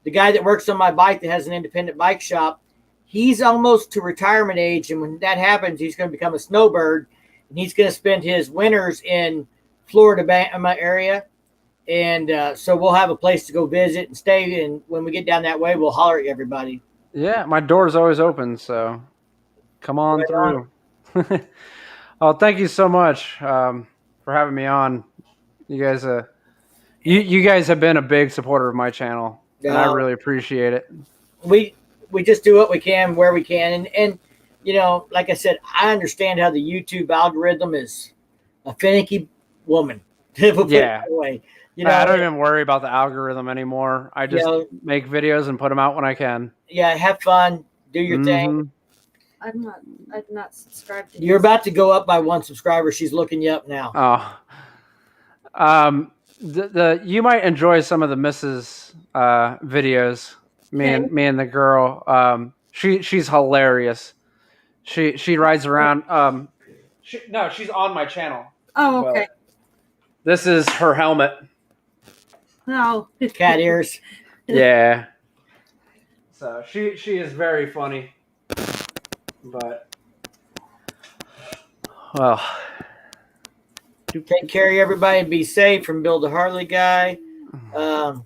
the guy that works on my bike that has an independent bike shop, he's almost to retirement age. And when that happens, he's going to become a snowbird, and he's going to spend his winters in Florida area. And so we'll have a place to go visit and stay. And when we get down that way, we'll holler at everybody. Yeah, my door's always open, so come on through. Oh, thank you so much for having me on. You guys, you guys have been a big supporter of my channel, and I really appreciate it. We just do what we can where we can, and like I said, I understand how the YouTube algorithm is a finicky woman. Yeah. I don't even worry about the algorithm anymore. I just make videos and put them out when I can. Yeah, have fun, do your thing. I'm not subscribed to You're about to go up by 1 subscriber. She's looking you up now. Oh, you might enjoy some of the Mrs. Videos. Me and the girl. She's hilarious. She rides around. She's on my channel. Oh, okay. This is her helmet. No. Cat ears. Yeah. So she is very funny. But well, take care of everybody and be safe from Bill the Harley guy. I'm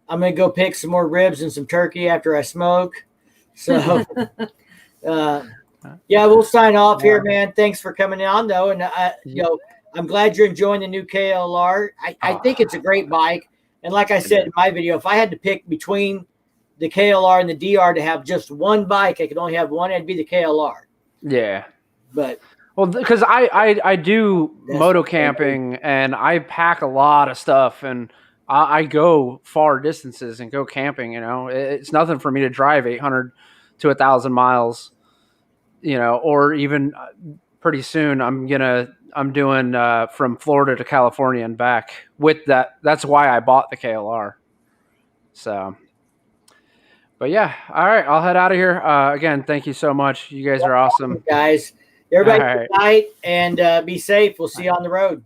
gonna go pick some more ribs and some turkey after I smoke. So we'll sign off here, man. Thanks for coming on though, and I'm glad you're enjoying the new KLR. I think it's a great bike, and like I said in my video, if I had to pick between the KLR and the DR to have just one bike, I could only have one. It'd be the KLR. Yeah, but because I do moto camping and I pack a lot of stuff and I go far distances and go camping. It's nothing for me to drive 800 to 1,000 miles. Or even pretty soon I'm doing from Florida to California and back with that. That's why I bought the KLR. So, but yeah, all right, I'll head out of here. Again, thank you so much. You guys are awesome, guys. Everybody, all right. good night and be safe. We'll see you on the road.